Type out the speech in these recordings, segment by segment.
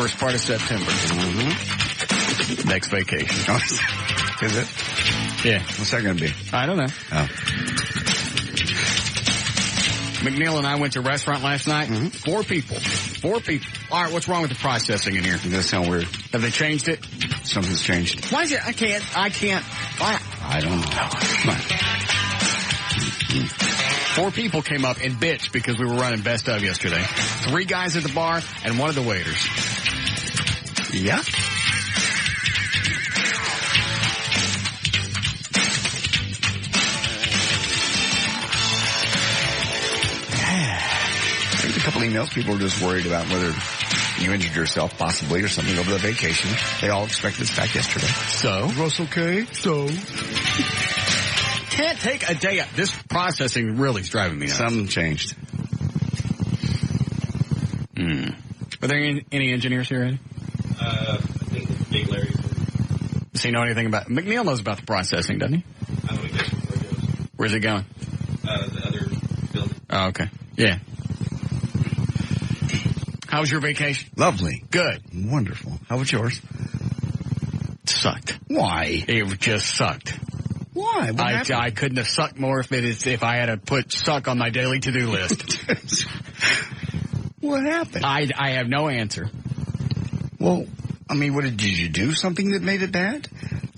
First part of September. Mm-hmm. Next vacation. Is it? Yeah. What's that going to be? I don't know. Oh. McNeil and I went to a restaurant last night. Mm-hmm. 4 people. All right, what's wrong with the processing in here? Does that sound weird? Have they changed it? Something's changed. Why is it? I can't. I don't know. 4 people came up and bitched because we were running best of yesterday. 3 guys at the bar and 1 of the waiters. Yeah. There's a couple emails. People were just worried about whether you injured yourself possibly or something over the vacation. They all expected us back yesterday. So? Russ, okay? So? Can't take a day out. This processing really is driving me nuts. Something changed. Are there any engineers here, Eddie? I think Big Larry. Does he know anything about McNeil knows about the processing, doesn't he? I don't know where it goes. Where's it going? The other building. Oh, okay. Yeah. How was your vacation? Lovely. Good. Wonderful. How was yours? It sucked. Why? It just sucked. Why? What happened? I couldn't have sucked more if I had to put suck on my daily to-do list. What happened? I have no answer. Well, I mean, did you do something that made it bad?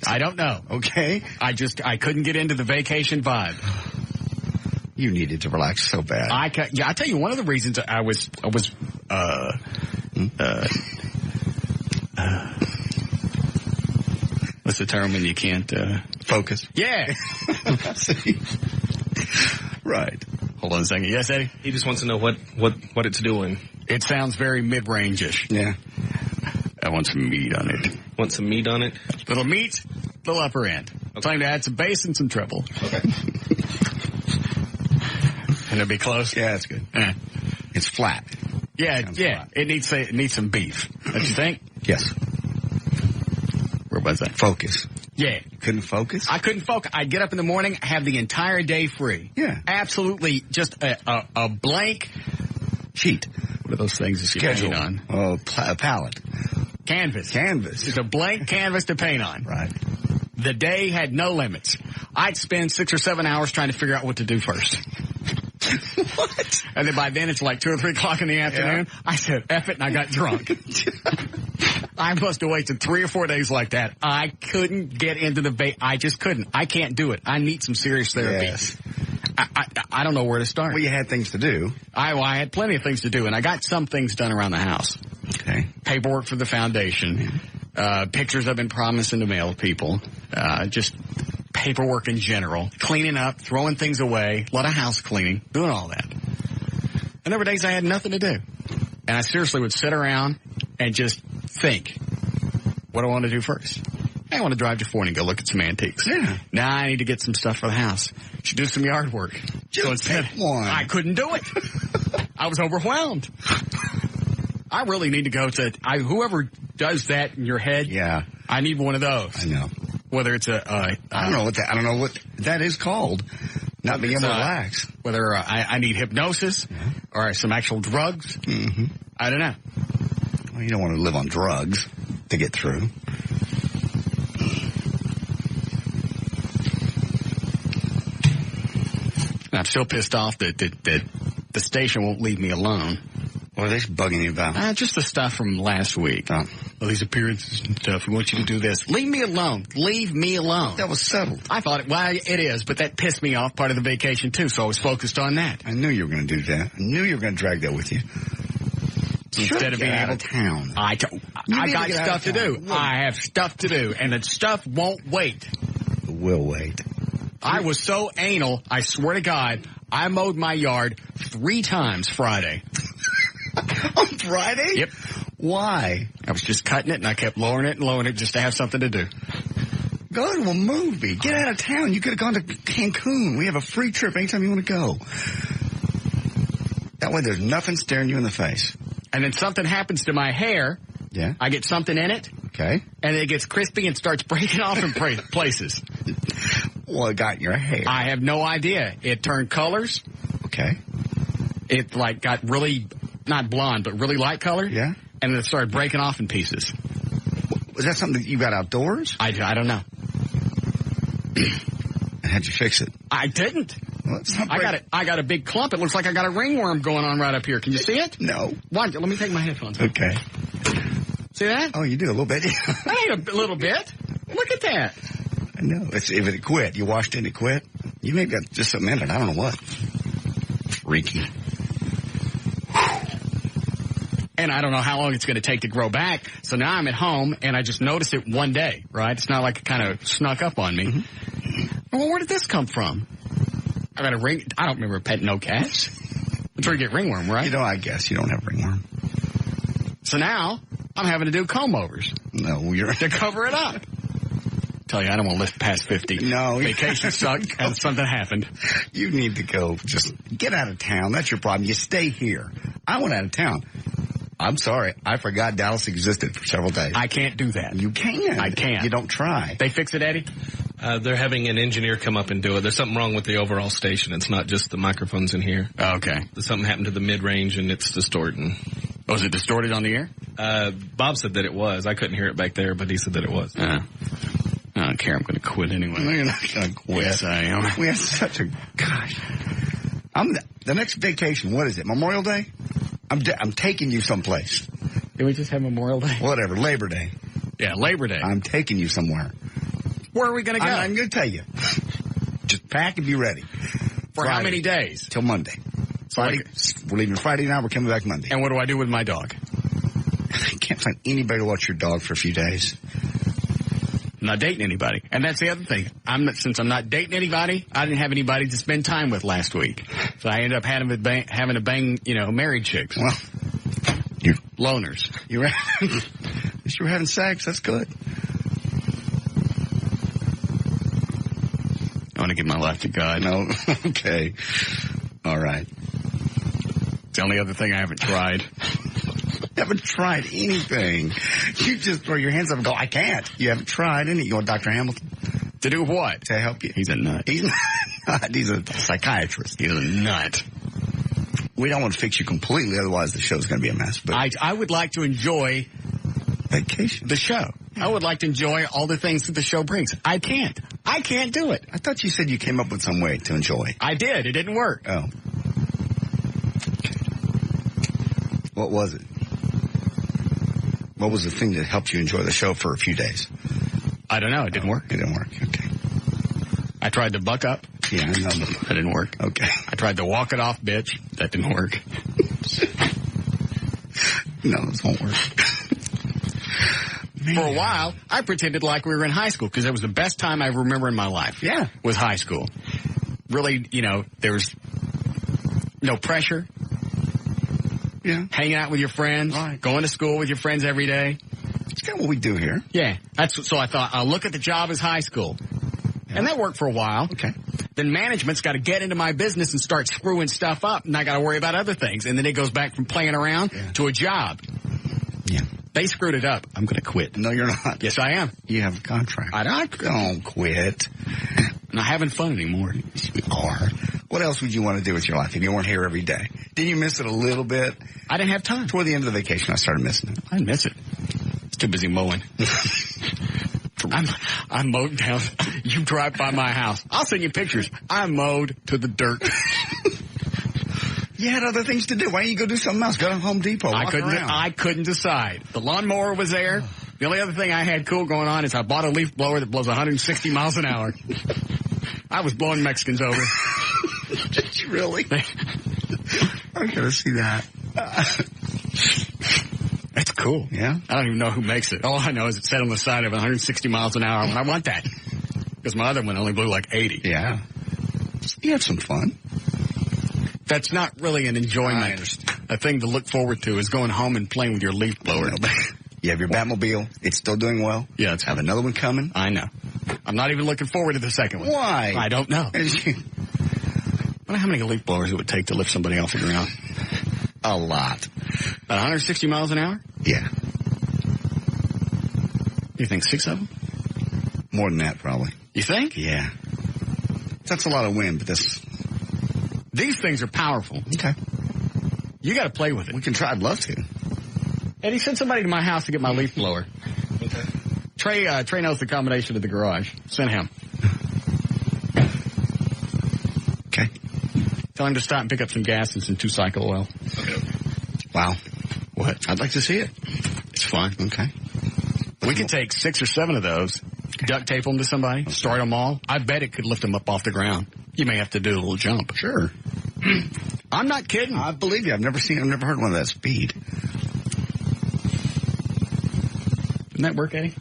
I don't know. Okay. I couldn't get into the vacation vibe. You needed to relax so bad. I tell you, one of the reasons I was what's the term when you can't focus? Yeah. See? Right. Hold on a second. Yes, Eddie? He just wants to know what it's doing. It sounds very mid-range-ish. Yeah. I want some meat on it. Want some meat on it? Little meat, little upper end. Okay. Time to add some bass and some treble. Okay. And it'll be close? Yeah, that's good. It's flat. Yeah, Flat. It needs some beef. Don't you think? Yes. Where was that? Focus. Yeah. You couldn't focus? I couldn't focus. I'd get up in the morning, have the entire day free. Yeah. Absolutely just a blank sheet. What are those things that you paint on? Oh, a palette. Canvas. Just a blank canvas to paint on. Right. The day had no limits. I'd spend 6 or 7 hours trying to figure out what to do first. What? And then by then it's like 2 or 3 o'clock in the afternoon. Yeah. I said, F it, and I got drunk. I must have waited 3 or 4 days like that. I couldn't get into the I just couldn't. I can't do it. I need some serious therapy. Yes. I don't know where to start. Well, you had things to do. I had plenty of things to do, and I got some things done around the house. Okay. Paperwork for the foundation. Pictures I've been promising to mail people. Just paperwork in general. Cleaning up, throwing things away. A lot of house cleaning. Doing all that. And there were days I had nothing to do. And I seriously would sit around and just think, what do I want to do first? I want to drive to Fort and go look at some antiques. Yeah. Now I need to get some stuff for the house. Should do some yard work. Just so instead, one. I couldn't do it. I was overwhelmed. I really need to go to whoever does that in your head. Yeah. I need one of those. I know. Whether it's I don't know what that is called. Not being able to relax. Whether I need hypnosis or some actual drugs. Mm-hmm. I don't know. Well, you don't want to live on drugs to get through. I'm still pissed off that the station won't leave me alone. What are they bugging you about? Just the stuff from last week. Oh. All these appearances and stuff. We want you to do this. Leave me alone. Leave me alone. That was settled. I thought it is, but that pissed me off part of the vacation too, so I was focused on that. I knew you were going to do that. I knew you were going to drag that with you. Instead of being able to town. I got stuff to do. I have stuff to do, and the stuff won't wait. It will wait. I was so anal, I swear to God, I mowed my yard 3 times Friday. On Friday? Yep. Why? I was just cutting it, and I kept lowering it just to have something to do. Go to a movie. Get out of town. You could have gone to Cancun. We have a free trip anytime you want to go. That way there's nothing staring you in the face. And then something happens to my hair. Yeah. I get something in it. Okay. And it gets crispy and starts breaking off in places. Well, it got in your hair. I have no idea. It turned colors. Okay. It got really, not blonde, but really light color. Yeah. and it started breaking off in pieces. Was that something that you got outdoors? I don't know. How'd you fix it? I didn't. Well, it's not I got a big clump. It looks like I got a ringworm going on right up here. Can you see it? No. Why? Let me take my headphones off. Okay. See that? Oh, you do a little bit. That ain't a little bit. Look at that. I know. If it quit, you washed it and it quit. You maybe got just a minute. I don't know what. Freaky. And I don't know how long it's going to take to grow back. So now I'm at home, and I just noticed it one day, right? It's not like it kind of snuck up on me. Mm-hmm. Well, where did this come from? I got a ring. I don't remember petting no cats. That's where you get ringworm, right? You know, I guess you don't have ringworm. So now I'm having to do comb-overs. No, you're... To cover it up. Tell you, I don't want to live past 50. No. Vacation sucked and something happened. You need to go. Just get out of town. That's your problem. You stay here. I went out of town. I'm sorry. I forgot Dallas existed for several days. I can't do that. You can. I can't. You don't try. They fix it, Eddie? They're having an engineer come up and do it. There's something wrong with the overall station. It's not just the microphones in here. Okay. Something happened to the mid-range, and it's distorting. Was it distorted on the air? Bob said that it was. I couldn't hear it back there, but he said that it was. I don't care. I'm going to quit anyway. No, you're not going to quit. Yes, I am. We have such a... Gosh. The next vacation, what is it? Memorial Day? I'm taking you someplace. Did we just have Memorial Day? Whatever. Labor Day. Yeah, Labor Day. I'm taking you somewhere. Where are we going to go? I'm going to tell you. Just pack and be ready. For how many days? Till Monday. Friday. We're leaving Friday now. We're coming back Monday. And what do I do with my dog? I can't find anybody to watch your dog for a few days. I'm not dating anybody. And that's the other thing. Since I'm not dating anybody, I didn't have anybody to spend time with last week. So I ended up having to bang, married chicks. Well, you loners. You were having sex. That's good. I want to give my life to God. No. Okay. All right. It's the only other thing I haven't tried. Haven't tried anything. You just throw your hands up and go, I can't. You haven't tried anything. You want Dr. Hamilton? To do what? To help you. He's a nut. He's not. He's a psychiatrist. He's a nut. We don't want to fix you completely, otherwise the show's going to be a mess. But I would like to enjoy vacation. The show. I would like to enjoy all the things that the show brings. I can't. I can't do it. I thought you said you came up with some way to enjoy. I did. It didn't work. Oh. What was it? What was the thing that helped you enjoy the show for a few days? I don't know. It didn't work. It didn't work. Okay. I tried to buck up. Yeah, I know. That didn't work. Okay. I tried to walk it off, bitch. That didn't work. No, this won't work. For a while, I pretended like we were in high school because it was the best time I remember in my life. Yeah. Was high school. Really, there was no pressure. Yeah. Hanging out with your friends. Right. Going to school with your friends every day. It's kind of what we do here. Yeah. So I thought, I'll look at the job as high school. Yeah. And that worked for a while. Okay. Then management's got to get into my business and start screwing stuff up, and I got to worry about other things. And then it goes back from playing around to a job. Yeah. They screwed it up. I'm going to quit. No, you're not. Yes, I am. You have a contract. Don't quit. I'm not having fun anymore. You are. What else would you want to do with your life if you weren't here every day? Didn't you miss it a little bit? I didn't have time. Toward the end of the vacation, I started missing it. I didn't miss it. I was too busy mowing. I'm mowed down. You drive by my house. I'll send you pictures. I mowed to the dirt. You had other things to do. Why don't you go do something else? Go to Home Depot. I couldn't decide. The lawnmower was there. The only other thing I had cool going on is I bought a leaf blower that blows 160 miles an hour. I was blowing Mexicans over. Did you really? I gotta see that. That's cool. Yeah? I don't even know who makes it. All I know is it said on the side of 160 miles an hour. And I want that. Because my other one only blew like 80. Yeah. You have some fun. That's not really an enjoyment. A thing to look forward to is going home and playing with your leaf blower. You have your Batmobile. It's still doing well. Yeah. Have another one coming. I know. I'm not even looking forward to the second one. Why? I don't know. I wonder how many leaf blowers it would take to lift somebody off the ground. A lot. About 160 miles an hour? Yeah. You think 6 of them? More than that, probably. You think? Yeah. That's a lot of wind, but these things are powerful. Okay. You got to play with it. We can try. I'd love to. Eddie, send somebody to my house to get my leaf blower. Okay. Trey knows the combination of the garage. Send him. Okay. Tell him to stop and pick up some gas and some 2-cycle oil. Okay. Wow. What? I'd like to see it. It's fun. Okay. We could take 6 or 7 of those, duct tape them to somebody, start them all. I bet it could lift them up off the ground. You may have to do a little jump. Sure. I'm not kidding. I believe you. I've never heard one of that speed. Didn't that work, Eddie?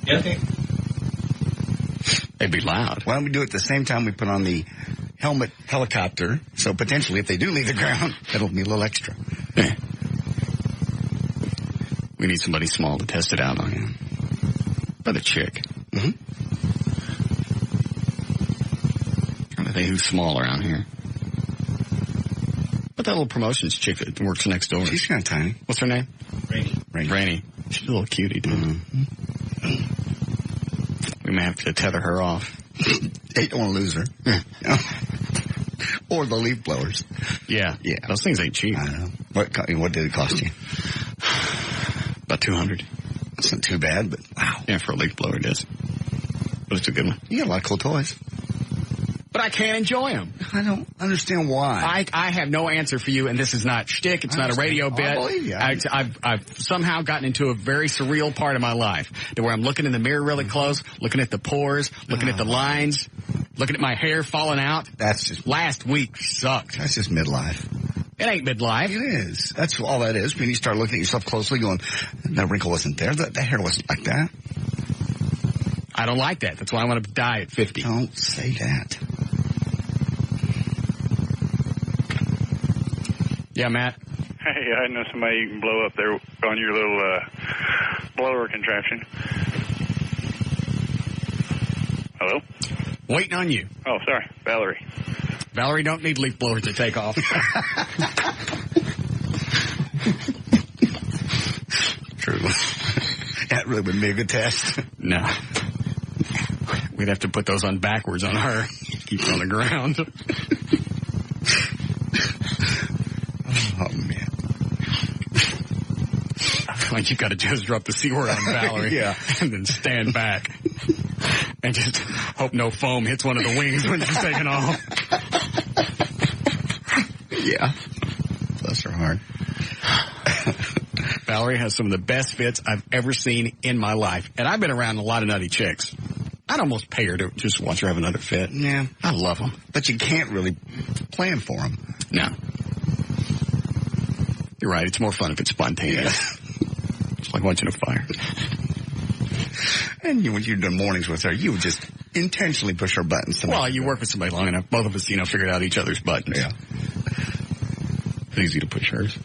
Yeah, I think. They'd be loud. Why don't we do it at the same time we put on the helmet helicopter? So potentially, if they do leave the ground, that'll be a little extra. Yeah. We need somebody small to test it out on you. But a chick. Mm-hmm. Trying to think who's small around here. But that little promotions chick that works next door. She's kind of tiny. What's her name? Rainy. She's a little cutie, dude. Mm-hmm. We may have to tether her off. They don't want to lose her. Or the leaf blowers. Yeah. Yeah. Those things ain't cheap. I know. What did it cost you? About $200. That's not too bad, but wow. Yeah, for a leaf blower it is. But it's a good one. You got a lot of cool toys. But I can't enjoy them. I don't understand why. I have no answer for you, and this is not shtick. It's not a radio bit. I believe you. I've somehow gotten into a very surreal part of my life to where I'm looking in the mirror really close, looking at the pores, looking at the lines, looking at my hair falling out. That's just Last week sucked. That's just midlife. It ain't midlife. It is. That's all that is. When you start looking at yourself closely going, that wrinkle wasn't there. That hair wasn't like that. I don't like that. That's why I want to die at 50. Don't say that. Yeah, Matt? Hey, I know somebody you can blow up there on your little blower contraption. Hello? Waiting on you. Oh, sorry. Valerie. Valerie don't need leaf blowers to take off. True. That really wouldn't be a good test. No. We'd have to put those on backwards on her. Keep her on the ground. Oh, man. Like you got to just drop the C word on Valerie. Yeah. And then stand back. And just hope no foam hits one of the wings when she's taking off. Yeah. Bless her heart. Valerie has some of the best fits I've ever seen in my life. And I've been around a lot of nutty chicks. I'd almost pay her to just watch her have another fit. Yeah. I love them. But you can't really plan for them. No. You're right. It's more fun if it's spontaneous. It's like watching a fire. And when you're doing mornings with her, you would just intentionally push her buttons. Well, you work with somebody long enough. Both of us, figured out each other's buttons. Yeah. It's easy to push hers.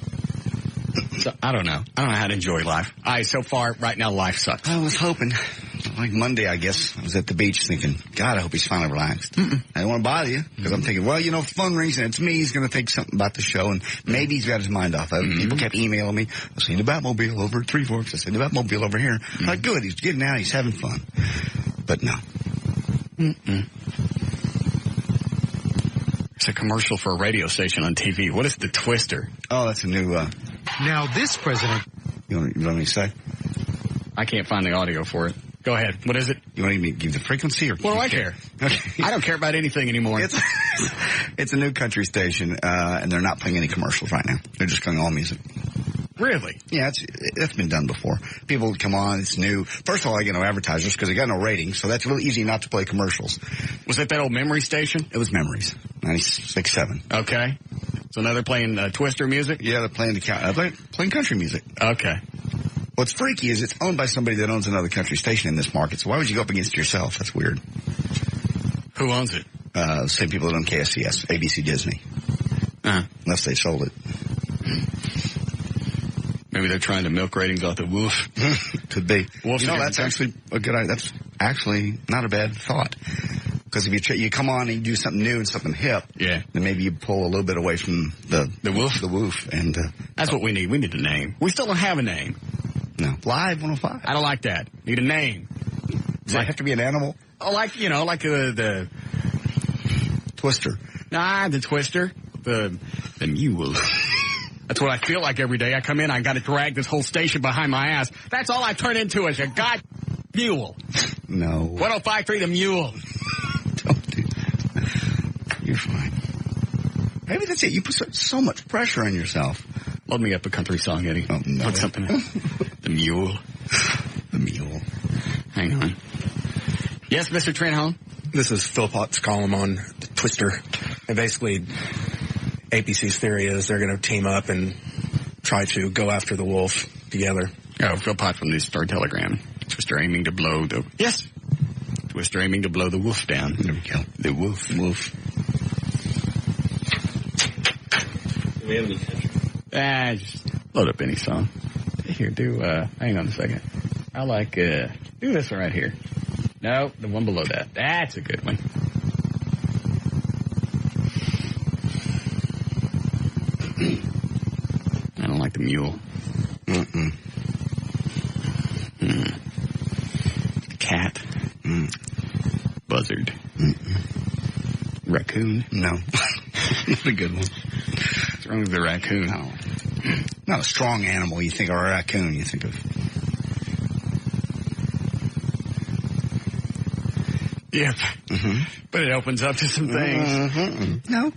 So, I don't know. I don't know how to enjoy life. So far, right now, life sucks. I was hoping. Like Monday, I guess, I was at the beach thinking, God, I hope he's finally relaxed. I don't want to bother you, because I'm thinking, well, the phone rings and it's me. He's going to think something about the show, and maybe he's got his mind off of it. People kept emailing me. I seen the Batmobile over at Three Forks. I seen the Batmobile over here. I'm like, good, he's getting out. He's having fun. But no. It's a commercial for a radio station on TV. What is the Twister? Oh, that's a new, Now this president... you want me to say? I can't find the audio for it. Go ahead. What is it? You want me to give the frequency? Or What do I care? Okay. I don't care about anything anymore. It's a new country station, and they're not playing any commercials right now. They're just going all music. Really? Yeah, it's been done before. People would come on, it's new. First of all, I get no advertisers because they got no ratings, so that's really easy not to play commercials. Was it that old memory station? It was Memories, 96.7. Okay. So now they're playing Twister music? Yeah, they're playing playing country music. Okay. What's freaky is it's owned by somebody that owns another country station in this market, so why would you go up against yourself? That's weird. Who owns it? Same people that own KSCS, ABC Disney. Unless they sold it. Maybe they're trying to milk ratings off the woof. Could be. Wolf's that's actually a good idea. That's actually not a bad thought. Because if you come on and you do something new and something hip, yeah, then maybe you pull a little bit away from the woof. The woof. And that's what we need. We need a name. We still don't have a name. No. Live 105. I don't like that. Need a name. Does it have to be an animal? Oh, like the Twister. Nah, the Twister. The mule. That's what I feel like every day. I come in, I got to drag this whole station behind my ass. That's all I turn into is a god mule. No. 105.3 The Mule. Don't do that. You're fine. Maybe that's it. You put so much pressure on yourself. Load me up a country song, Eddie. Oh, no. What's something? The Mule. The Mule. Hang on. Yes, Mr. Trenholm? This is Phil Potts' column on Twister. And basically, APC's theory is they're going to team up and try to go after the wolf together. Oh, Phil Potts from the Star Telegram. Twister aiming to blow the... Yes! Twister aiming to blow the wolf down. There we go. The wolf. Do we have any country? Just load up any song. Here, hang on a second. I like, do this one right here. No, the one below that. That's a good one. I don't like the mule. Cat. Buzzard. Raccoon. No. Not a good one. What's wrong with the raccoon? No. Not a strong animal. You think of a raccoon, you think of... Yep. But it opens up to some things. No.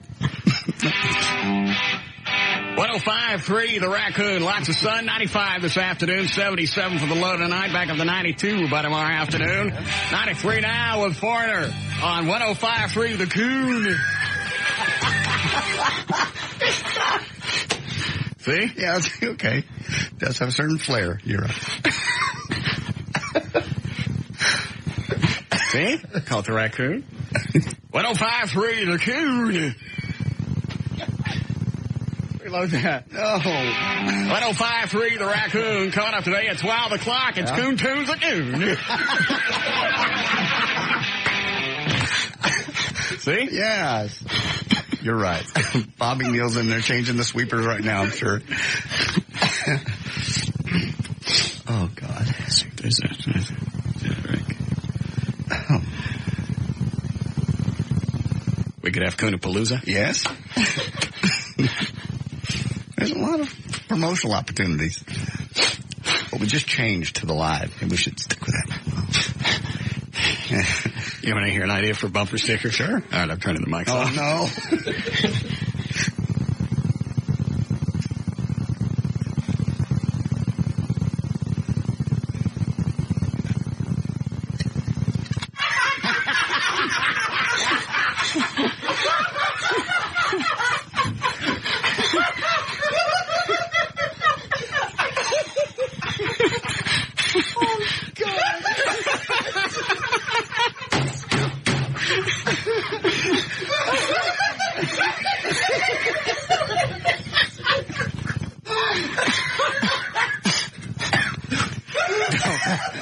105.3 The Raccoon. Lots of sun. 95 this afternoon. 77 for the low tonight. Back up to 92 by tomorrow afternoon. 93 now with Foreigner on 105.3 The Coon. See? Yeah, it's okay. Does have a certain flair. You're right. See? Call it the Raccoon. 105.3 The Coon. Reload that. No. 105.3 The Raccoon. Coming up today at 12 o'clock. It's Coon Tunes at noon. See? Yes. You're right. Bobby Neal's in there changing the sweepers right now, I'm sure. Oh, God. There's a Oh. We could have Coonapalooza. Yes. There's a lot of promotional opportunities. But we just changed to the live, and we should stick with that. You want to hear an idea for bumper sticker? Sure. All right, I'm turning the mics off. Oh,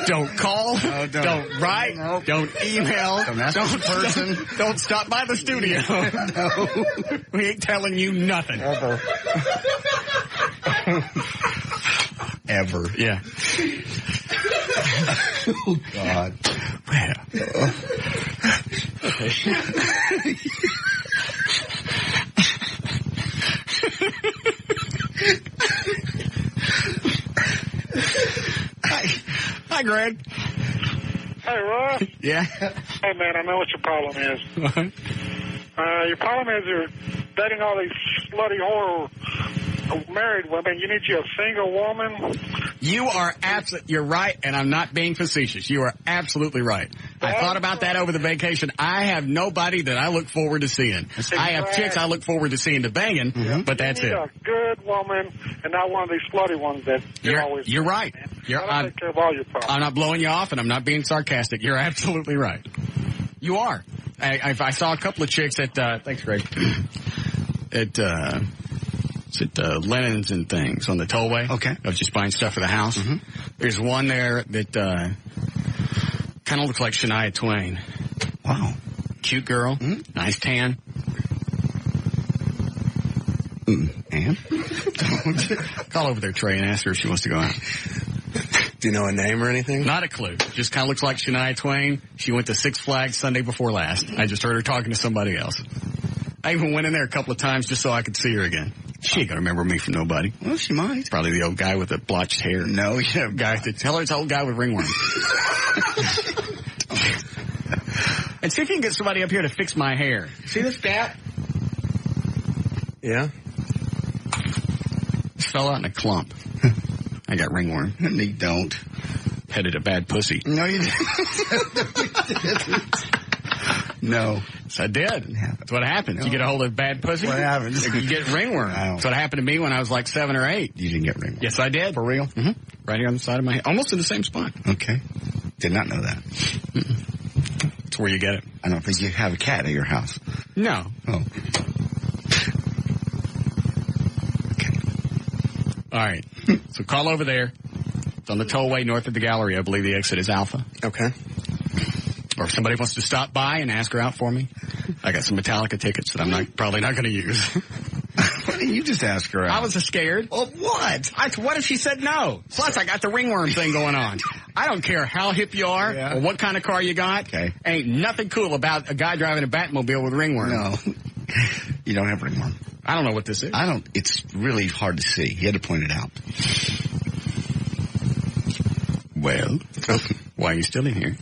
Don't call. No, don't write. No. Don't email. Don't ask the person. Don't stop by the studio. No. We ain't telling you nothing. Ever. Ever. Yeah. Oh, God. Well. Okay. Hi, Greg. Hey, Russ. Yeah. Hey, man, I know what your problem is. Your problem is you're dating all these slutty whore married women. You need you a single woman. You are you're right, and I'm not being facetious. You are absolutely right. I thought about that over the vacation. I have nobody that I look forward to seeing. I have chicks I look forward to seeing to banging, but that's it. You need a good woman and not one of these slutty ones that you're always... You're right. I'll take care of all your problems. I'm not blowing you off, and I'm not being sarcastic. You're absolutely right. You are. I saw a couple of chicks at, thanks, Greg, at Lennon's and things on the tollway. Okay. I was just buying stuff for the house. There's one there that kind of looks like Shania Twain. Wow. Cute girl. Nice tan. And? Call over there, Trey, and ask her if she wants to go out. Do you know a name or anything? Not a clue. Just kind of looks like Shania Twain. She went to Six Flags Sunday before last. I just heard her talking to somebody else. I even went in there a couple of times just so I could see her again. She ain't gonna remember me from nobody. Well, she might. Probably the old guy with the blotched hair. No, yeah. Guy, tell her it's the old guy with ringworm. And see if you can get somebody up here to fix my hair. See this cat? Yeah. Just fell out in a clump. I got ringworm. And you don't. Headed a bad pussy. No, you didn't. No. Yes, I did. That's what happens. No. You get a hold of bad pussy. What happens? You get ringworm. That's what happened to me when I was like 7 or 8. You didn't get ringworm. Yes, I did. For real? Mm-hmm. Right here on the side of my head. Almost in the same spot. Okay. Did not know that. That's where you get it. I don't think you have a cat at your house. No. Oh. Okay. All right. So call over there. It's on the tollway north of the gallery. I believe the exit is Alpha. Okay. Or if somebody wants to stop by and ask her out for me, I got some Metallica tickets that I'm probably not going to use. Why didn't you just ask her out? I was scared. Of what? What if she said no? Plus, I got the ringworm thing going on. I don't care how hip you are or what kind of car you got. Okay. Ain't nothing cool about a guy driving a Batmobile with ringworm. No. You don't have ringworm. I don't know what this is. It's really hard to see. You had to point it out. Well, why are you still in here?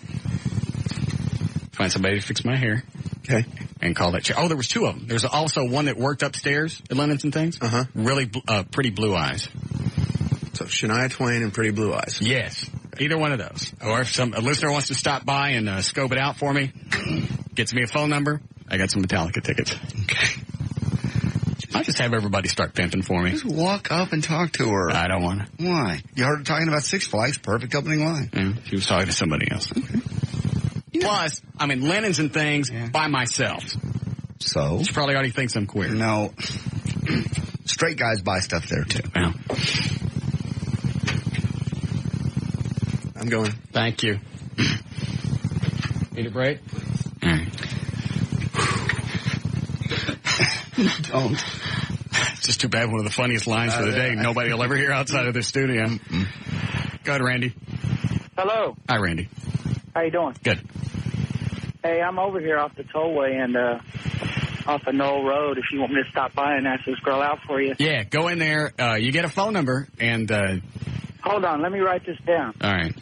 Find somebody to fix my hair. Okay. And call that chair. Oh, there was 2 of them. There's also one that worked upstairs at Lennon's and Things. Uh-huh. Really pretty blue eyes. So Shania Twain and Pretty Blue Eyes. Yes. Either one of those. Or if a listener wants to stop by and scope it out for me, gets me a phone number, I got some Metallica tickets. Okay. I'll just have everybody start pimping for me. Just walk up and talk to her. I don't want to. Why? You heard her talking about Six Flags. Perfect opening line. Yeah, she was talking to somebody else. Okay. Plus, I'm in Lennon's and Things by myself. So? She probably already thinks I'm queer. No. Straight guys buy stuff there, too. Well. I'm going. Thank you. Need a break? All right. Don't. It's just too bad one of the funniest lines for the day nobody will ever hear outside of this studio. Go ahead, Randy. Hello. Hi, Randy. How you doing? Good. Hey, I'm over here off the tollway and off of Knoll Road. If you want me to stop by and ask this girl out for you. Yeah, go in there. You get a phone number and. Hold on, let me write this down. All right.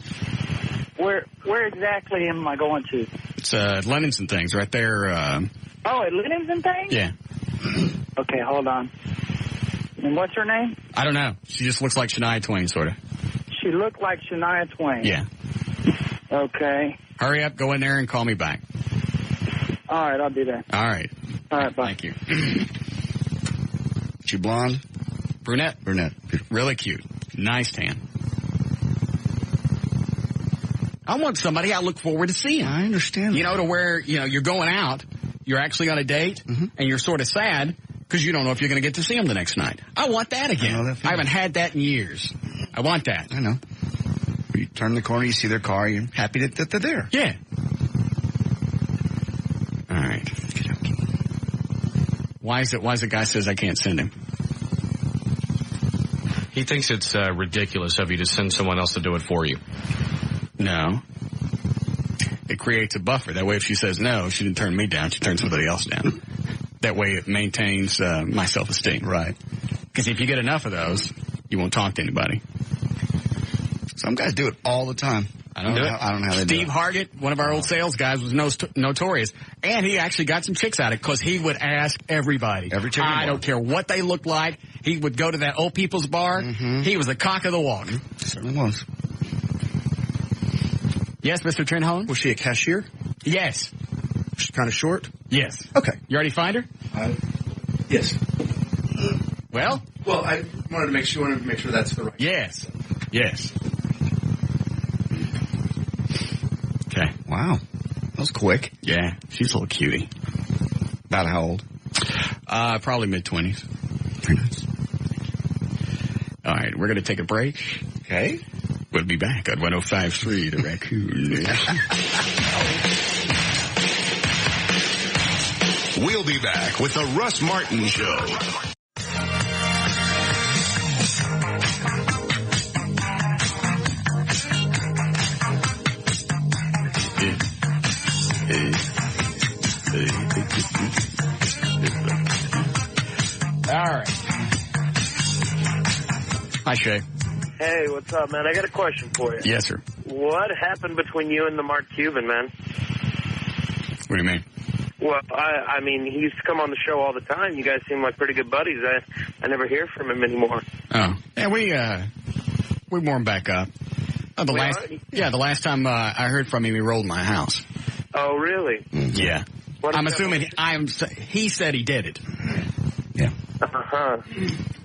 Where exactly am I going to? It's Lennon's and Things right there. Oh, at Lennon's and Things? Yeah. Okay, hold on. And what's her name? I don't know. She just looks like Shania Twain, sort of. She looked like Shania Twain. Yeah. Okay. Hurry up, go in there and call me back. All right, I'll do that. All right. All right, bye. Thank you. She blonde? Brunette. Brunette. Really cute. Nice tan. I want somebody I look forward to seeing. I understand. You know, to where, you're going out, you're actually on a date, and you're sort of sad because you don't know if you're going to get to see them the next night. I want that again. I know that feeling. I haven't had that in years. I want that. I know. You turn the corner, you see their car, you're happy that they're there. Yeah. All right. Why is the guy says I can't send him? He thinks it's ridiculous of you to send someone else to do it for you. No. It creates a buffer. That way if she says no, she didn't turn me down, she turns somebody else down. That way it maintains my self-esteem. Right. Because if you get enough of those, you won't talk to anybody. Some guys do it all the time. I don't know how they do it. Steve Hargett, one of our old sales guys, was notorious. And he actually got some chicks at it because he would ask everybody. Every chick. I don't care what they looked like. He would go to that old people's bar. Mm-hmm. He was the cock of the walk. Certainly was. Yes, Mr. Trenholm? Was she a cashier? Yes. She's kind of short? Yes. Okay. You already find her? Yes. Well, I wanted to make sure that's the right. Yes. Yes. Okay. Wow. That was quick. Yeah. She's a little cutie. About how old? Probably mid-20s. Very nice. All right. We're going to take a break. Okay. We'll be back on 105.3 The Raccoon. We'll be back with the Russ Martin Show. All right. Hi, Shay. Hey, what's up, man? I got a question for you. Yes, sir. What happened between you and the Mark Cuban, man? What do you mean? Well, I mean, he used to come on the show all the time. You guys seem like pretty good buddies. I never hear from him anymore. Oh, yeah, we warmed back up. The last time I heard from him, he rolled my house. Oh, really? Yeah. I'm assuming he said he did it. Yeah. Uh-huh.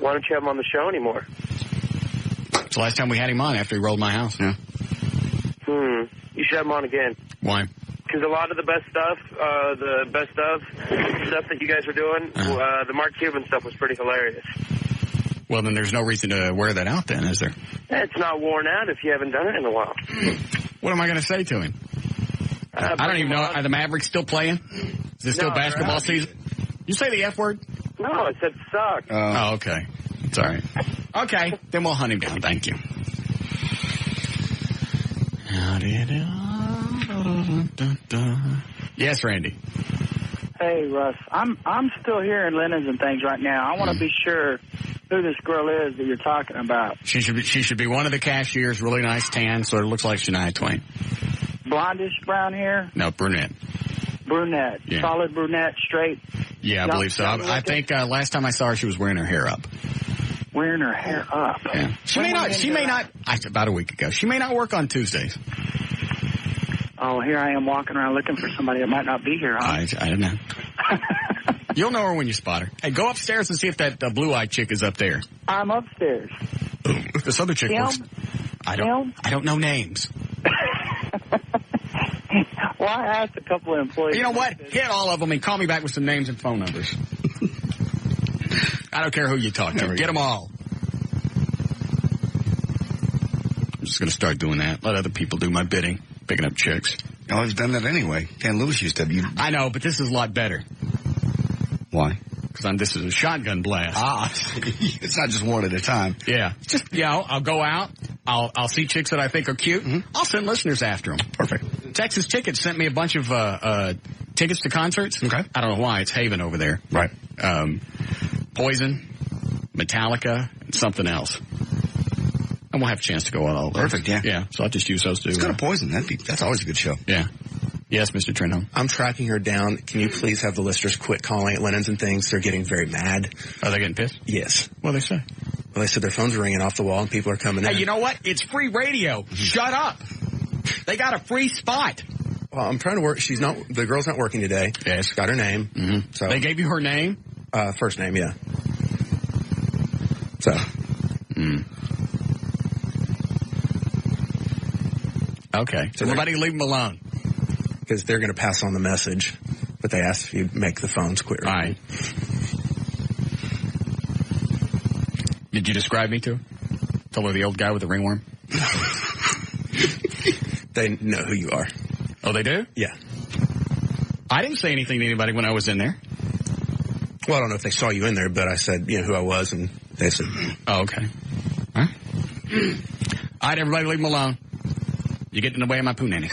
Why don't you have him on the show anymore? It's the last time we had him on after he rolled my house. Yeah. You should have him on again. Why? Because a lot of the best stuff that you guys were doing, the Mark Cuban stuff was pretty hilarious. Well, then there's no reason to wear that out then, is there? It's not worn out if you haven't done it in a while. What am I going to say to him? I don't even know. Are the Mavericks still playing? Is it still basketball season? You say the F word? No, I said suck. Oh, okay. It's all right. Okay, then we'll hunt him down. Thank you. Yes, Randy. Hey, Russ. I'm still hearing Lennon's and things right now. I want to be sure who this girl is that you're talking about. She should be one of the cashiers. Really nice tan, sort of looks like Shania Twain. Blondish brown hair? No, brunette. Brunette. Yeah. Solid brunette, straight. Yeah, I believe so. I think last time I saw her, she was wearing her hair up. Wearing her hair up. Yeah. She may not. About a week ago. She may not work on Tuesdays. Oh, here I am walking around looking for somebody that might not be here, huh? I don't know. You'll know her when you spot her. Hey, go upstairs and see if that blue-eyed chick is up there. I'm upstairs. This other chick works. I don't know names. Well, I asked a couple of employees. You know what? Hit all of them and call me back with some names and phone numbers. I don't care who you talk to. Get them all. I'm just going to start doing that. Let other people do my bidding. Picking up chicks. Oh, I've done that anyway. Ken Lewis used to have you. I know, but this is a lot better. Why? Because this is a shotgun blast. It's not just one at a time. Yeah. Just, I'll go out. I'll see chicks that I think are cute. Mm-hmm. I'll send listeners after them. Perfect. Texas Tickets sent me a bunch of tickets to concerts. Okay. I don't know why. It's Haven over there. Right. Poison, Metallica, and something else. And we'll have a chance to go on all of those. Perfect, yeah. Yeah, so I'll just use those two. Let's go to Poison. That's always a good show. Yeah. Yes, Mr. Trenholm. I'm tracking her down. Can you please have the listeners quit calling at Lennon's and things? They're getting very mad. Are they getting pissed? Yes. What do they say? Well, they said their phones are ringing off the wall and people are coming in. Hey, you know what? It's free radio. Shut up. They got a free spot. Well, I'm trying to work. The girl's not working today. Yes. Got her name. Mm-hmm. So they gave you her name? First name, yeah. So. Okay. So nobody leave them alone. Because they're going to pass on the message, but they asked if you make the phones quit. All right. Did you describe me to her? Tell her the old guy with the ringworm? They know who you are. Oh, they do? Yeah. I didn't say anything to anybody when I was in there. Well, I don't know if they saw you in there, but I said, who I was, and they said... Oh, okay. All right. All right, everybody leave them alone. You're getting in the way of my poo nanny.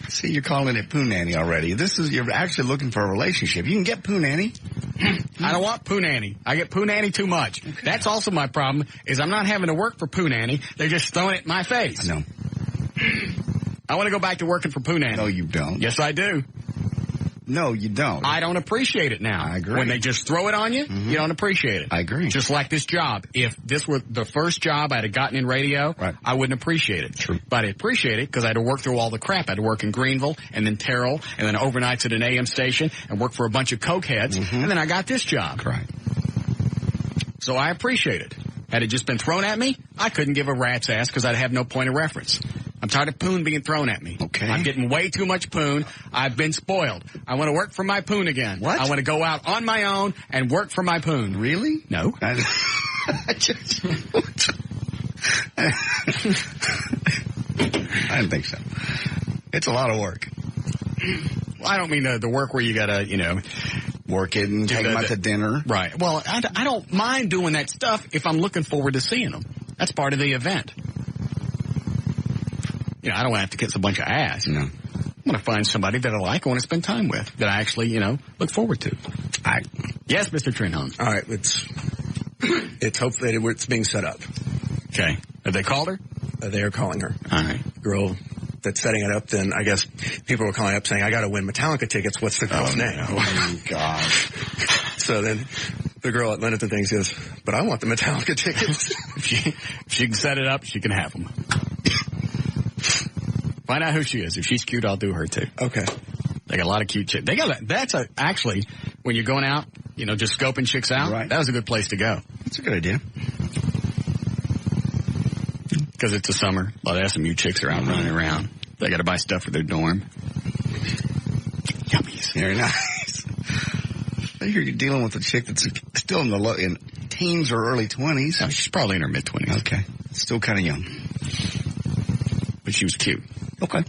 See, you're calling it poo nanny already. You're actually looking for a relationship. You can get poo nanny. I don't want poo nanny. I get poo nanny too much. Okay. That's also my problem, is I'm not having to work for poo nanny. They're just throwing it in my face. I know. I want to go back to working for poo nanny. No, you don't. Yes, I do. No, you don't. I don't appreciate it now. I agree. When they just throw it on you, you don't appreciate it. I agree. Just like this job. If this were the first job I'd have gotten in radio, right, I wouldn't appreciate it. True. But I appreciate it because I had to work through all the crap. I had to work in Greenville and then Terrell and then overnights at an AM station and work for a bunch of cokeheads. And then I got this job. Right. So I appreciate it. Had it just been thrown at me, I couldn't give a rat's ass because I'd have no point of reference. I'm tired of poon being thrown at me. Okay. I'm getting way too much poon. I've been spoiled. I want to work for my poon again. What? I want to go out on my own and work for my poon. Really? No. I didn't think so. It's a lot of work. Well, I don't mean the work where you gotta, work it and take them out to dinner. Right. Well, I don't mind doing that stuff if I'm looking forward to seeing them. That's part of the event. I don't want to have to kiss a bunch of ass. No. I want to find somebody that I like, I want to spend time with, that I actually, look forward to. Yes, Mr. Trenholm. All right, It's being set up. Okay. Have they called her? They are calling her. All right. Girl that's setting it up, then I guess people were calling up saying, I got to win Metallica tickets. What's the girl's name? Oh, God. So then the girl at Lennon thing says, but I want the Metallica tickets. If she can set it up, she can have them. Find out who she is. If she's cute, I'll do her too. Okay. They got a lot of cute chicks. Actually, when you're going out, just scoping chicks out, right. That was a good place to go. That's a good idea. Because it's the summer. A lot of SMU chicks are out running around. They got to buy stuff for their dorm. Yummies. Very nice. I hear you're dealing with a chick that's still in teens or early 20s. No, she's probably in her mid-20s. Okay. Still kind of young. But she was cute. Okay.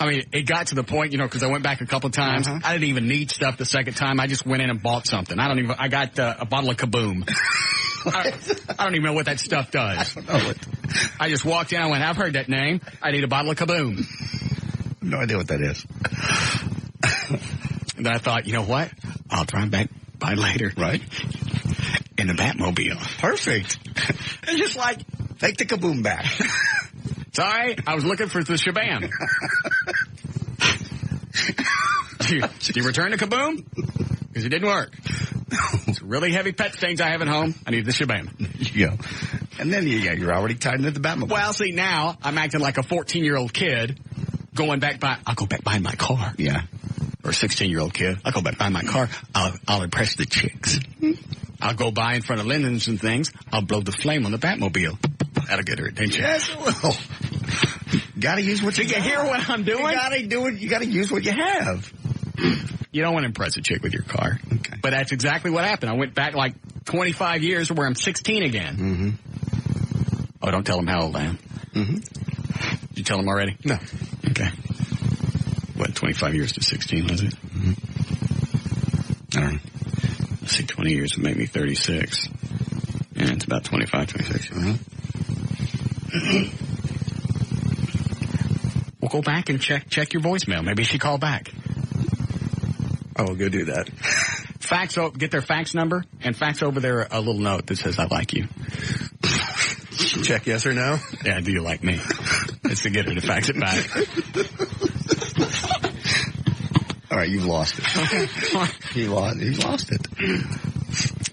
I mean, it got to the point, because I went back a couple of times. I didn't even need stuff the second time. I just went in and bought something. I got a bottle of Kaboom. I don't even know what that stuff does. I don't know it. I just walked in. I went, I've heard that name. I need a bottle of Kaboom. No idea what that is. And then I thought, you know what? I'll drive back by later. Right. In the Batmobile. Perfect. It's just like, take the Kaboom back. Sorry, I was looking for the Shabam. Do you return the Kaboom? Because it didn't work. It's really heavy pet things I have at home. I need the Shabam. There you go. And then you're already tied into the Batmobile. Well, see, now I'm acting like a 14-year-old kid going back by, I'll go back behind my car. Yeah. Or a 16-year-old kid. I'll go back behind my car. I'll impress the chicks. I'll go by in front of Linden's and things. I'll blow the flame on the Batmobile. That'll get her attention. Yes, it will. Gotta use what you got. Did you hear what I'm doing? You gotta do it. You gotta use what you have. You don't want to impress a chick with your car. Okay. But that's exactly what happened. I went back like 25 years where I'm 16 again. Mm-hmm. Oh, don't tell them how old I am. Mm-hmm. Did you tell them already? No. Okay. What, 25 years to 16, was it? Mm-hmm. I don't know. Let's see, 20 years would make me 36. And it's about 25, 26. Mm-hmm. We'll go back and check your voicemail. Maybe she called back. I will go do that. Get their fax number and fax over there a little note that says, I like you. Check yes or no? Yeah, do you like me? It's to get her to fax it back. All right, you've lost it. You've lost it.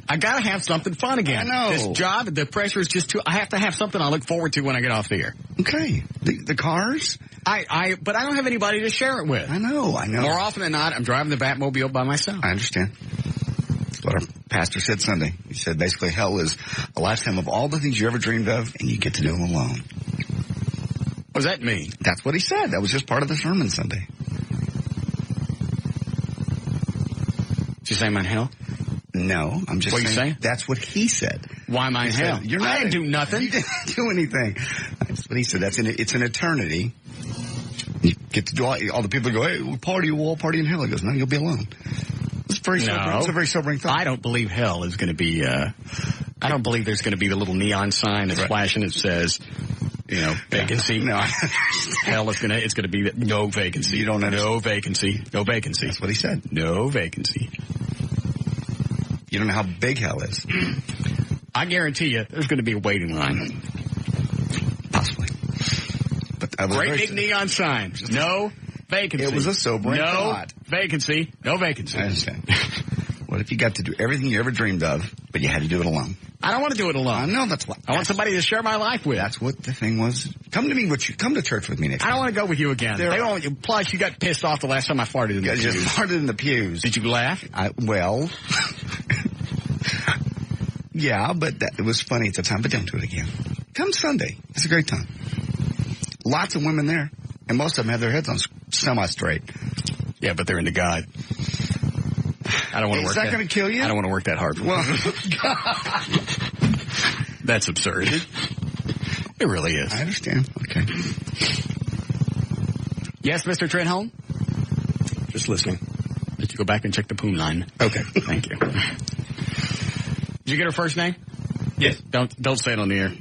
I gotta have something fun again. I know. This job, the pressure is just too, I have to have something I look forward to when I get off the air. Okay. The cars? But I don't have anybody to share it with. I know. More often than not, I'm driving the Batmobile by myself. I understand. That's what our pastor said Sunday. He said basically hell is a lifetime of all the things you ever dreamed of, and you get to do them alone. What does that mean? That's what he said. That was just part of the sermon Sunday. Did you say I'm in hell? No, I'm just saying. What are you saying? That's what he said. Why am I in hell? I didn't do nothing. You didn't do anything. That's what he said. It's an eternity. You get to do all the people go, hey, we'll all party in hell. He goes, no, you'll be alone. It's a very sobering thought. I don't believe hell is going to be, I don't believe there's going to be the little neon sign that's flashing that says, vacancy. No, hell is it's going to be no vacancy. You don't understand. No vacancy. No vacancy. That's what he said. No vacancy. You don't know how big hell is. I guarantee you, there's going to be a waiting line. Possibly. But great big neon sign. No vacancy. It was a sobering thought. Vacancy. No vacancy. I understand. What if you got to do everything you ever dreamed of, but you had to do it alone? I don't want to do it alone. I know that's what. I want somebody to share my life with. That's what the thing was. Come to church with me next time. I don't want to go with you again. Plus, you got pissed off the last time I farted in the pews. You farted in the pews. Did you laugh? Well, yeah, but it was funny at the time, but don't do it again. Come Sunday. It's a great time. Lots of women there, and most of them have their heads on semi-straight. Yeah, but they're into God. I don't want to work that. Is that going to kill you? I don't want to work that hard for That's absurd. It really is. I understand. Okay. Yes, Mr. Trenholm? Just listening. Did you go back and check the poon line? Okay. Thank you. Did you get her first name? Yes. Don't say it on the air.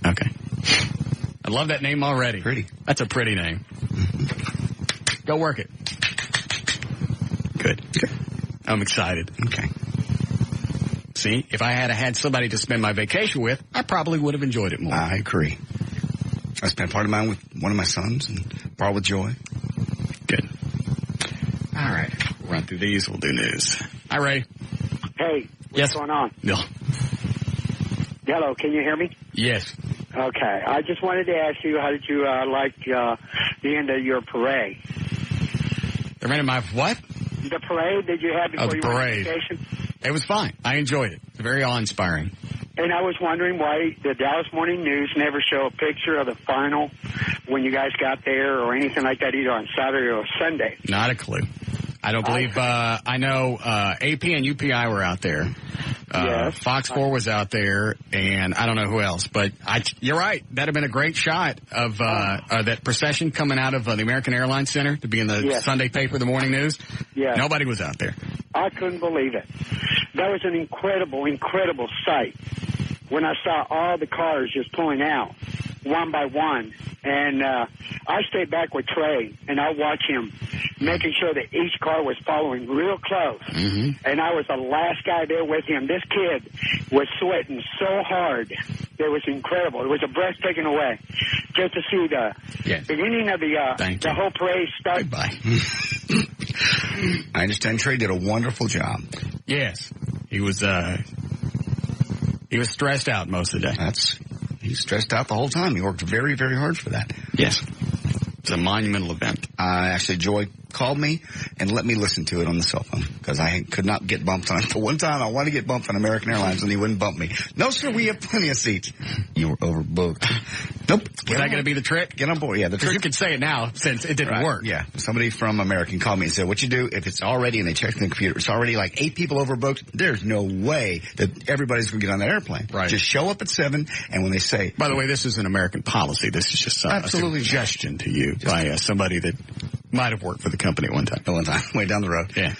Okay. I love that name already. Pretty. That's a pretty name. Go work it. Good. I'm excited. Okay. see. If I had somebody to spend my vacation with, I probably would have enjoyed it more. I agree. I spent part of mine with one of my sons and part with Joy. Good. All right. We'll run through these. We'll do news. Hi, Ray. Hey, what's going on? No. Hello, can you hear me? Yes. Okay. I just wanted to ask you, how did you like the end of your parade? The end of my what? The parade that you had before the you went on parade. vacation? It was fine. I enjoyed it. Very awe-inspiring. And I was wondering why the Dallas Morning News never show a picture of the final when you guys got there or anything like that, either on Saturday or Sunday. Not a clue. I don't believe, I know AP and UPI were out there. Yes. Fox 4 was out there, and I don't know who else. But you're right. That would have been a great shot of that procession coming out of the American Airlines Center to be in the Sunday paper, the morning news. Yeah. Nobody was out there. I couldn't believe it. That was an incredible, incredible sight when I saw all the cars just pulling out one by one. And I stayed back with Trey, and I watched him making sure that each car was following real close. Mm-hmm. And I was the last guy there with him. This kid was sweating so hard. It was incredible. It was a breath taken away just to see the beginning of the whole parade start. Goodbye. I understand Trey did a wonderful job. Yes. He was stressed out most of the day. He's stressed out the whole time. He worked very, very hard for that. Yes. It's a monumental event. Actually, Joy called me and let me listen to it on the cell phone because I could not get bumped on it. For one time, I wanted to get bumped on American Airlines and he wouldn't bump me. No, sir, we have plenty of seats. You were overbooked. Nope. Was that going to be the trick? Get on board. Yeah, the trick. You can say it now since it didn't work. Yeah. Somebody from American called me and said, what you do, if it's already, and they checked in the computer, it's already like 8 people overbooked, there's no way that everybody's going to get on that airplane. Right. Just show up at 7, and when they say... By the way, this is an American policy. This is just a suggestion to you by somebody that might have worked for the company at one time. Way down the road. Yeah.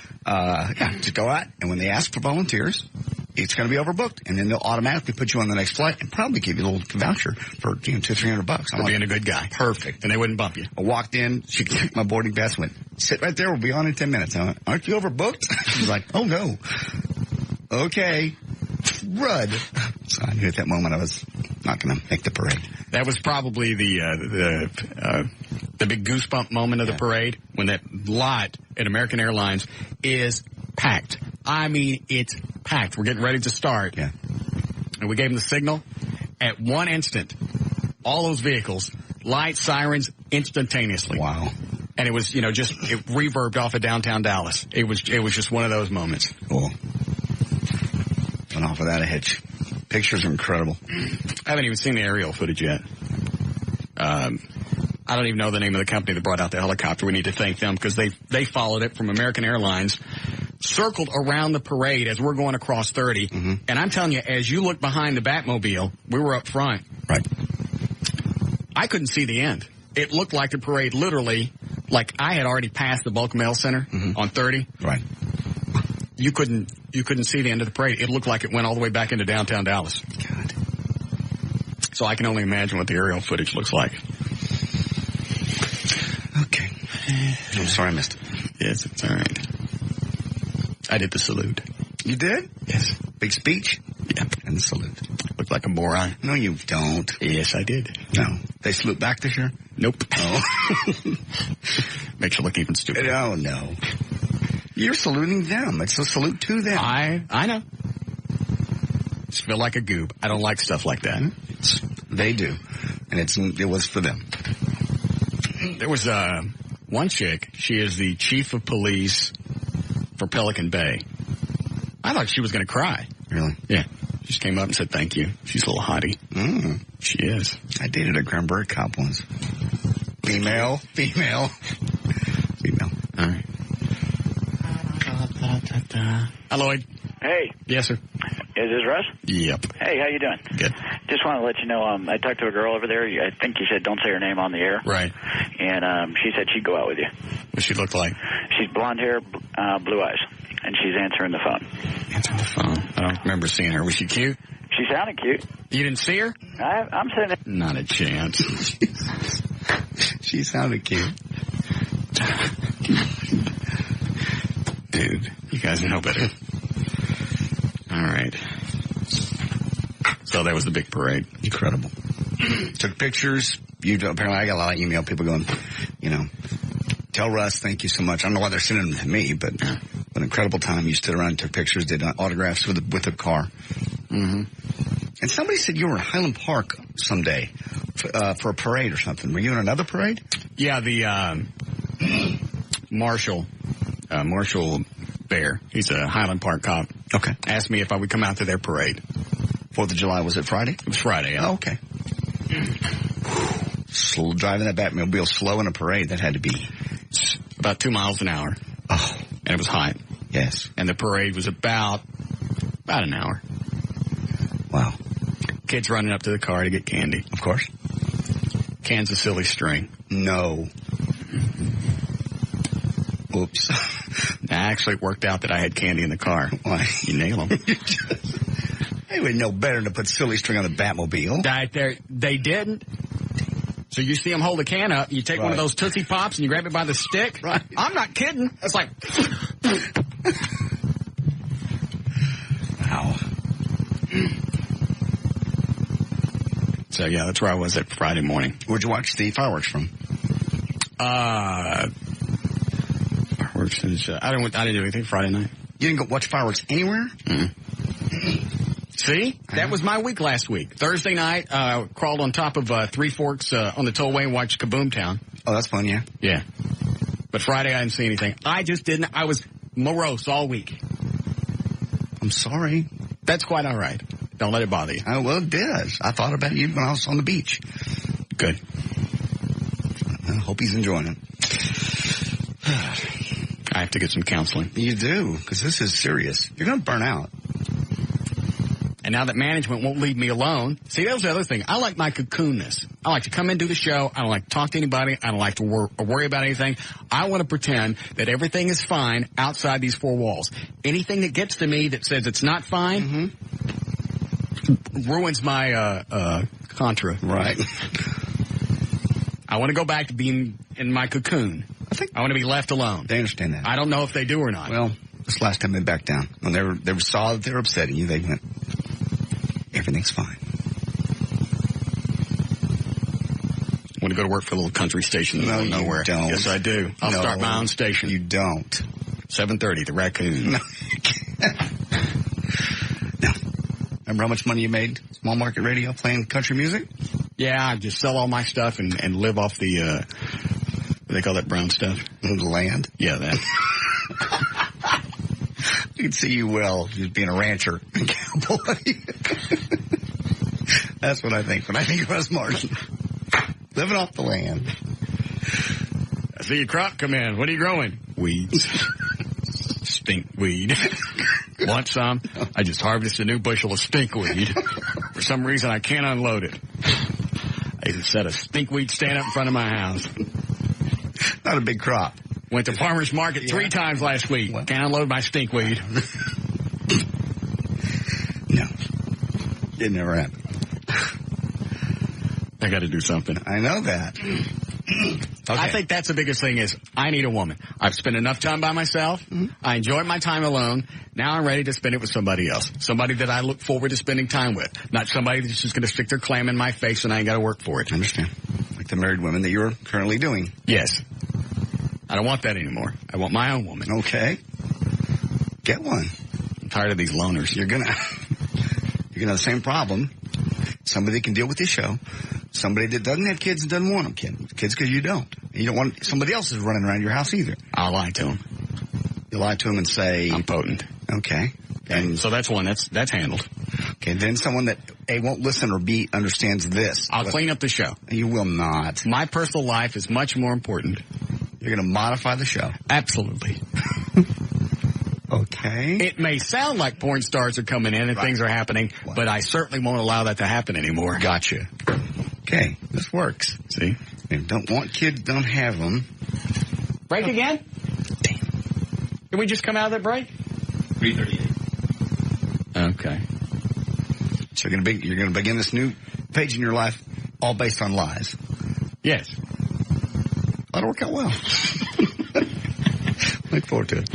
Just go out, and when they ask for volunteers, it's going to be overbooked, and then they'll automatically put you on the next flight and probably give you a little voucher for $200-$300. For being a good guy. Perfect. And they wouldn't bump you. I walked in, she took my boarding pass and went, sit right there, we'll be on in 10 minutes. I went, aren't you overbooked? She was like, oh no. Okay. Rud. So I knew at that moment I was not going to make the parade. That was probably the big goosebump moment of the parade when that lot at American Airlines is packed. I mean, it's packed. We're getting ready to start. Yeah. And we gave them the signal. At one instant, all those vehicles, lights, sirens, instantaneously. Wow. And it was, it reverbed off of downtown Dallas. It was just one of those moments. Cool. And off of that, a hitch. Pictures are incredible. I haven't even seen the aerial footage yet. I don't even know the name of the company that brought out the helicopter. We need to thank them because they followed it from American Airlines, circled around the parade as we're going across 30. Mm-hmm. And I'm telling you, as you look behind the Batmobile, we were up front. Right. I couldn't see the end. It looked like the parade literally, like I had already passed the bulk mail center on 30. Right. You couldn't see the end of the parade. It looked like it went all the way back into downtown Dallas. God. So I can only imagine what the aerial footage looks like. Okay. I'm sorry I missed it. Yes, it's all right. I did the salute. You did? Yes. Big speech? Yep. And the salute. Looked like a moron. No, you don't. Yes, I did. No. They salute back this year? Nope. Oh. Makes you look even stupider. Oh, no. You're saluting them. It's a salute to them. I know. Just feel like a goob. I don't like stuff like that. They do. And it was for them. There was one chick. She is the chief of police for Pelican Bay. I thought she was going to cry. Really? Yeah. She just came up and said thank you. She's a little hottie. Mm. She is. I dated a Cranberry cop once. Female. All right. Hi, Lloyd. Hey. Yes, sir. Is this Russ? Yep. Hey, how you doing? Good. Just want to let you know, I talked to a girl over there. I think you said don't say her name on the air. Right. And she said she'd go out with you. What she look like? She's blonde hair, blue eyes, and she's answering the phone. Answering the phone. I don't remember seeing her. Was she cute? She sounded cute. You didn't see her? I'm sitting there. Not a chance. She sounded cute. Dude, you guys know better. All right. So that was the big parade. Incredible. Took pictures. Apparently I got a lot of email people going, tell Russ thank you so much. I don't know why they're sending them to me, but an incredible time. You stood around and took pictures, did autographs with the car. Mm-hmm. And somebody said you were in Highland Park someday for a parade or something. Were you in another parade? Yeah, the Marshall Bear. He's a Highland Park cop. Okay. Asked me if I would come out to their parade. 4th of July, was it Friday? It was Friday, yeah. Oh, okay. Driving that Batmobile slow in a parade, that had to be about 2 miles an hour. Oh. And it was hot. Yes. And the parade was about an hour. Wow. Kids running up to the car to get candy. Of course. Cans of silly string. No. Oops. Actually, it worked out that I had candy in the car. Why? You nail them. They would know better than to put silly string on the Batmobile. They didn't. So you see them hold a can up, you take one of those Tootsie Pops and you grab it by the stick. Right. I'm not kidding. It's like... Wow. So, yeah, that's where I was at Friday morning. Where'd you watch the fireworks from? Fireworks is... I didn't do anything Friday night. You didn't go watch fireworks anywhere? See? That was my week last week. Thursday night, crawled on top of Three Forks on the tollway and watched Kaboom Town. Oh, that's fun, yeah. Yeah. But Friday I didn't see anything. I just didn't. I was morose all week. I'm sorry. That's quite all right. Don't let it bother you. Oh, well, it does. I thought about you when I was on the beach. Good. I hope he's enjoying it. I have to get some counseling. You do, because this is serious. You're going to burn out. And now that management won't leave me alone. See, that was the other thing. I like my cocoonness. I like to come in, do the show. I don't like to talk to anybody. I don't like to worry about anything. I want to pretend that everything is fine outside these four walls. Anything that gets to me that says it's not fine ruins my contra. Right. I want to go back to being in my cocoon. I want to be left alone. They understand that. I don't know if they do or not. Well, this last time they backed down. When they saw that they were upsetting you, they went, everything's fine. I want to go to work for a little country station in the middle of nowhere. Don't. Yes, I do. I'll start my own station. You don't. 7:30, the Raccoon. No. No. Remember how much money you made? Small market radio playing country music? Yeah, I just sell all my stuff and live off the, what do they call that brown stuff? The land? Yeah, that. You can see you well, just being a rancher and cowboy. That's what I think when I think of Russ Martin. Living off the land. I see your crop come in. What are you growing? Weeds. Stinkweed. Want some? I just harvested a new bushel of stinkweed. For some reason, I can't unload it. I just set a stinkweed stand up in front of my house. Not a big crop. Went to farmer's market 3 times last week. What? Can't unload my stinkweed. No. It never happened. I got to do something. I know that. Okay. I think that's the biggest thing is I need a woman. I've spent enough time by myself. Mm-hmm. I enjoyed my time alone. Now I'm ready to spend it with somebody else. Somebody that I look forward to spending time with. Not somebody that's just going to stick their clam in my face and I ain't got to work for it. I understand. Like the married women that you're currently doing. Yes. I don't want that anymore. I want my own woman. Okay. Get one. I'm tired of these loners. You're gonna have the same problem. Somebody that can deal with this show. Somebody that doesn't have kids and doesn't want them kids because you don't. And you don't want somebody else is running around your house either. I'll lie to them. You lie to them and say I'm potent. Okay. And so that's one that's handled. Okay. Then someone that A won't listen or B understands this. I'll clean up the show. You will not. My personal life is much more important. You're going to modify the show. Absolutely. Okay. It may sound like porn stars are coming in and things are happening, but I certainly won't allow that to happen anymore. Gotcha. Okay. This works. See? If don't want kids, don't have them. Break again? Damn. Did we just come out of that break? 3:38. Okay. So you're going to begin this new page in your life all based on lies. Yes. That'll work out well. Look forward to it.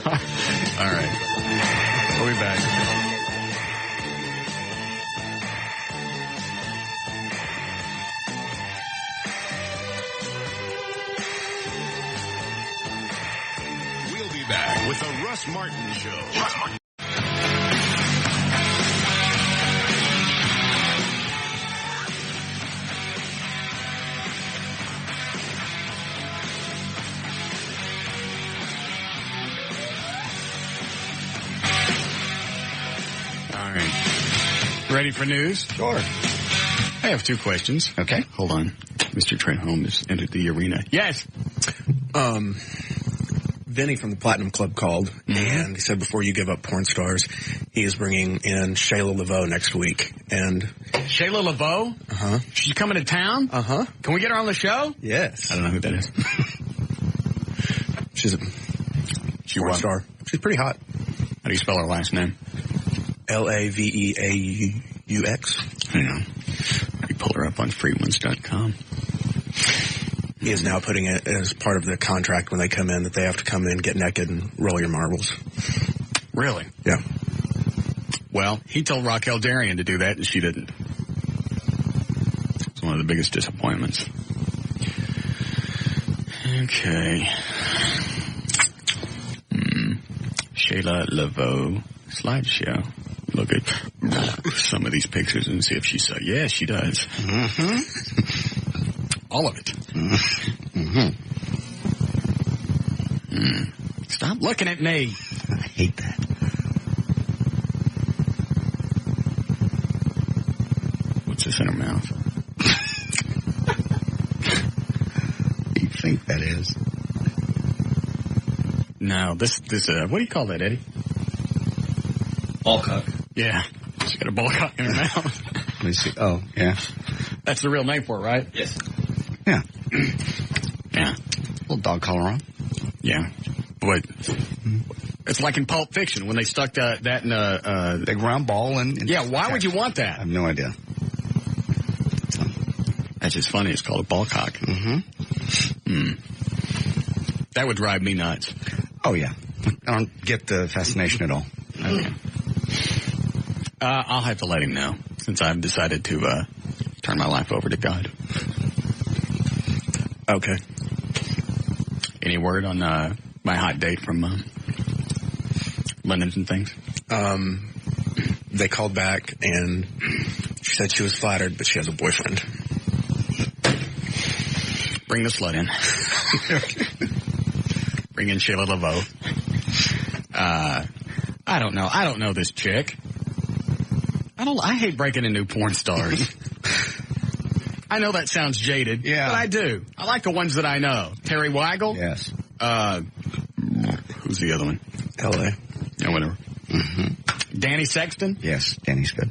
All right. We'll be back. with the Russ Martin Show. All right. Ready for news? Sure. I have 2 questions. Okay. Hold on. Mr. Trenholm has entered the arena. Yes. Vinny from the Platinum Club called, and he said before you give up porn stars, he is bringing in Shayla LaVeaux next week. And Shayla LaVeaux? Uh-huh. She's coming to town? Uh-huh. Can we get her on the show? Yes. I don't know who that is. She's a porn star. She's pretty hot. How do you spell her last name? LaVeaux. Hang on. You pull her up on freeones.com. He is now putting it as part of the contract when they come in that they have to come in, get naked, and roll your marbles. Really? Yeah. Well, he told Raquel Darian to do that, and she didn't. It's one of the biggest disappointments. Okay. Shayla LaVeaux slideshow. Look at some of these pictures and see if she saw. Yeah, she does. Mm-hmm. All of it. Mm-hmm. Stop looking at me. I hate that. What's this in her mouth? What do you think that is? No, this what do you call that, Eddie? Ballcock. Yeah. She's got a ball cock in her mouth. Let me see. Oh, yeah. That's the real name for it, right? Yes. Yeah. Yeah. Little dog collar on. Yeah. But it's like in Pulp Fiction when they stuck that in a big round ball and yeah, why would you want that? I have no idea. So. That's just funny. It's called a ball cock. Mm-hmm. That would drive me nuts. Oh, yeah. I don't get the fascination at all. Okay. I'll have to let him know since I've decided to turn my life over to God. Okay. Any word on my hot date from Linens and Things? They called back and she said she was flattered, but she has a boyfriend. Bring the slut in. Bring in Shayla LaVeaux. I don't know. I don't know this chick. I hate breaking into porn stars. I know that sounds jaded, yeah, but I do. I like the ones that I know. Terry Weigel? Yes. Who's the other one? L.A. Yeah, whatever. Mm-hmm. Danny Sexton? Yes, Danny's good.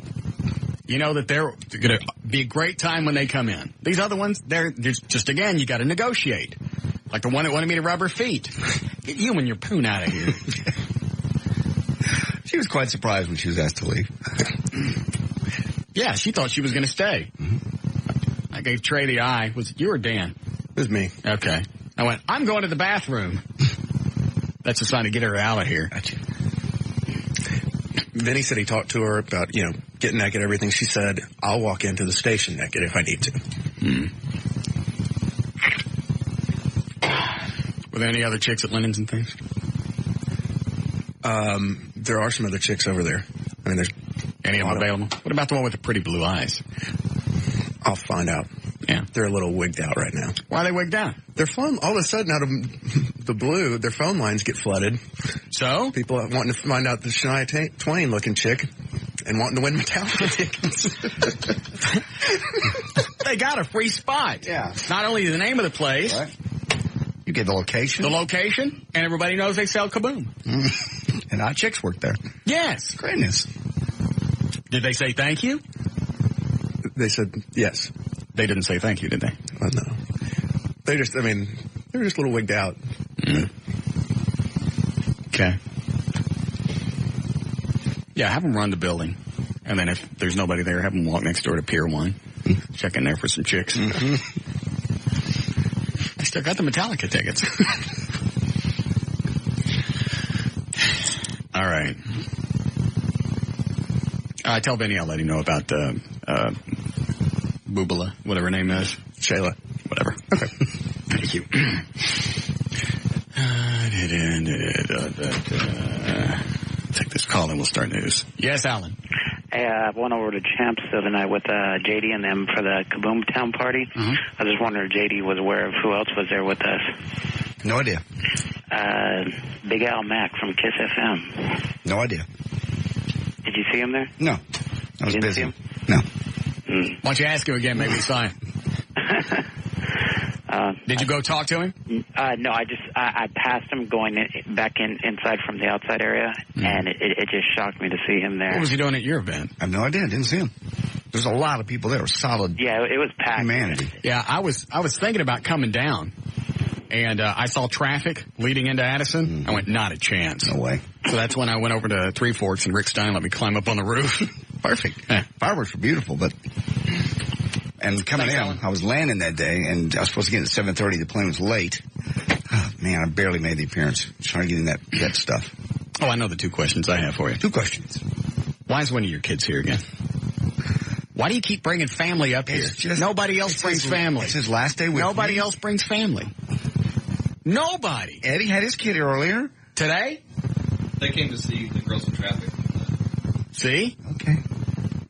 You know that they're going to be a great time when they come in. These other ones, they're just, again, you got to negotiate. Like the one that wanted me to rub her feet. Get you and your poon out of here. She was quite surprised when she was asked to leave. Yeah, she thought she was going to stay. Mm-hmm. I gave Trey the eye. Was it you or Dan? It was me. Okay. I went, I'm going to the bathroom. That's a sign to get her out of here. Gotcha. Vinny said he talked to her about, getting naked, everything. She said, I'll walk into the station naked if I need to. Were there any other chicks at Linens and Things? There are some other chicks over there. I mean, there's any of them available? What about the one with the pretty blue eyes? I'll find out. Yeah. They're a little wigged out right now. Why are they wigged out? Their phone, all of a sudden, out of the blue, their phone lines get flooded. So? People wanting to find out the Shania Twain-looking chick and wanting to win Metallica tickets. They got a free spot. Yeah. Not only the name of the place. Right. You get the location. And everybody knows they sell Kaboom. And our chicks work there. Yes. Goodness. Did they say thank you? They said yes. They didn't say thank you, did they? No. They were just a little wigged out. Okay. Yeah, have them run the building. And then if there's nobody there, have them walk next door to Pier 1. Check in there for some chicks. I still got the Metallica tickets. All right. Tell Benny I'll let him know about Boobala, whatever her name is. Shayla. Whatever. Okay. Thank you. Take this call and we'll start news. Yes, Alan. Hey, I went over to Champs the other night with JD and them for the Kaboom Town party. Mm-hmm. I just wondered if JD was aware of who else was there with us. No idea. Big Al Mack from Kiss FM. No idea. Did you see him there? No. I was You didn't busy. see him? No. Why don't you ask him again? Maybe he's fine. Did you go talk to him? No, I passed him going back inside from the outside area, and it just shocked me to see him there. What was he doing at your event? I have no idea. I didn't see him. There's a lot of people there. Solid. Yeah, it was packed. Humanity. Yeah, I was thinking about coming down, and I saw traffic leading into Addison. Mm-hmm. I went, not a chance. No way. So that's when I went over to Three Forks, and Rick Stein let me climb up on the roof. Perfect. Yeah. Fireworks were beautiful, but... And coming Thanks, in, Alan. I was landing that day, and I was supposed to get in at 7:30. The plane was late. Oh, man, I barely made the appearance. Trying to get in that stuff. Oh, I know the 2 questions I have for you. 2 questions. Why is one of your kids here again? Why do you keep bringing family up here? Nobody else brings family. It's his last day with Nobody me. else brings family. Nobody. Eddie had his kid earlier. Today? They came to see the girls in traffic. See? Okay.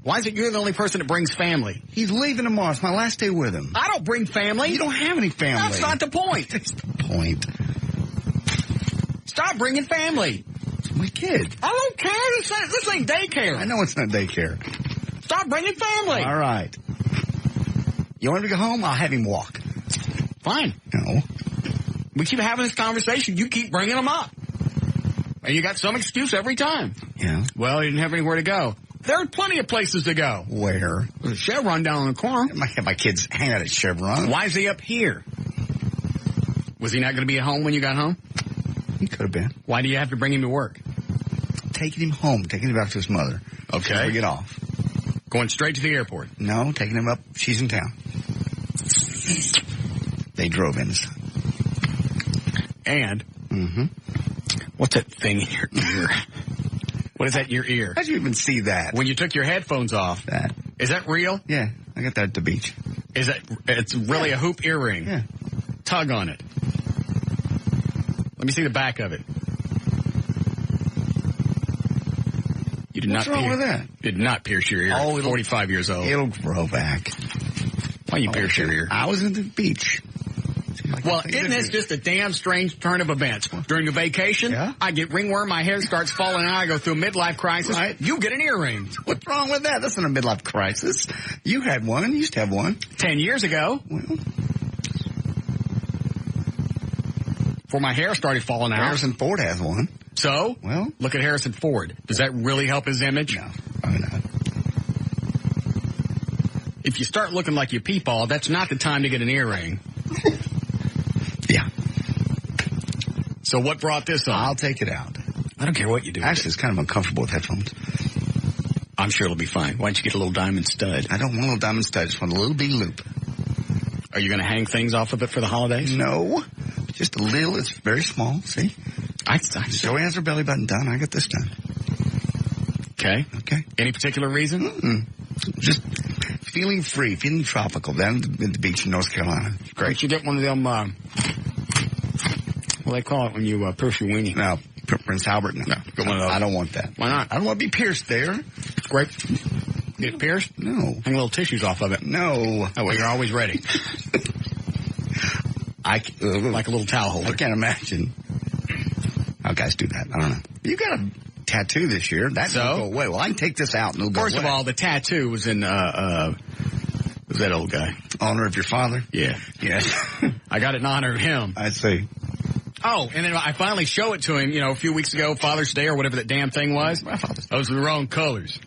Why is it you're the only person that brings family? He's leaving tomorrow. It's my last day with him. I don't bring family. You don't have any family. That's not the point. That's the point. Stop bringing family. It's my kid. I don't care. This ain't daycare. I know it's not daycare. Stop bringing family. All right. You want him to go home? I'll have him walk. Fine. No. We keep having this conversation. You keep bringing them up. And you got some excuse every time. Yeah. Well, he didn't have anywhere to go. There are plenty of places to go. Where? There's a Chevron down in the corner. I might have my kids hang out at Chevron. Why is he up here? Was he not going to be at home when you got home? He could have been. Why do you have to bring him to work? Taking him home. Taking him back to his mother. Okay. Before we get off. Going straight to the airport. No, taking him up. She's in town. They drove in. And? Mm-hmm. What's that thing in your ear? What is that in your ear? How'd you even see that? When you took your headphones off. That. Is that real? Yeah, I got that at the beach. Is that? It's really a hoop earring. Yeah. Tug on it. Let me see the back of it. You did What's not wrong with that? Did not pierce your ear. Oh, 45 years old. It'll grow back. Why you pierce your ear? I was at the beach. Well, isn't this just a damn strange turn of events? During a vacation, Yeah. I get ringworm, my hair starts falling out, I go through a midlife crisis. Right. You get an earring. What's wrong with that? That's not a midlife crisis. You had one. You used to have one. 10 years ago, Well, before my hair started falling out. Harrison Ford has one. So, Well, look at Harrison Ford. Does that really help his image? no, probably not. If you start looking like you peepaw, that's not the time to get an earring. Yeah. So what brought this on? I'll take it out. I don't care what you do. Actually, it's kind of uncomfortable with headphones. I'm sure it'll be fine. Why don't you get a little diamond stud? I don't want a little diamond stud. I just want a little bitty loop. Are you going to hang things off of it for the holidays? No. Just a little. It's very small. See? Joey has her belly button done. I got this done. Okay. Okay. Any particular reason? Mm-mm. Just feeling free, feeling tropical down at the beach in North Carolina. Why Great. don't you get one of them, what do they call it when you pierce your weenie? No, Prince Albert. No, get one of those. I don't want that. Why not? I don't want to be pierced there. Great. Get it pierced? No. Hang little tissues off of it. No. Oh, well, you're always ready. Like a little towel holder. I can't imagine how guys do that. I don't know. You got a tattoo this year. That So? won't go away. Well, I can take this out and it'll go First away. of all, the tattoo was in, was that old guy? Honor of your father? Yeah. Yes. I got it in honor of him. I see. Oh, and then I finally show it to him, a few weeks ago, Father's Day or whatever that damn thing was. Those were the wrong colors.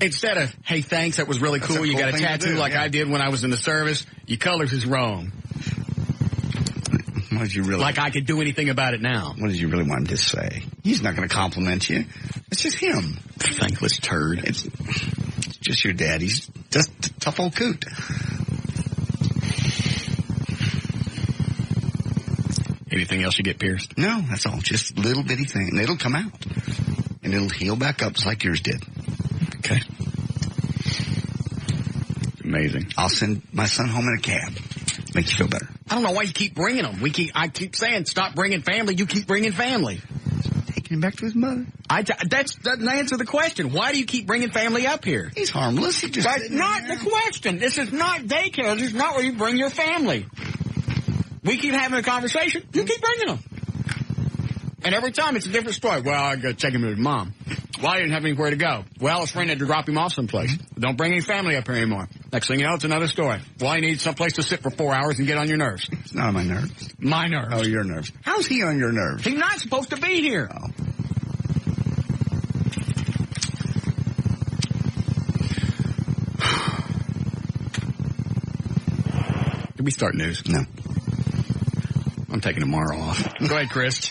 Instead of, hey, thanks, that was really That's cool. a You cool got a thing to tattoo do, like yeah. I did when I was in the service. Your colors is wrong. What did you really? Like I could do anything about it now. What did you really want him to say? He's not going to compliment you. It's just him. Thankless turd. It's just your dad. He's just a tough old coot. Anything else you get pierced? No, that's all. Just a little bitty thing. And it'll come out. And it'll heal back up just like yours did. Okay. Amazing. I'll send my son home in a cab. Make you feel better. I don't know why you keep bringing them. I keep saying, stop bringing family. You keep bringing family. Taking him back to his mother. That doesn't answer the question. Why do you keep bringing family up here? He's harmless. That's not the question. This is not daycare. This is not where you bring your family. We keep having a conversation. You keep bringing them. And every time it's a different story. Well, I got to take him to his mom. Well, I didn't have anywhere to go. Well, his friend had to drop him off someplace. Don't bring any family up here anymore. Next thing you know, it's another story. Well, you need someplace to sit for 4 hours and get on your nerves. It's not on my nerves. My nerves. Oh, your nerves. How's he on your nerves? He's not supposed to be here. Oh. Did we start news? No. I'm taking tomorrow off. Go ahead, Chris.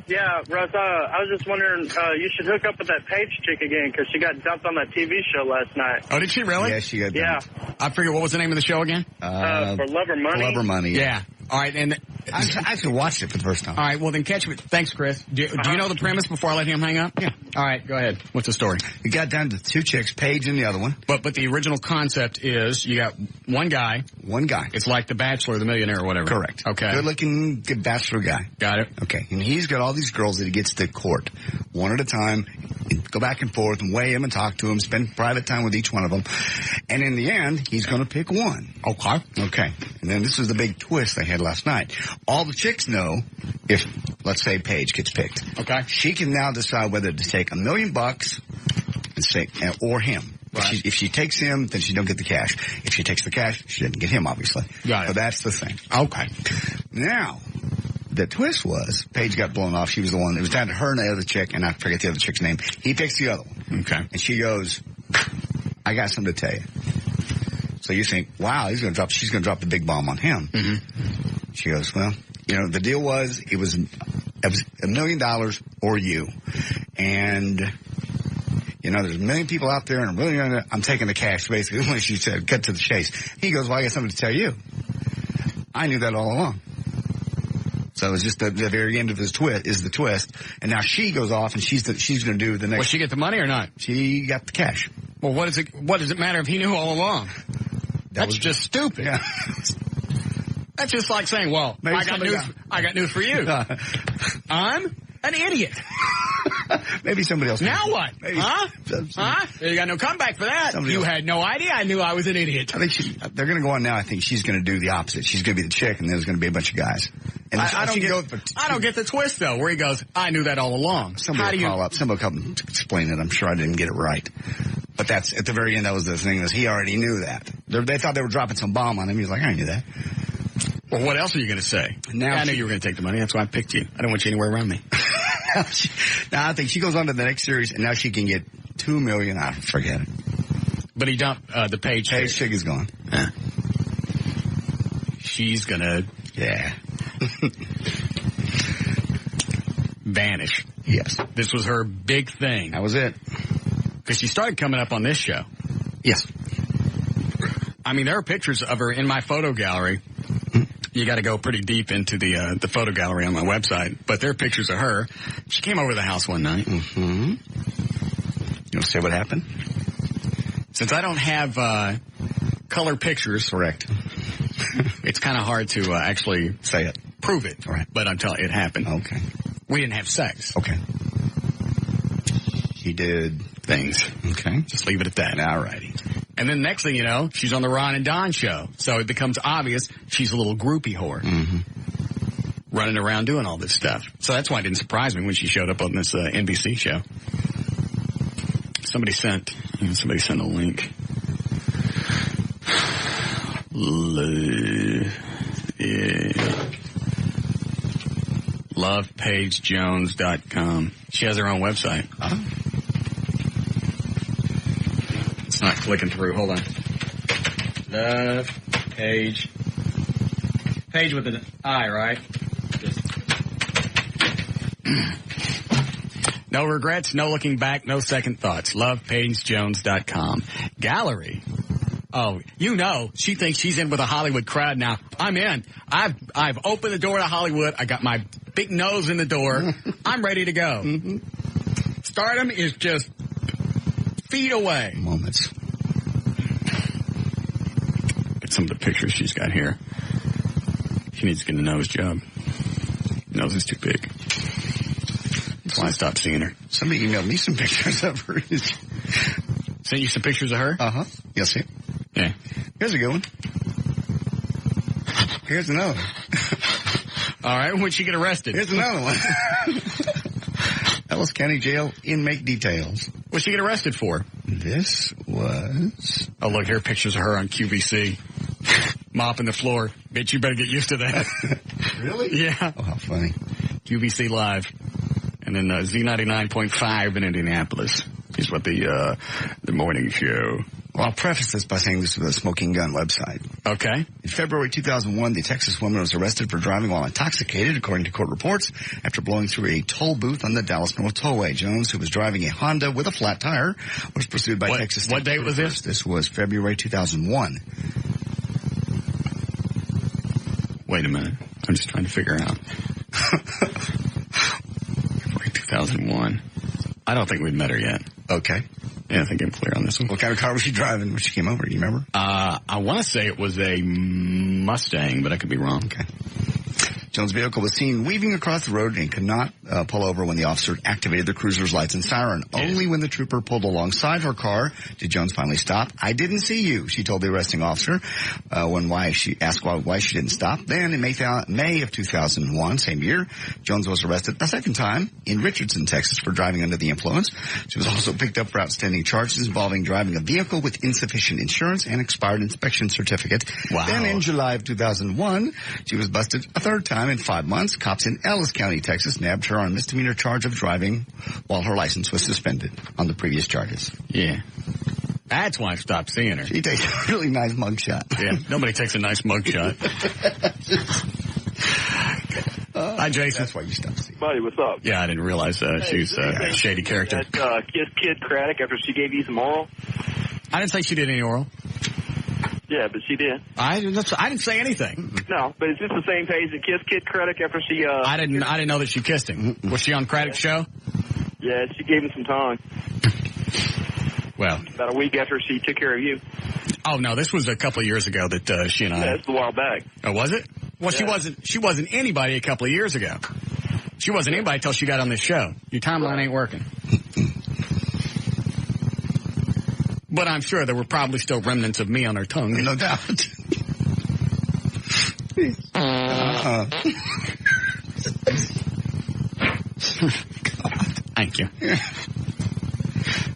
Yeah, Russ, I was just wondering, you should hook up with that Paige chick again, because she got dumped on that TV show last night. Oh, did she really? Yeah, she got dumped. Yeah. I forget, what was the name of the show again? For Love or Money. Love or Money. Yeah. All right, and I actually watched it for the first time. All right, well then catch me. Thanks, Chris. Do you know the premise before I let him hang up? Yeah. All right, go ahead. What's the story? We got down to 2 chicks, Paige and the other one. But the original concept is you got one guy. One guy. It's like The Bachelor, The Millionaire, or whatever. Correct. Okay. Good-looking, good bachelor guy. Got it. Okay. And he's got all these girls that he gets to court, one at a time, go back and forth and weigh him and talk to him, spend private time with each one of them. And in the end, he's going to pick one. Okay. Okay. And then this is the big twist they had last night. All the chicks know if, let's say, Paige gets picked. Okay. She can now decide whether to take $1 million and say, or him. Right. If she takes him, then she don't get the cash. If she takes the cash, she doesn't get him, obviously. Got it. So that's the thing. Okay. Now, the twist was, Paige got blown off. She was the one. It was down to her and the other chick, and I forget the other chick's name. He picks the other one. Okay. And she goes, I got something to tell you. So you think, wow, she's going to drop the big bomb on him. Mm-hmm. She goes, well, the deal was, it was $1 million or you. And, there's 1 million people out there, and I'm taking the cash, basically, when she said, cut to the chase. He goes, well, I got something to tell you. I knew that all along. So it was just the very end of his twist. And now she goes off, and she's going to do the next. Will she get the money or not? She got the cash. Well, what does it matter if he knew all along? That's just stupid. Yeah. That's just like saying, well, I got news for you. I'm an idiot. Maybe somebody else. Now what? Huh? You got no comeback for that. You had no idea I knew I was an idiot. I think they're going to go on now. I think she's going to do the opposite. She's going to be the chick, and there's going to be a bunch of guys. And I don't get the twist, though, where he goes, I knew that all along. Somebody will call up. Somebody will come explain it. I'm sure I didn't get it right. But that's, at the very end, that was the thing, was he already knew that. They thought they were dropping some bomb on him. He was like, I knew that. Well, what else are you going to say? Now I knew you were going to take the money. That's why I picked you. I don't want you anywhere around me. Now I think she goes on to the next series, and now she can get $2 million. I forget it. But he dumped the Paige. Paige chick is gone. She's gonna vanish. Yes, this was her big thing. That was it. Because she started coming up on this show. Yes. I mean, there are pictures of her in my photo gallery. You got to go pretty deep into the photo gallery on my website. But there are pictures of her. She came over to the house one night. Mm-hmm. You want to say what happened? Since I don't have color pictures, correct. It's kind of hard to actually say it, prove it. All right. But I'm telling you, it happened. Okay. We didn't have sex. Okay. He did things. Okay. Just leave it at that. All righty. And then next thing you know, she's on the Ron and Don show. So it becomes obvious she's a little groupie whore. Mm-hmm. Running around doing all this stuff. So that's why it didn't surprise me when she showed up on this NBC show. Somebody sent a link. LovePaigeJones.com. She has her own website. It's not clicking through. Hold on. Love Page. Page with an I, right? No regrets, no looking back, no second thoughts. LovePaigeJones.com. Gallery. Oh, she thinks she's in with a Hollywood crowd now. I'm in. I've opened the door to Hollywood. I got my big nose in the door. I'm ready to go. Mm-hmm. Stardom is just feet away. Moments. Get some of the pictures she's got here. She needs to get a nose job. Nose is too big. That's why I stopped seeing her. Somebody emailed me some pictures of her. Sent you some pictures of her? Uh-huh. Yes, sir. Yeah. Here's a good one. Here's another one. All right, when'd she get arrested? Here's another one. Ellis County Jail inmate details. What'd she get arrested for? This was... Oh, look, here are pictures of her on QVC. Mopping the floor. Bitch, you better get used to that. Really? Yeah. Oh, how funny. QVC Live. And then Z99.5 in Indianapolis is what the morning show. Well, I'll preface this by saying this was a smoking gun website. Okay. In February 2001, the Texas woman was arrested for driving while intoxicated, according to court reports, after blowing through a toll booth on the Dallas North Tollway. Jones, who was driving a Honda with a flat tire, was pursued by Texas State. What date was this? This was February 2001. Wait a minute. I'm just trying to figure out. February 2001. I don't think we've met her yet. Okay. Yeah, I think I'm clear on this one. What kind of car was she driving when she came over? Do you remember? I want to say it was a Mustang, but I could be wrong. Okay. Jones' vehicle was seen weaving across the road and could not pull over when the officer activated the cruiser's lights and siren. Yeah. Only when the trooper pulled alongside her car did Jones finally stop. I didn't see you, she told the arresting officer when she asked why she didn't stop. Then in May of 2001, same year, Jones was arrested a second time in Richardson, Texas for driving under the influence. She was also picked up for outstanding charges involving driving a vehicle with insufficient insurance and expired inspection certificate. Wow. Then in July of 2001, she was busted a third time in 5 months. Cops in Ellis County, Texas, nabbed her on a misdemeanor charge of driving while her license was suspended on the previous charges. Yeah. That's why I stopped seeing her. She takes a really nice mugshot. Yeah, nobody takes a nice mugshot. Hi, Jason. That's why you stopped seeing her. Buddy, what's up? Yeah, I didn't realize she's a shady character. That Kid Craddock after she gave you some oral? I didn't say she did any oral. Yeah, but she did. I didn't say anything. No, but is this the same page that kissed Kid Craddock after she? I didn't know that she kissed him. Was she on Craddock's show? Yeah, she gave him some tongue. Well, about a week after she took care of you. Oh no, this was a couple of years ago that she and I. Yeah, it's a while back. Oh, was it? Well, yeah. She wasn't anybody a couple of years ago. She wasn't anybody until she got on this show. Your timeline ain't working. But I'm sure there were probably still remnants of me on her tongue. No doubt. Thank you.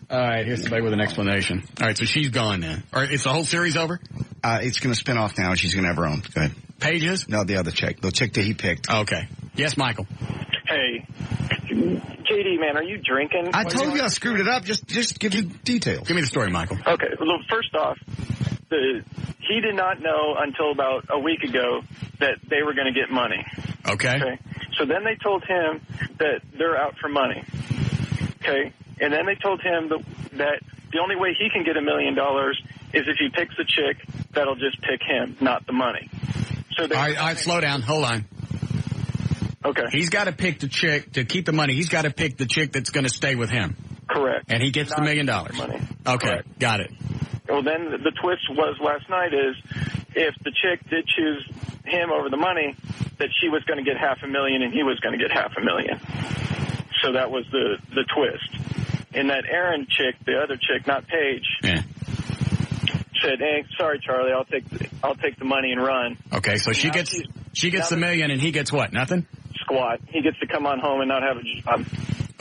All right, here's somebody with an explanation. All right, so she's gone now. All right, it's the whole series over? It's going to spin off now. She's going to have her own. Go ahead. Pages? No, the other chick. The chick that he picked. Okay. Yes, Michael. Hey. JD, man, are you drinking? I told you I screwed it up. Just give me details. Give me the story, Michael. Okay. Well, first off, he did not know until about a week ago that they were going to get money. Okay. So then they told him that they're out for money. Okay. And then they told him that the only way he can get $1 million is if he picks a chick that'll just pick him, not the money. So all right, slow down. Hold on. Okay. He's got to pick the chick to keep the money. He's got to pick the chick that's going to stay with him. Correct. And he gets the $1 million. Money. Okay, correct. Got it. Well, then the twist was last night is if the chick did choose him over the money, that she was going to get $500,000 and he was going to get $500,000. So that was the twist. And that Aaron chick, the other chick, not Paige, said, "Hey, sorry, Charlie, I'll take the money and run." Okay, so she gets the $1 million and he gets what? Nothing? Squat. He gets to come on home and not have a job.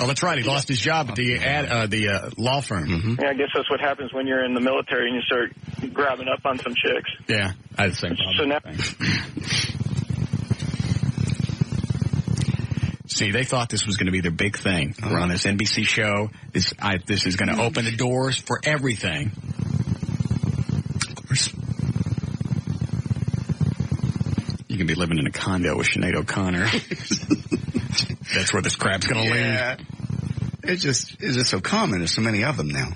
Oh, that's right. He lost his job at the law firm. Mm-hmm. Yeah, I guess that's what happens when you're in the military and you start grabbing up on some chicks. Yeah, I had the same problem. So now. See, they thought this was going to be their big thing. We're on this NBC show. This is going to open the doors for everything. Of course. You can be living in a condo with Sinead O'Connor. That's where this crap's going to lead. It's just so common. There's so many of them now.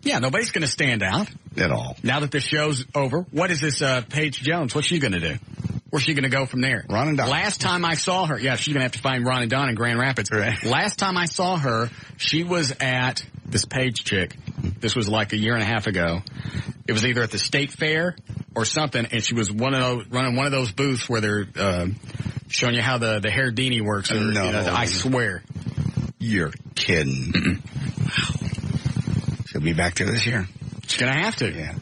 Yeah, nobody's going to stand out. At all. Now that the show's over, what is this Paige Jones? What's she going to do? Where's she going to go from there? Ron and Don. Last time I saw her, she's going to have to find Ron and Don in Grand Rapids. Right. Last time I saw her, she was at this Paige chick. This was like a year and a half ago. It was either at the State Fair or something, and she was running one of those booths where they're showing you how the Hairudini works. No. I swear. You're kidding. Wow. She'll be back there this year. She's going to have to. Yeah.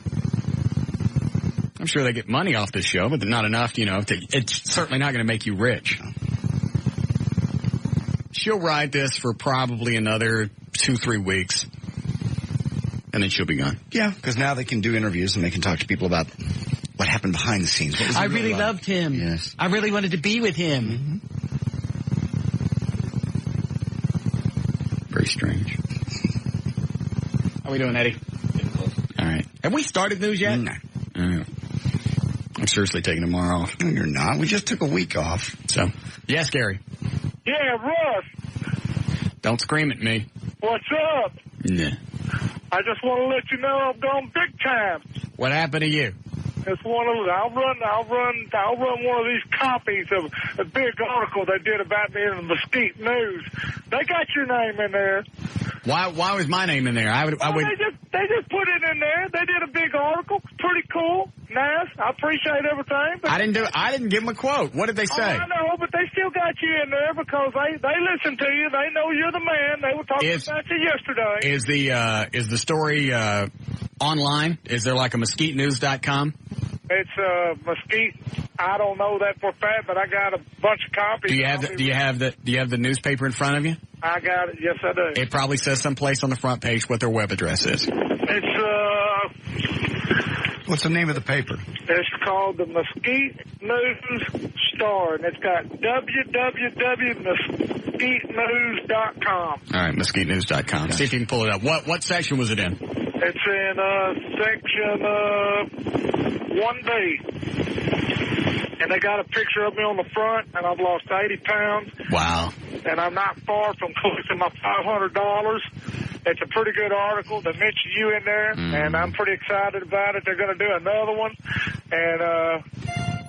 I'm sure they get money off this show, but not enough, it's certainly not going to make you rich. She'll ride this for probably another 2-3 weeks, and then she'll be gone. Yeah, because now they can do interviews and they can talk to people about what happened behind the scenes. What was I really loved him. Yes. I really wanted to be with him. Very strange. How we doing, Eddie? All right. Have we started news yet? No. I'm seriously taking tomorrow off. No, you're not. We just took a week off. So, yes, Gary. Yeah, Russ. Don't scream at me. What's up? Nah. I just want to let you know I've gone big time. What happened to you? It's one of those. I'll run one of these copies of a big article they did about me in the Mesquite News. They got your name in there. Why was my name in there? I would. They just put it in there. They did a big article. Pretty cool. Nice. I appreciate everything. But I didn't give them a quote. What did they say? I know, but they still got you in there because they listen to you. They know you're the man. They were talking about you yesterday. Is the story online? Is there like a mesquitenews.com? It's Mesquite. I don't know that for a fact, but I got a bunch of copies. Do you have the newspaper in front of you? I got it. Yes, I do. It probably says someplace on the front page what their web address is. It's What's the name of the paper? It's called the Mesquite News Star, and it's got www.mesquitenews.com. All right, mesquitenews.com. Okay. See if you can pull it up. What section was it in? It's in section 1B. And they got a picture of me on the front, and I've lost 80 pounds. Wow. And I'm not far from collecting my $500. It's a pretty good article. They mention you in there, and I'm pretty excited about it. They're going to do another one. And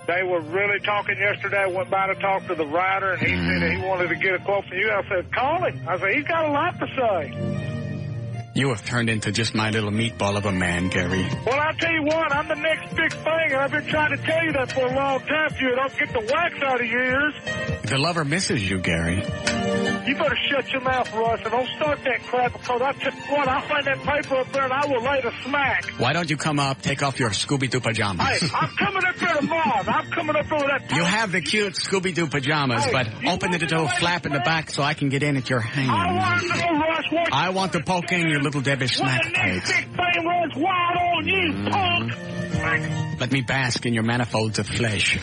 they were really talking yesterday. I went by to talk to the writer, and he said that he wanted to get a quote from you. I said, call him. I said, he's got a lot to say. You have turned into just my little meatball of a man, Gary. Well, I'll tell you what, I'm the next big thing, and I've been trying to tell you that for a long time, so you don't get the wax out of your ears. The lover misses you, Gary. You better shut your mouth, Russ, and don't start that crap, because I'll find that paper up there, and I will lay the smack. Why don't you come up, take off your Scooby-Doo pajamas? Hey, I'm coming up there tomorrow. I'm coming up there with that. You have the cute Scooby-Doo pajamas, but open the door flap in the back so I can get in at your hands. I want to know, Russ, I want to poke in your little Debbie snack cakes. Big thing runs wild on you, punk. Let me bask in your manifolds of flesh.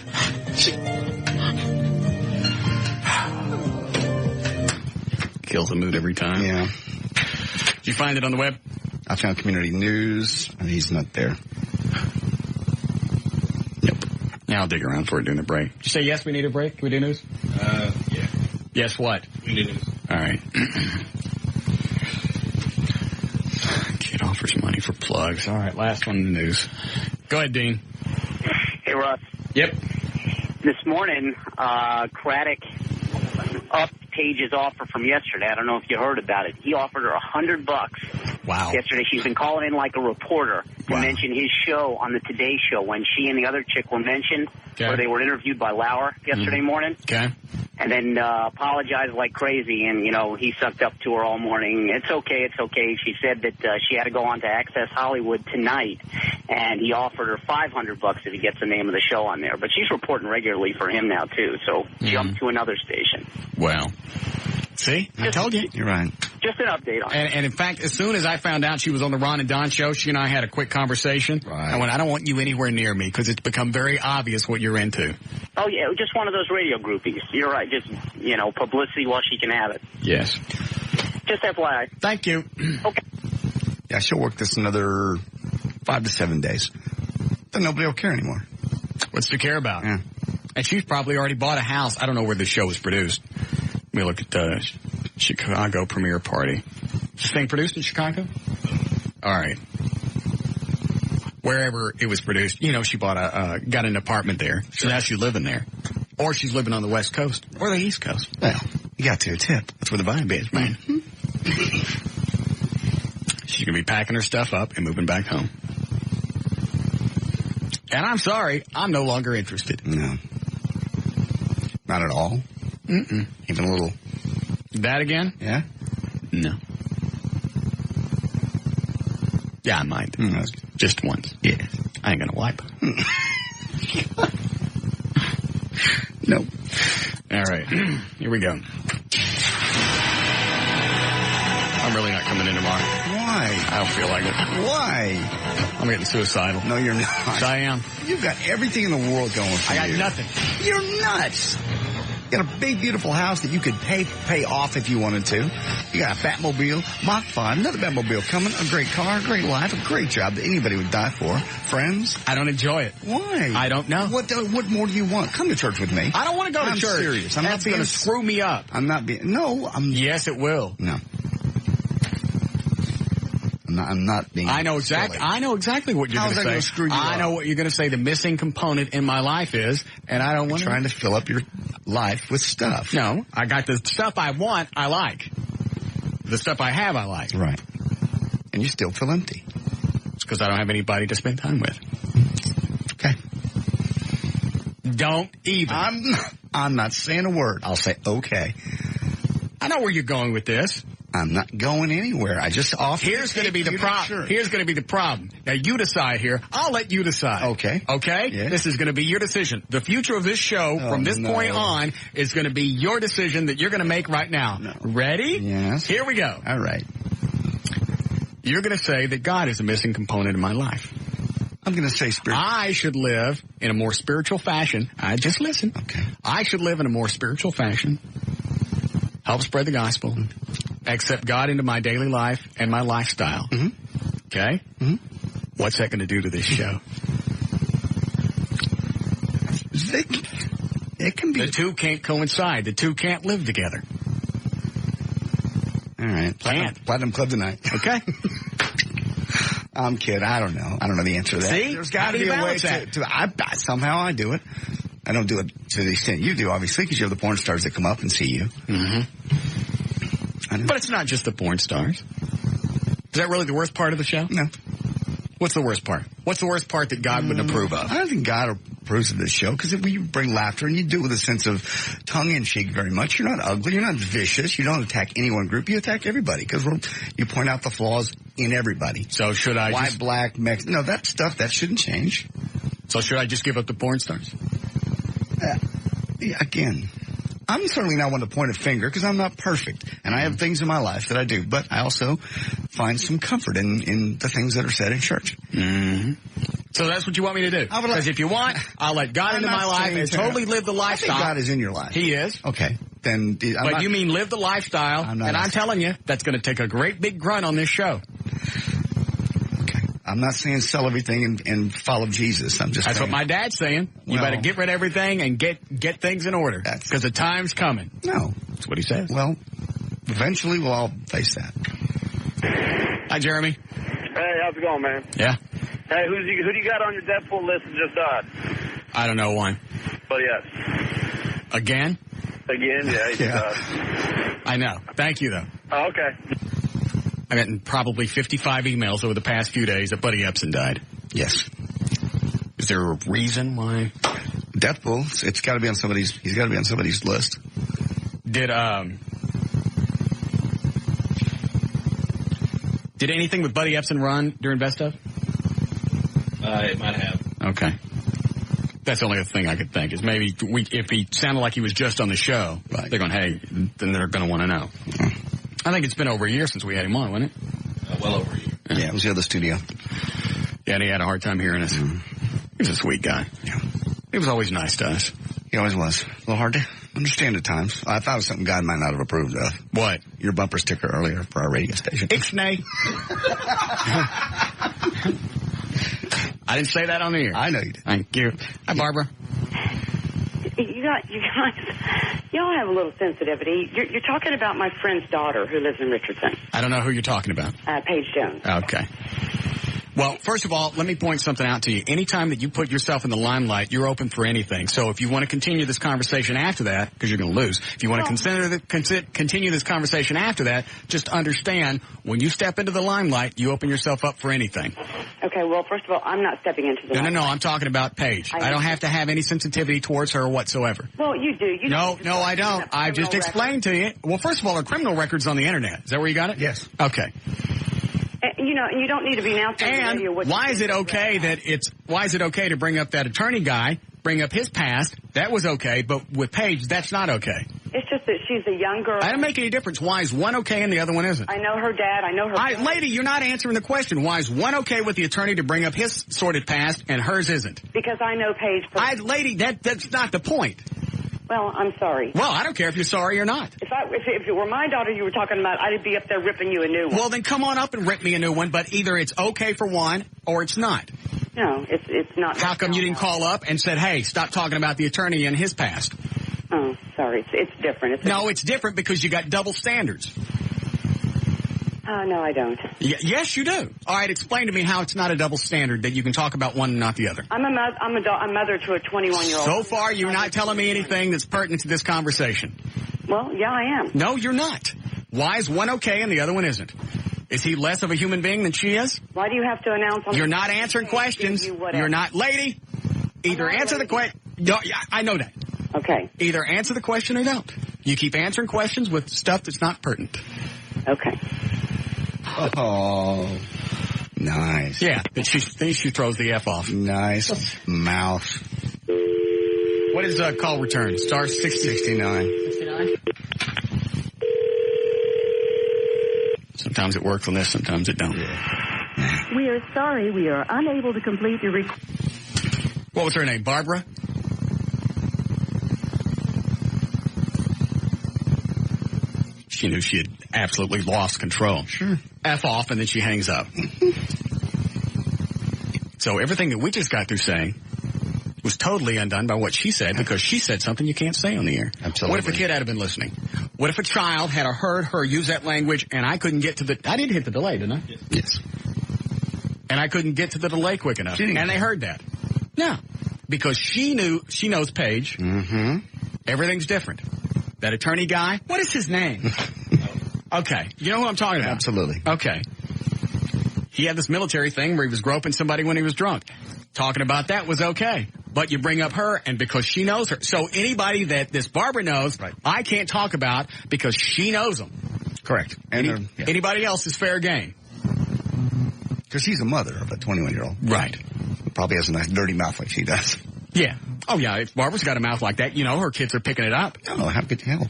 Kills the mood every time. Yeah. Did you find it on the web? I found Community News, and he's not there. Nope. Now I'll dig around for it during the break. Did you say yes, we need a break? Can we do news? Yeah. Yes, what? We need news. All right. Kid offers money for plugs. All right, last one in the news. Go ahead, Dean. Hey, Russ. Yep. This morning, Craddock upped Paige's offer from yesterday. I don't know if you heard about it. He offered her $100. Wow. Yesterday, she's been calling in like a reporter to mention his show on the Today Show when she and the other chick were mentioned, where they were interviewed by Lauer yesterday morning. Okay. And then apologized like crazy, and, you know, he sucked up to her all morning. It's okay, it's okay. She said that she had to go on to Access Hollywood tonight, and he offered her $500 if he gets the name of the show on there. But she's reporting regularly for him now, too, so jump to another station. Well, see? I told you. You're right. Just an update on and in fact, as soon as I found out she was on the Ron and Don show, she and I had a quick conversation. Right. I went, I don't want you anywhere near me because it's become very obvious what you're into. Oh, yeah, just one of those radio groupies. You're right. Just, you know, publicity while she can have it. Yes. Just FYI. Thank you. Okay. Yeah, she'll work this another 5 to 7 days. Then nobody will care anymore. What's to care about? Yeah. And she's probably already bought a house. I don't know where the show was produced. Let me look at the Chicago premiere party. Is this thing produced in Chicago? All right. Wherever it was produced, you know, she got an apartment there. So now she's living there. Or she's living on the West Coast. Or the East Coast. Well, you got to tip. That's where the vibe is, man. She's going to be packing her stuff up and moving back home. And I'm sorry, I'm no longer interested. No. Not at all? Mm-mm. Even a little? That again? Yeah? No. Yeah, I might. Just once. Yeah. I ain't gonna wipe. No. All right. Here we go. I'm really not coming in tomorrow. Why? I don't feel like it. Why? I'm getting suicidal. No, you're not. I am. You've got everything in the world going for you. I got nothing. You're nuts. You got a big, beautiful house that you could pay off if you wanted to. You got a Batmobile, Mach 5, another Batmobile coming, a great car, a great life, a great job that anybody would die for. Friends? I don't enjoy it. Why? I don't know. What more do you want? Come to church with me. I don't want to go to I'm church. serious. That's going to screw me up. I'm not being... No, I'm... Yes, it will. No. I'm not being... I know exactly what you're going to say. How's that going to screw you up? I know what you're going to say. The missing component in my life is, and I don't want trying to fill up your life with stuff. No, I got the stuff I want, I like. The stuff I have, I like. Right. And you still feel empty. It's because I don't have anybody to spend time with. Okay. Don't even. I'm not saying a word. I'll say okay. I know where you're going with this. I'm not going anywhere. I just offer. Here's going to be the problem. Here's going to be the problem. Now you decide here. I'll let you decide. Okay. Okay? Yeah. This is going to be your decision. The future of this show from this point on is going to be your decision that you're going to make right now. No. Ready? Yes. Here we go. All right. You're going to say that God is a missing component in my life. I'm going to say spiritual. I should live in a more spiritual fashion. Just listen. Okay. I should live in a more spiritual fashion. Help spread the gospel. Accept God into my daily life and my lifestyle. Mm-hmm. Okay? Mm-hmm. What's that going to do to this show? It can be. The two can't coincide. The two can't live together. All right. Platinum Club tonight. Okay. I'm kidding. I don't know. I don't know the answer to that. See? There's got to be a way somehow I do it. I don't do it to the extent you do, obviously, because you have the porn stars that come up and see you. Mm-hmm. But it's not just the porn stars. Is that really the worst part of the show? No. What's the worst part? What's the worst part that God wouldn't approve of? I don't think God approves of this show because you bring laughter and you do it with a sense of tongue-in-cheek very much. You're not ugly. You're not vicious. You don't attack any one group. You attack everybody because you point out the flaws in everybody. So should I White, black, Mexican. No, that stuff, that shouldn't change. So should I just give up the porn stars? Again, I'm certainly not one to point a finger because I'm not perfect. And I have things in my life that I do. But I also find some comfort in the things that are said in church. Mm-hmm. So that's what you want me to do? Because if you want, I'll let God into my life and totally live the lifestyle. I think God is in your life. He is. Okay. Then but you mean live the lifestyle. I'm telling you, that's going to take a great big grunt on this show. I'm not saying sell everything and follow Jesus. I'm just That's saying. what my dad's saying. You better get rid of everything and get things in order. Because the time's coming. No. That's what he says. Well, eventually we'll all face that. Hi, Jeremy. Hey, how's it going, man? Yeah. Hey, who do you got on your Deadpool list that just died? I don't know one. But yes. Again? Again, yeah, he died. I know. Thank you, though. Oh, okay. I got probably 55 emails over the past few days that Buddy Epson died. Yes. Is there a reason why? Deathpool. It's got to be on somebody's. He's got to be on somebody's list. Did anything with Buddy Epson run during Best of? It might have. Okay. That's the only thing I could think is maybe if he sounded like he was just on the show, they're going, hey, then they're going to want to know. I think it's been over a year since we had him on, wasn't it? Well over a year. Yeah, it was the other studio. Yeah, and he had a hard time hearing us. He was a sweet guy. Yeah. He was always nice to us. He always was. A little hard to understand at times. I thought it was something God might not have approved of. What? Your bumper sticker earlier for our radio station. Ixnay. I didn't say that on the air. I know you did. Thank you. Hi, Barbara. You guys, y'all have a little sensitivity. You're talking about my friend's daughter who lives in Richardson. I don't know who you're talking about. Paige Jones. Okay. Well, first of all, let me point something out to you. Anytime that you put yourself in the limelight, you're open for anything. So if you want to continue this conversation after that, because you're going to lose, if you want to continue this conversation after that, just understand when you step into the limelight, you open yourself up for anything. Okay, well, first of all, I'm not stepping into the limelight. No, I'm talking about Paige. I don't have to have any sensitivity towards her whatsoever. Well, you do. No, I don't. I've just explained to you. Well, first of all, her criminal record's on the internet. Is that where you got it? Yes. Okay. You know, and you don't need to be announcing on the radio what why is it okay to bring up that attorney guy, bring up his past? That was okay, but with Paige, that's not okay. It's just that she's a young girl. I don't make any difference. Why is one okay and the other one isn't? I know her dad. I know her. Lady, you're not answering the question. Why is one okay with the attorney to bring up his sordid past and hers isn't? Because I know Paige. Lady, that's not the point. Well, I'm sorry. Well, I don't care if you're sorry or not. If it were my daughter you were talking about, I'd be up there ripping you a new one. Well, then come on up and rip me a new one, but either it's okay for one or it's not. No, it's not. How come you didn't call up and said, hey, stop talking about the attorney and his past? Oh, sorry. It's different. It's different because you got double standards. No, I don't. Yes, you do. All right, explain to me how it's not a double standard that you can talk about one and not the other. I'm a mother to a 21-year-old. So far, you're not telling me anything that's pertinent to this conversation. Well, yeah, I am. No, you're not. Why is one okay and the other one isn't? Is he less of a human being than she is? Why do you have to announce on You're not answering questions. You're not, lady. Either answer the question. No, I know that. Okay. Either answer the question or don't. You keep answering questions with stuff that's not pertinent. Okay. Oh, nice. Yeah, then she throws the F off. Nice mouth. What is call return? Star 69. 69? Sometimes it works on this, sometimes it don't. Yeah. We are sorry we are unable to complete the What was her name? Barbara? She knew she had absolutely lost control. Sure. F off, and then she hangs up. So everything that we just got through saying was totally undone by what she said because she said something you can't say on the air. Absolutely. What if a kid had been listening? What if a child had heard her use that language and I couldn't get to the... I did hit the delay, didn't I? Yes. And I couldn't get to the delay quick enough. And they heard that. No. Because she knows Paige. Mm-hmm. Everything's different. That attorney guy, what is his name? Okay. You know who I'm talking about? Absolutely. Okay. He had this military thing where he was groping somebody when he was drunk. Talking about that was okay. But you bring up her, and because she knows her. So anybody that this Barbara knows, right, I can't talk about because she knows them. Correct. And anybody else is fair game. Because she's a mother of a 21-year-old. Right. Probably has a nice dirty mouth like she does. Yeah. Oh, yeah. If Barbara's got a mouth like that, her kids are picking it up. Oh, how could you help?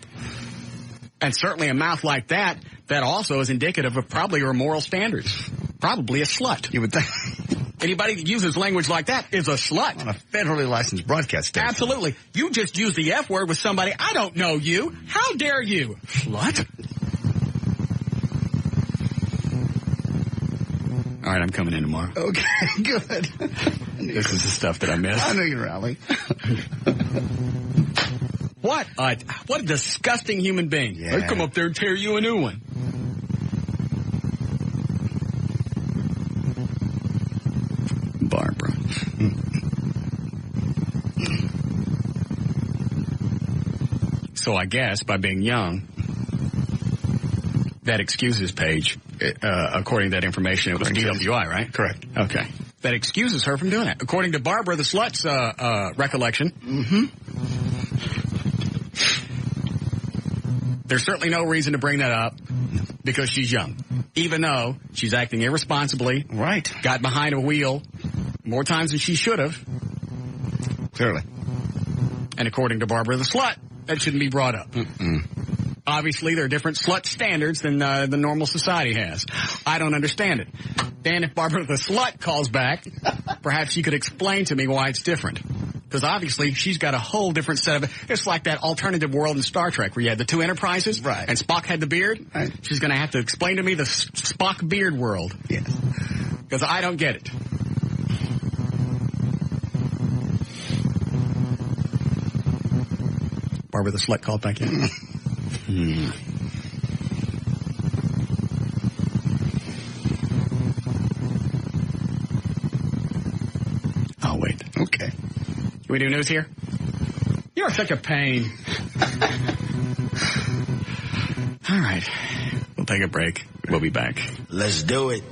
And certainly a mouth like that also is indicative of probably her moral standards. Probably a slut. You would think. Anybody that uses language like that is a slut. On a federally licensed broadcast station. Absolutely. You just used the F word with somebody. I don't know you. How dare you? Slut. All right, I'm coming in tomorrow. Okay, good. This is the stuff that I miss. I know you're Allie. What a disgusting human being. Yeah. I'd come up there and tear you a new one. Barbara. So I guess by being young, that excuses Paige. According to that information, it was DWI, right? Correct. Okay. That excuses her from doing it. According to Barbara, the slut's recollection. Mm-hmm. There's certainly no reason to bring that up because she's young. Even though she's acting irresponsibly. Right. Got behind a wheel more times than she should have. Clearly. And according to Barbara the slut, that shouldn't be brought up. Mm-mm. Obviously, there are different slut standards than the normal society has. I don't understand it. Dan, if Barbara the slut calls back, perhaps she could explain to me why it's different. Because obviously, she's got a whole different set of... It's like that alternative world in Star Trek where you had the two Enterprises, right, and Spock had the beard. Right. She's going to have to explain to me the Spock beard world. Yes. Because I don't get it. Barbara the slut called back in. we do news here? You're such a pain. All right. We'll take a break. We'll be back. Let's do it.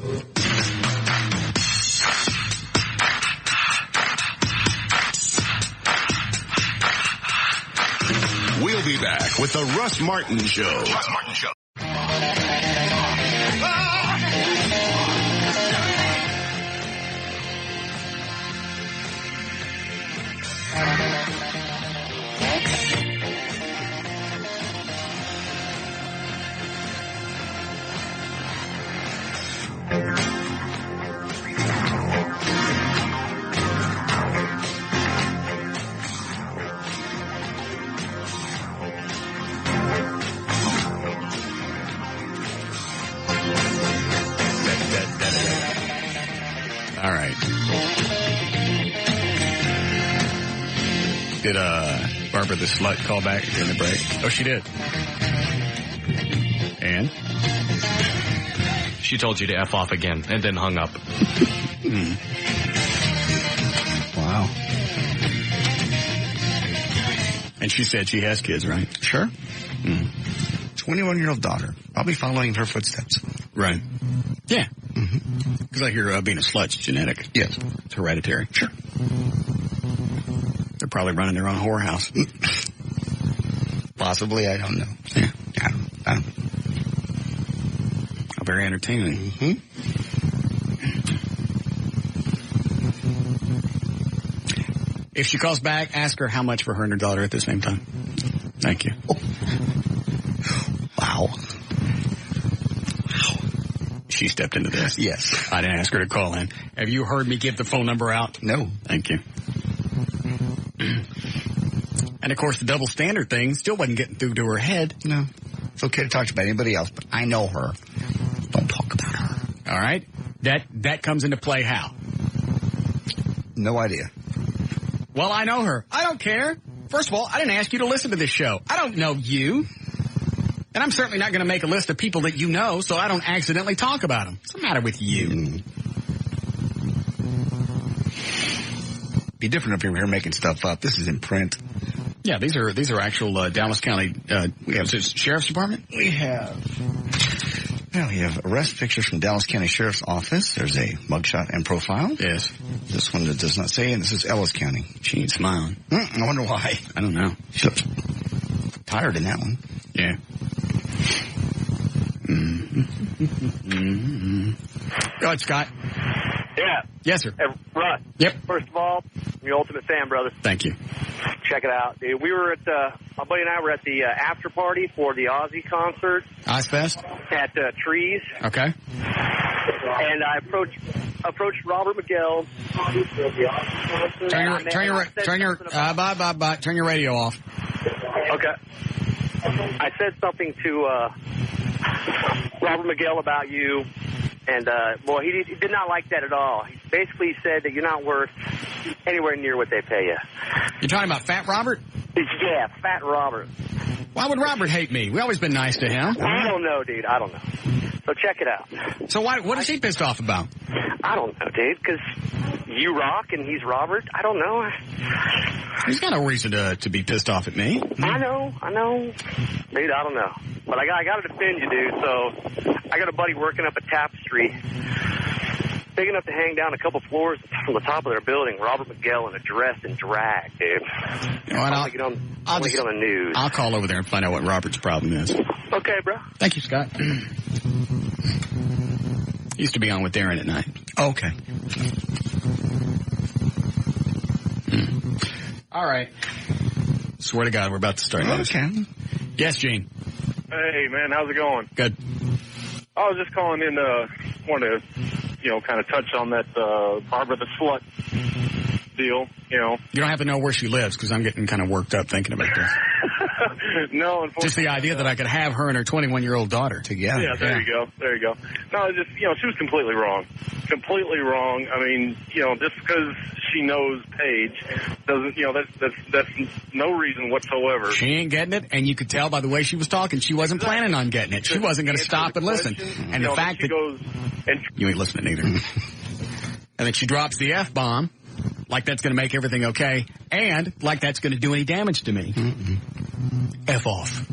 We'll be back with the Russ Martin Show. Russ Martin Show. All right. Did Barbara the slut call back during the break? Oh, she did. And? She told you to F off again and then hung up. Wow. And she said she has kids, right? Sure. 21-year-old daughter. Probably following her footsteps. Right. Yeah. Because I hear being a slut's genetic. Yes. It's hereditary. Sure. They're probably running their own whorehouse. Possibly, I don't know. Yeah. I don't. Oh, very entertaining. If she calls back, ask her how much for her and her daughter at the same time. Thank you. Oh. Wow. She stepped into this. Yes. I didn't ask her to call in. Have you heard me give the phone number out? No. Thank you. And, of course, the double standard thing still wasn't getting through to her head. No. It's okay to talk about anybody else, but I know her. Don't talk about her. All right? That comes into play how? No idea. Well, I know her. I don't care. First of all, I didn't ask you to listen to this show. I don't know you. And I'm certainly not going to make a list of people that you know so I don't accidentally talk about them. What's the matter with you? Be different if you were here making stuff up. This is in print. Yeah, these are actual Dallas County Sheriff's Department? We have arrest pictures from Dallas County Sheriff's Office. There's a mugshot and profile. Yes. This one that does not say, and this is Ellis County. She ain't smiling. I wonder why. I don't know. She looks tired in that one. Yeah. Go ahead, Scott. Yeah. Yes, sir. Hey, Russ. Yep. First of all, I'm your ultimate fan, brother. Thank you. Check it out. Dude, we were at, my buddy and I were at the after party for the Ozzy concert. Ozfest? At Okay. Trees. And I approached Robert Miguel. Turn your radio off. Okay. I said something to Robert Miguel about you, and boy, he did not like that at all. He basically said that you're not worth anywhere near what they pay you. You're talking about Fat Robert? Yeah, Fat Robert. Why would Robert hate me? We've always been nice to him. I don't know, dude. I don't know. So check it out. So what is he pissed off about? I don't know, dude, because you rock and he's Robert. I don't know. He's got no reason to be pissed off at me. I know. Dude, I don't know. But I got to defend you, dude. So I got a buddy working up a tapestry, big enough to hang down a couple floors from the top of their building. Robert Miguel in a dress and drag, dude. You know what, I'll get on the news. I'll call over there and find out what Robert's problem is. Okay, bro. Thank you, Scott. Used to be on with Darren at night. Okay. All right. Swear to God, we're about to start. Okay. Yes, Gene. Hey, man, how's it going? Good. I was just calling in wanted to, kind of touch on that Barbara the Slut deal, You don't have to know where she lives because I'm getting kind of worked up thinking about this. No, unfortunately. Just the idea that I could have her and her 21-year-old daughter together. Yeah, there you go. No, just, she was completely wrong. Completely wrong. I mean, just because she knows Paige doesn't, that's no reason whatsoever. She ain't getting it, and you could tell by the way she was talking, she wasn't planning on getting it. She wasn't going to stop and listen. And the fact that... goes and you ain't listening either. And then she drops the F-bomb. like that's going to make everything okay, and like that's going to do any damage to me. F off.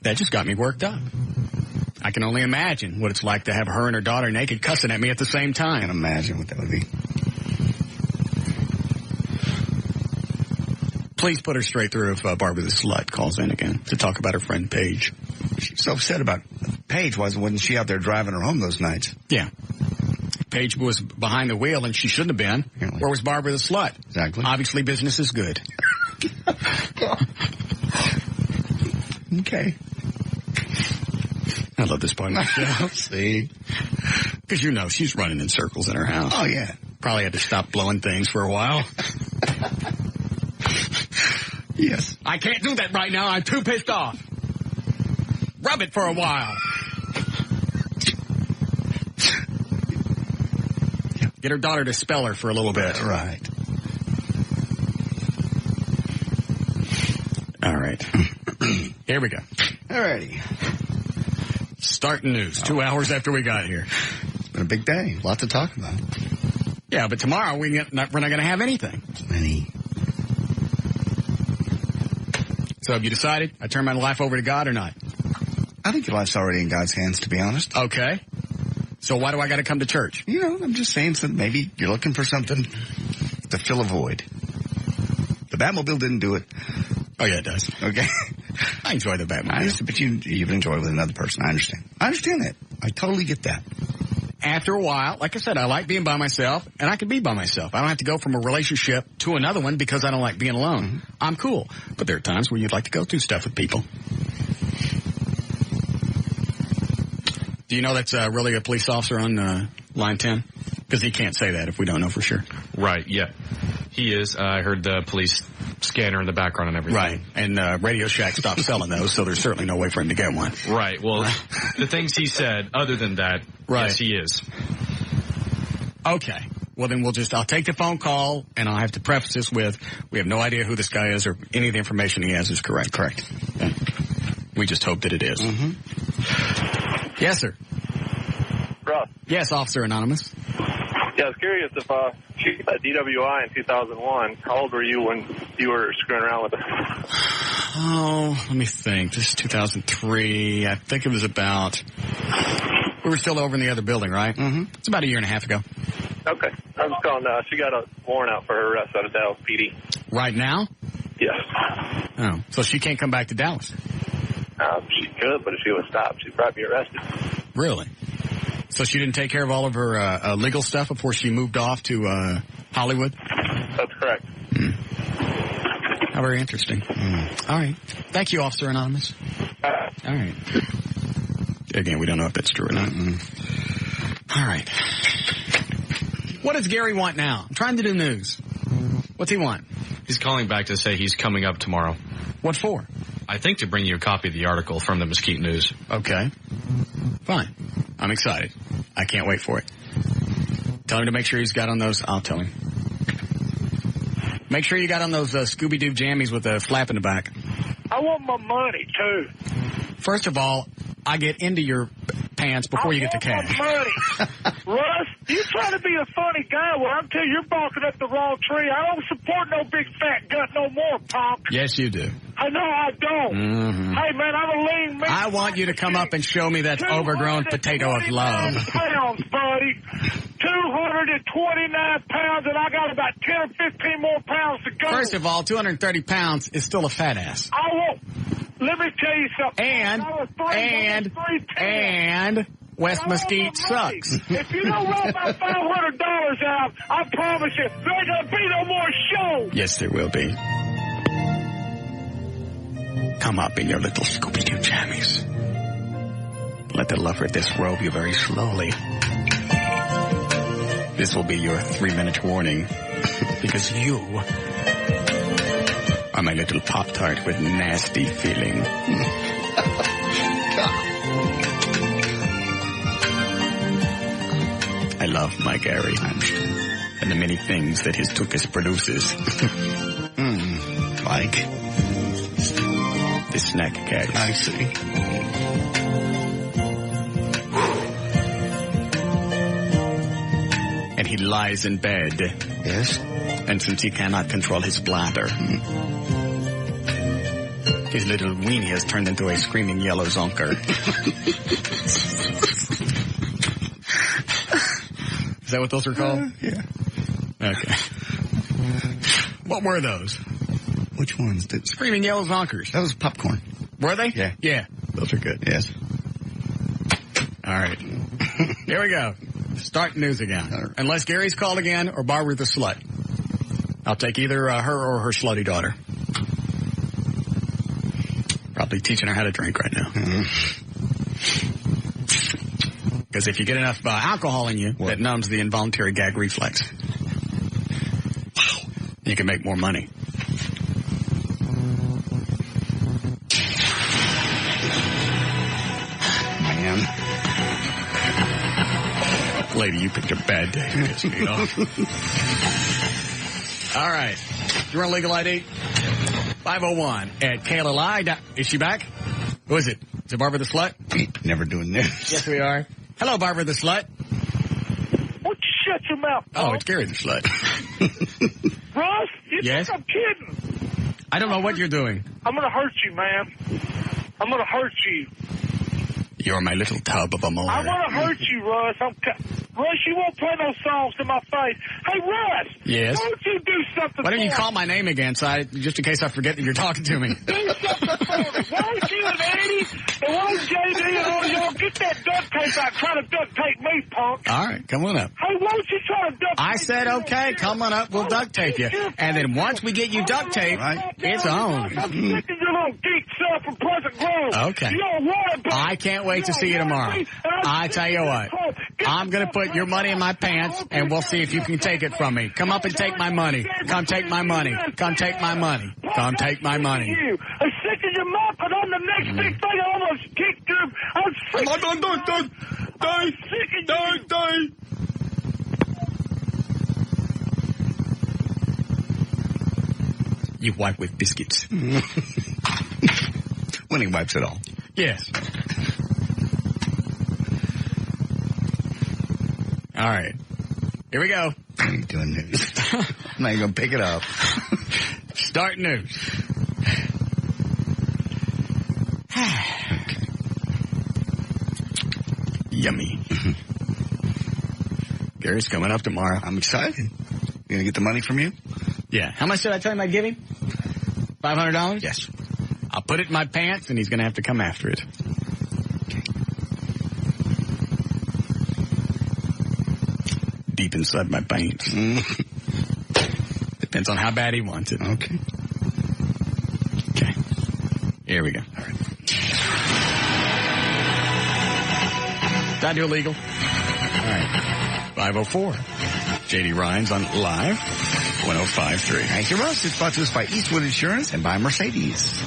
That just got me worked up. I can only imagine what it's like to have her and her daughter naked cussing at me at the same time. I can imagine what that would be. Please put her straight through if Barbara the Slut calls in again to talk about her friend Paige. She's so upset about Paige, wasn't she out there driving her home those nights? Yeah. Paige was behind the wheel and she shouldn't have been. Apparently. Where was Barbara the Slut? Exactly. Obviously business is good. Okay. I love this part of the show. See? Because you know she's running in circles in her house. Oh, yeah. Probably had to stop blowing things for a while. Yes. I can't do that right now. I'm too pissed off. Rub it for a while. Get her daughter to spell her for a little bit. Right. All right. Here we go. All righty. Starting news 2 hours after we got here. It's been a big day. A lot to talk about. Yeah, but tomorrow we're not going to have anything. So have you decided I turn my life over to God or not? I think your life's already in God's hands, to be honest. Okay. So why do I got to come to church? You know, I'm just saying that maybe you're looking for something to fill a void. The Batmobile didn't do it. Oh, yeah, it does. Okay. I enjoy the Batmobile. But you've enjoyed it with another person. I understand. I understand that. I totally get that. After a while, like I said, I like being by myself, and I can be by myself. I don't have to go from a relationship to another one because I don't like being alone. Mm-hmm. I'm cool. But there are times where you'd like to go do stuff with people. Do you know that's really a police officer on line 10? Because he can't say that if we don't know for sure. Right, yeah. He is. I heard the police scanner in the background and everything. Right. And Radio Shack stopped selling those, so there's certainly no way for him to get one. Right. Well, the things he said, other than that, yes, he is. Okay. Well, then I'll take the phone call, and I'll have to preface this with, we have no idea who this guy is or any of the information he has is correct. Correct. Yeah. We just hope that it is. Mm-hmm. Yes, sir. Russ. Yes, Officer Anonymous. Yeah, I was curious if she got DWI in 2001. How old were you when you were screwing around with it? Oh, let me think. This is 2003. I think it was about... We were still over in the other building, right? Mm-hmm. It's about a year and a half ago. Okay. I was calling. She got a warrant out for her arrest out of Dallas PD. Right now? Yes. Oh, so she can't come back to Dallas? She could, but if she was stopped, she'd probably be arrested. Really? So she didn't take care of all of her legal stuff before she moved off to Hollywood? That's correct. How very interesting. All right. Thank you, Officer Anonymous. All right. Again, we don't know if that's true or not. All right. What does Gary want now? I'm trying to do news. What's he want? He's calling back to say he's coming up tomorrow. What for? I think to bring you a copy of the article from the Mesquite News. Okay. Fine. I'm excited. I can't wait for it. Tell him to make sure he's got on those. I'll tell him. Make sure you got on those Scooby-Doo jammies with a flap in the back. I want my money, too. First of all, I get into your pants before you get the cash. I want my money. Russ, you trying to be a funny guy. Well, I'm telling you, you're barking up the wrong tree. I don't support no big fat gut no more, punk. Yes, you do. I know I don't. Mm-hmm. Hey, man, I'm a lean man. I want you to come up and show me that overgrown potato of love. Pounds, buddy. 229 pounds, and I got about 10 or 15 more pounds to go. First of all, 230 pounds is still a fat ass. I won't. Let me tell you something. And West Mesquite sucks. If you don't roll my $500 out, I promise you, there ain't gonna be no more show. Yes, there will be. Come up in your little Scooby-Doo jammies. Let the lover disrobe you very slowly. This will be your 3-minute warning, because you are my little Pop-Tart with nasty feeling. I love my Gary and the many things that his tuchus produces. Like the snack cat. I see. he lies in bed. Yes. And since he cannot control his bladder, his little weenie has turned into a screaming yellow zonker. Is that what those are called? Yeah. Okay. What were those? Which ones? Screaming yellow zonkers. That was popcorn. Were they? Yeah. Yeah. Those are good. Yes. All right. Here we go. Start news again. Unless Gary's called again or Barbara the slut. I'll take either her or her slutty daughter. Probably teaching her how to drink right now. Because if you get enough alcohol in you, that numbs the involuntary gag reflex. Wow. You can make more money. Man. Lady, you picked a bad day to piss me off. All right. You want legal ID? 501 at KLLI. Is she back? Who is it? Is it Barbara the Slut? Ain't never doing this. Yes, we are. Hello, Barbara the Slut. Won't you shut your mouth? Oh, it's Gary the Slut. Russ, you Yes? think I'm kidding? I don't know what you're doing. I'm going to hurt you, man. I'm going to hurt you. You're my little tub of a molar. I want to hurt you, Russ. Russ, you won't play no songs in my face. Hey, Russ. Yes? Why don't you do something Why don't you for call me? my name again, just in case I forget that you're talking to me? Do something for me. Why don't you and Eddie and why don't JD and all y'all get that duct tape out trying to duct tape me, punk? All right, come on up. Hey, why don't you try to duct tape I said, okay, come on up, we'll duct tape you. And then once we get you duct taped, it's on. I'm sick of your little geek self from Pleasant Grove. Okay. You don't want it, but I can't wait to see you tomorrow. I tell you what, I'm going to put your money in my pants, and we'll see if you can take it from me. Come up and take my money. Come take my money. Come take my money. Come take my money. You. I'm sick of your mouth, but I'm the next big thing. I almost kicked you. I'm sick of you. You wipe with biscuits. When he wipes it all. Yes. All right. Here we go. I ain't doing news. I'm not even going to pick it up. Start news. Yummy. Gary's coming up tomorrow. I'm excited. You going to get the money from you? Yeah. How much did I tell him I'd give him? $500? Yes. I'll put it in my pants, and he's going to have to come after it. Deep inside my pants. Depends on how bad he wants it. Okay. Okay. Here we go. All right. Did I do illegal? All right. 504. J.D. Ryan's on Live 105.3. Thank you, Russ. It's brought to us by Eastwood Insurance and by Mercedes.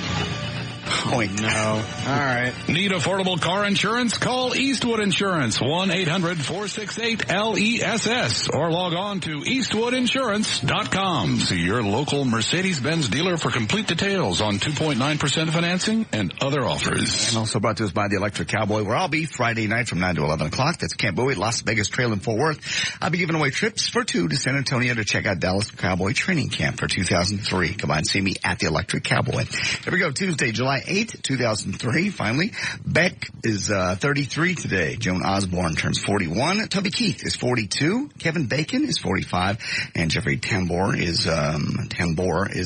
Point. No. All right. Need affordable car insurance? Call Eastwood Insurance, 1-800-468-LESS, or log on to eastwoodinsurance.com. See your local Mercedes-Benz dealer for complete details on 2.9% financing and other offers. And also brought to us by the Electric Cowboy, where I'll be Friday night from 9 to 11 o'clock. That's Camp Bowie, Las Vegas Trail in Fort Worth. I'll be giving away trips for two to San Antonio to check out Dallas Cowboy Training Camp for 2003. Come by and see me at the Electric Cowboy. Here we go. Tuesday, July 8th, 2003. Finally, Beck is 33 today. Joan Osborne turns 41. Toby Keith is 42. Kevin Bacon is 45. And Jeffrey Tambor is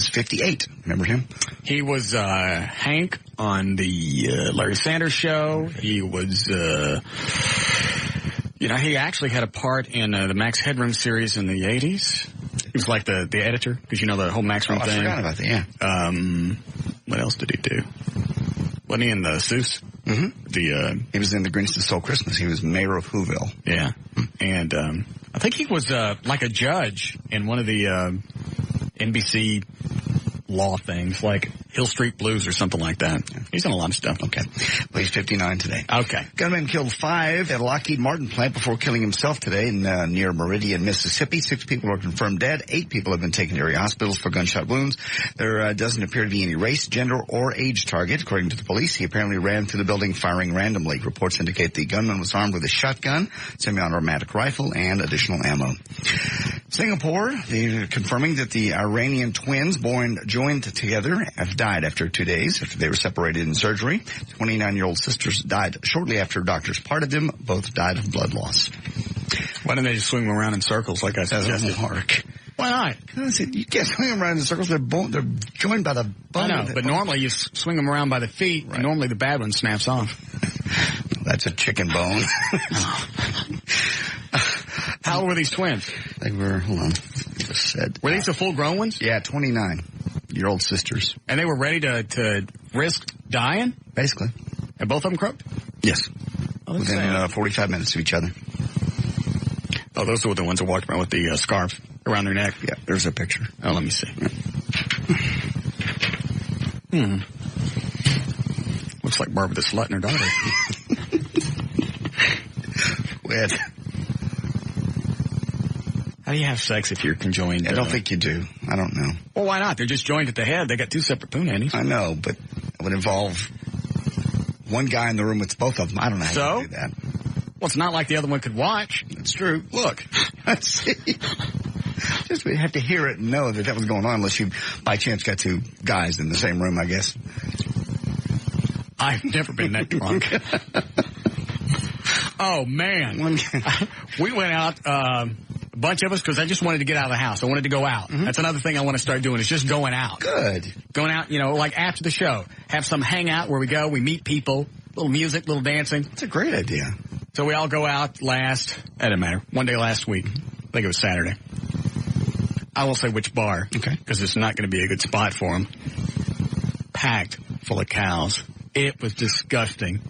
58. Remember him? He was Hank on the Larry Sanders Show. He was, he actually had a part in the Max Headroom series in the 80s. He was like the editor, because the whole Max Room thing. I forgot about that, yeah. What else did he do? Wasn't he in the Seuss? Mm-hmm. He was in The Grinch That Stole Christmas. He was mayor of Whoville. Yeah. And I think he was like a judge in one of the NBC law things. Like, Hill Street Blues or something like that. He's done a lot of stuff. Okay. Well, he's 59 today. Okay. Gunman killed 5 at a Lockheed Martin plant before killing himself today in near Meridian, Mississippi. 6 people are confirmed dead. 8 people have been taken to area hospitals for gunshot wounds. There doesn't appear to be any race, gender, or age target. According to the police, he apparently ran through the building firing randomly. Reports indicate the gunman was armed with a shotgun, semi-automatic rifle, and additional ammo. Singapore, they're confirming that the Iranian twins joined together have died after 2 days after they were separated in surgery. 29-year-old sisters died shortly after doctors parted them. Both died of blood loss. Why didn't they just swing them around in circles like I suggested? That doesn't work. Why not? You can't swing them around in circles. They're joined by the bone. I know, but normally you swing them around by the feet, and normally the bad one snaps off. That's a chicken bone. How old were these twins? They were, hold on, just said. Were these the full-grown ones? Yeah, 29-year-old sisters. And they were ready to risk dying? Basically. And both of them croaked? Yes. Oh, within 45 minutes of each other. Oh, those were the ones that walked around with the scarf around their neck? Yeah, there's a picture. Oh, let me see. Looks like Barbara the Slut and her daughter. Weird. How do you have sex if you're conjoined? I don't think you do. I don't know. Well, why not? They're just joined at the head. They got 2 separate poonannies. I know, but it would involve one guy in the room with both of them. I don't know how you do that. Well, it's not like the other one could watch. That's true. Look. Let's see. Just we have to hear it and know that was going on unless you, by chance, got 2 guys in the same room, I guess. I've never been that drunk. Oh, man. We went out, a bunch of us, because I just wanted to get out of the house. I wanted to go out. Mm-hmm. That's another thing I want to start doing is just going out. Good. Going out, like after the show. Have some hangout where we go, we meet people, little music, little dancing. That's a great idea. So we all go out it doesn't matter, one day last week. I think it was Saturday. I won't say which bar. Okay. Because it's not going to be a good spot for them. Packed full of cows. It was disgusting.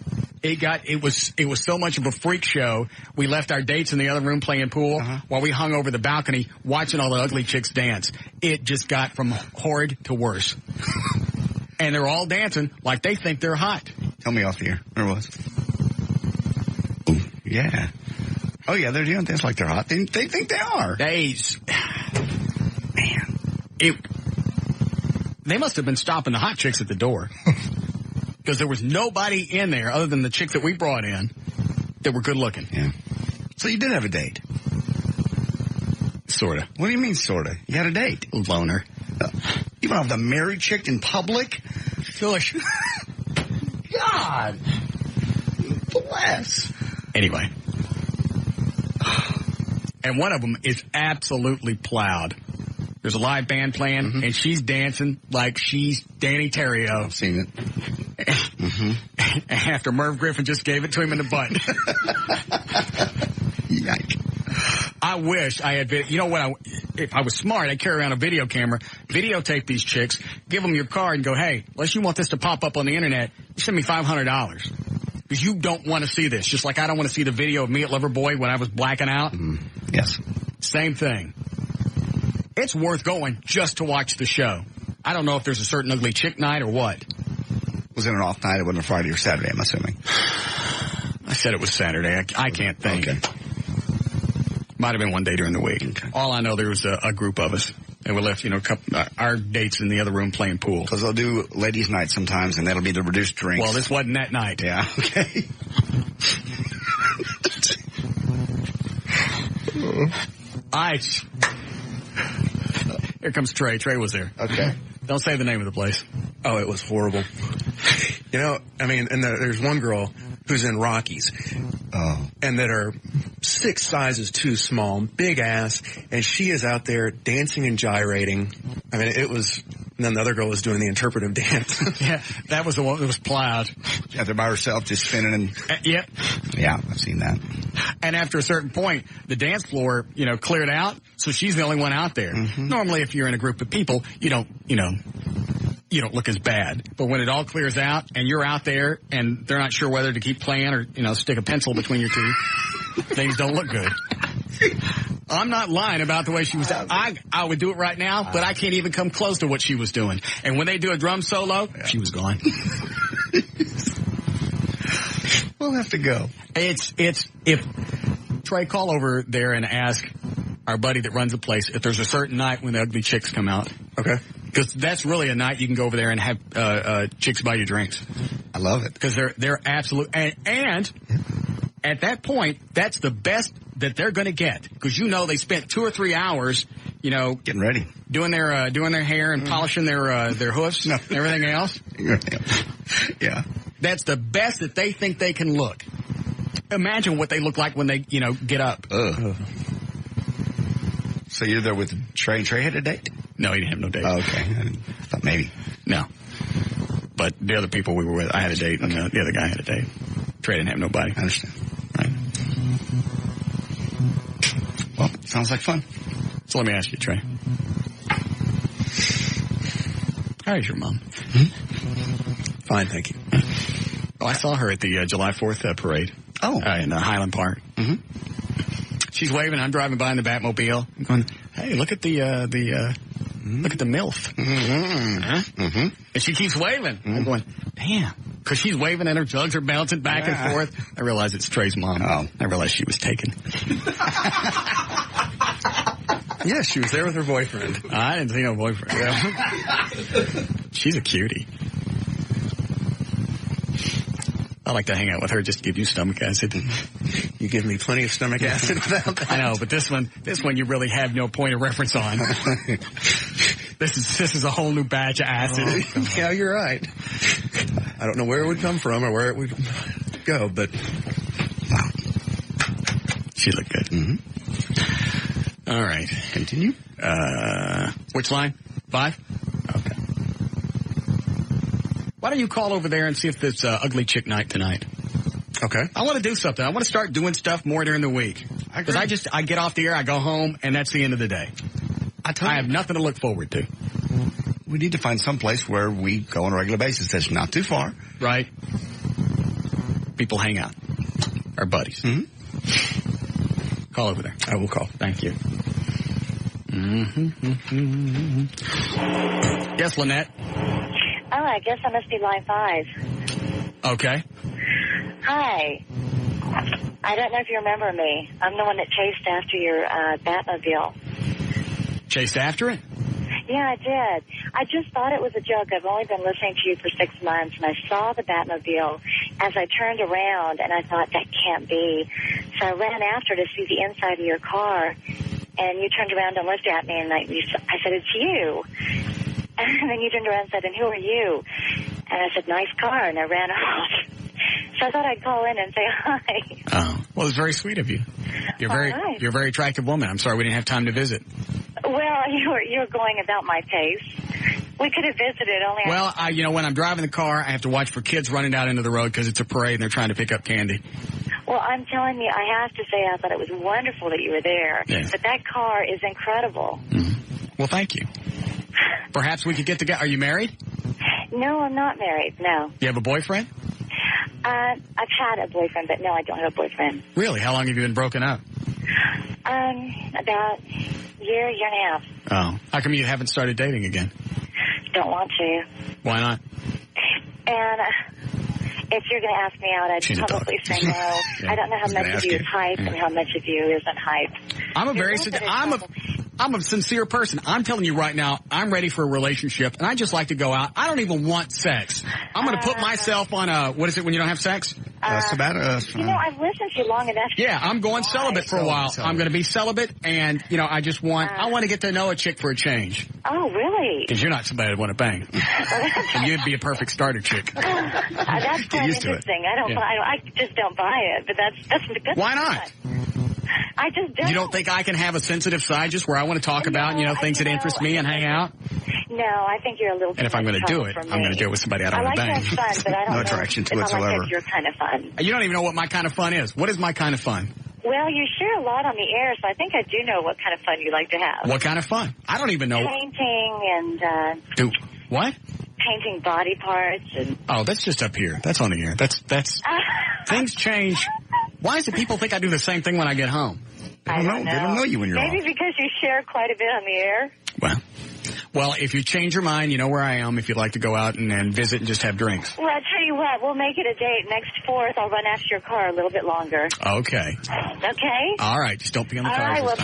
It was so much of a freak show. We left our dates in the other room playing pool while we hung over the balcony watching all the ugly chicks dance. It just got from horrid to worse. And they're all dancing like they think they're hot. Tell me off the air. Where was? Ooh, yeah. Oh yeah, they're doing things like they're hot. They think they are. They must have been stopping the hot chicks at the door. Because there was nobody in there other than the chick that we brought in that were good looking. Yeah. So you did have a date? Sorta. What do you mean sorta? You had a date? Loner. You went off the married chick in public? Gosh. God. Bless. Anyway. And one of them is absolutely plowed. There's a live band playing, and she's dancing like she's Danny Terrio. I've seen it. After Merv Griffin just gave it to him in the butt. Yikes. I wish I had, if I was smart, I'd carry around a video camera, videotape these chicks, give them your card and go, hey, unless you want this to pop up on the internet, you send me $500. Because you don't want to see this. Just like I don't want to see the video of me at Loverboy when I was blacking out. Yes. Same thing. It's worth going just to watch the show. I don't know if there's a certain ugly chick night or what. Was it an off night? It wasn't a Friday or Saturday, I'm assuming. I said it was Saturday. I can't think. Okay. Might have been one day during the week. Okay. All I know, there was a group of us. And we left, our dates in the other room playing pool. Because they'll do ladies' night sometimes, and that'll be the reduced drinks. Well, this wasn't that night. Yeah, okay. Here comes Trey. Trey was there. Okay. Don't say the name of the place. Oh, it was horrible. And there's one girl who's in Rockies. Oh. And that are 6 sizes too small, big ass, and she is out there dancing and gyrating. I mean, it was, and then the other girl was doing the interpretive dance. Yeah, that was the one that was plowed. Yeah, they're by herself, just spinning and... Yep. Yeah, I've seen that. And after a certain point, the dance floor, cleared out, so she's the only one out there. Mm-hmm. Normally, if you're in a group of people, you don't look as bad. But when it all clears out and you're out there and they're not sure whether to keep playing or, stick a pencil between your teeth, things don't look good. I'm not lying about the way she was. I would do it right now, but I can't even come close to what she was doing. And when they do a drum solo, she was gone. We'll have to go. If Trey, call over there and ask our buddy that runs the place if there's a certain night when the ugly chicks come out. Okay. Because that's really a night you can go over there and have chicks buy you drinks. I love it. Because they're absolute. And at that point, that's the best that they're going to get. Because you know they spent 2 or 3 hours, getting ready, doing their hair and polishing their hoofs and everything else. Yeah. That's the best that they think they can look. Imagine what they look like when they, get up. So you're there with Trey. Trey had a date? No, he didn't have no date. Oh, okay. I thought maybe. No. But the other people we were with, I had a date, and the other guy had a date. Trey didn't have nobody. I understand. Right. Well, sounds like fun. So let me ask you, Trey. How is your mom? Fine, thank you. Oh, I saw her at the July 4th parade. Oh. In Highland Park. Mm-hmm. She's waving. I'm driving by in the Batmobile. I'm going, hey, look at the look at the MILF. Mm-hmm. Huh? Mm-hmm. And she keeps waving. I'm going, damn. Because she's waving and her jugs are bouncing back and forth. I realize it's Trey's mom. Oh. I realized she was taken. Yeah, she was there with her boyfriend. I didn't see no boyfriend. Yeah. She's a cutie. I like to hang out with her just to give you stomach acid. You give me plenty of stomach acid without that. I know, but this one you really have no point of reference on. This is a whole new batch of acid. Oh, yeah, you're right. I don't know where it would come from or where it would go, but wow. She looked good. Mm-hmm. All right. Continue. Which line? 5? Okay. Why don't you call over there and see if there's ugly chick night tonight? Okay. I want to do something. I want to start doing stuff more during the week. Because I get off the air, I go home, and that's the end of the day. I have nothing to look forward to. We need to find some place where we go on a regular basis that's not too far. Right. People hang out. Our buddies. Mm-hmm. Call over there. I will call. Thank you. Mm-hmm. Yes, Lynette. Oh, I guess I must be line 5. Okay. Hi. I don't know if you remember me. I'm the one that chased after your Batmobile. Chased after it? Yeah, I did. I just thought it was a joke. I've only been listening to you for 6 months, and I saw the Batmobile as I turned around, and I thought, that can't be. So I ran after to see the inside of your car, and you turned around and looked at me, and I said, it's you. And then you turned around and said, and who are you? And I said, nice car, and I ran off. So I thought I'd call in and say hi. Oh, well, it's very sweet of you. You're a very attractive woman. I'm sorry we didn't have time to visit. Well, you're going about my pace. We could have visited only. Well, when I'm driving the car, I have to watch for kids running out into the road because it's a parade and they're trying to pick up candy. Well, I'm telling you, I have to say I thought it was wonderful that you were there. Yeah. But that car is incredible. Mm-hmm. Well, thank you. Perhaps we could get together. Are you married? No, I'm not married. No. You have a boyfriend? I've had a boyfriend, but no, I don't have a boyfriend. Really? How long have you been broken up? About a year and a half. Oh. How come you haven't started dating again? Don't want to. Why not? And if you're going to ask me out, I'd probably say no. Yeah. I don't know how much of you is hype and how much of you isn't hype. I'm a sincere person. I'm telling you right now, I'm ready for a relationship, and I just like to go out. I don't even want sex. I'm going to put myself on what is it when you don't have sex? Sabbath. I've listened to you long enough. Yeah, I'm going celibate for a while. I'm going to be celibate, and, I just want, I want to get to know a chick for a change. Oh, really? Because you're not somebody I'd want to bang. And you'd be a perfect starter chick. That's quite interesting. I just don't buy it, but that's a good. Why not? I just don't. You don't think I can have a sensitive side just where I want to talk about, things that interest me and hang out? No, I think you're a little. And if I'm going to do it, I'm going to do it with somebody I don't want to bang. I like to have fun, but I don't no know attraction to if whatsoever. I like that you're kind of fun. You don't even know what my kind of fun is. What is my kind of fun? Well, you share a lot on the air, so I think I do know what kind of fun you like to have. What kind of fun? I don't even know. Painting and... What? Painting body parts and... Oh, that's just up here. That's on the air. That's... Things change. Why is it people think I do the same thing when I get home? I don't know. They don't know you when you're Maybe off. because you share quite a bit on the air. Well, if you change your mind, you know where I am if you'd like to go out and visit and just have drinks. Well, I'll tell you what. We'll make it a date. Next 4th, I'll run after your car a little bit longer. Okay. Okay? All right. Just don't be on the All cars right,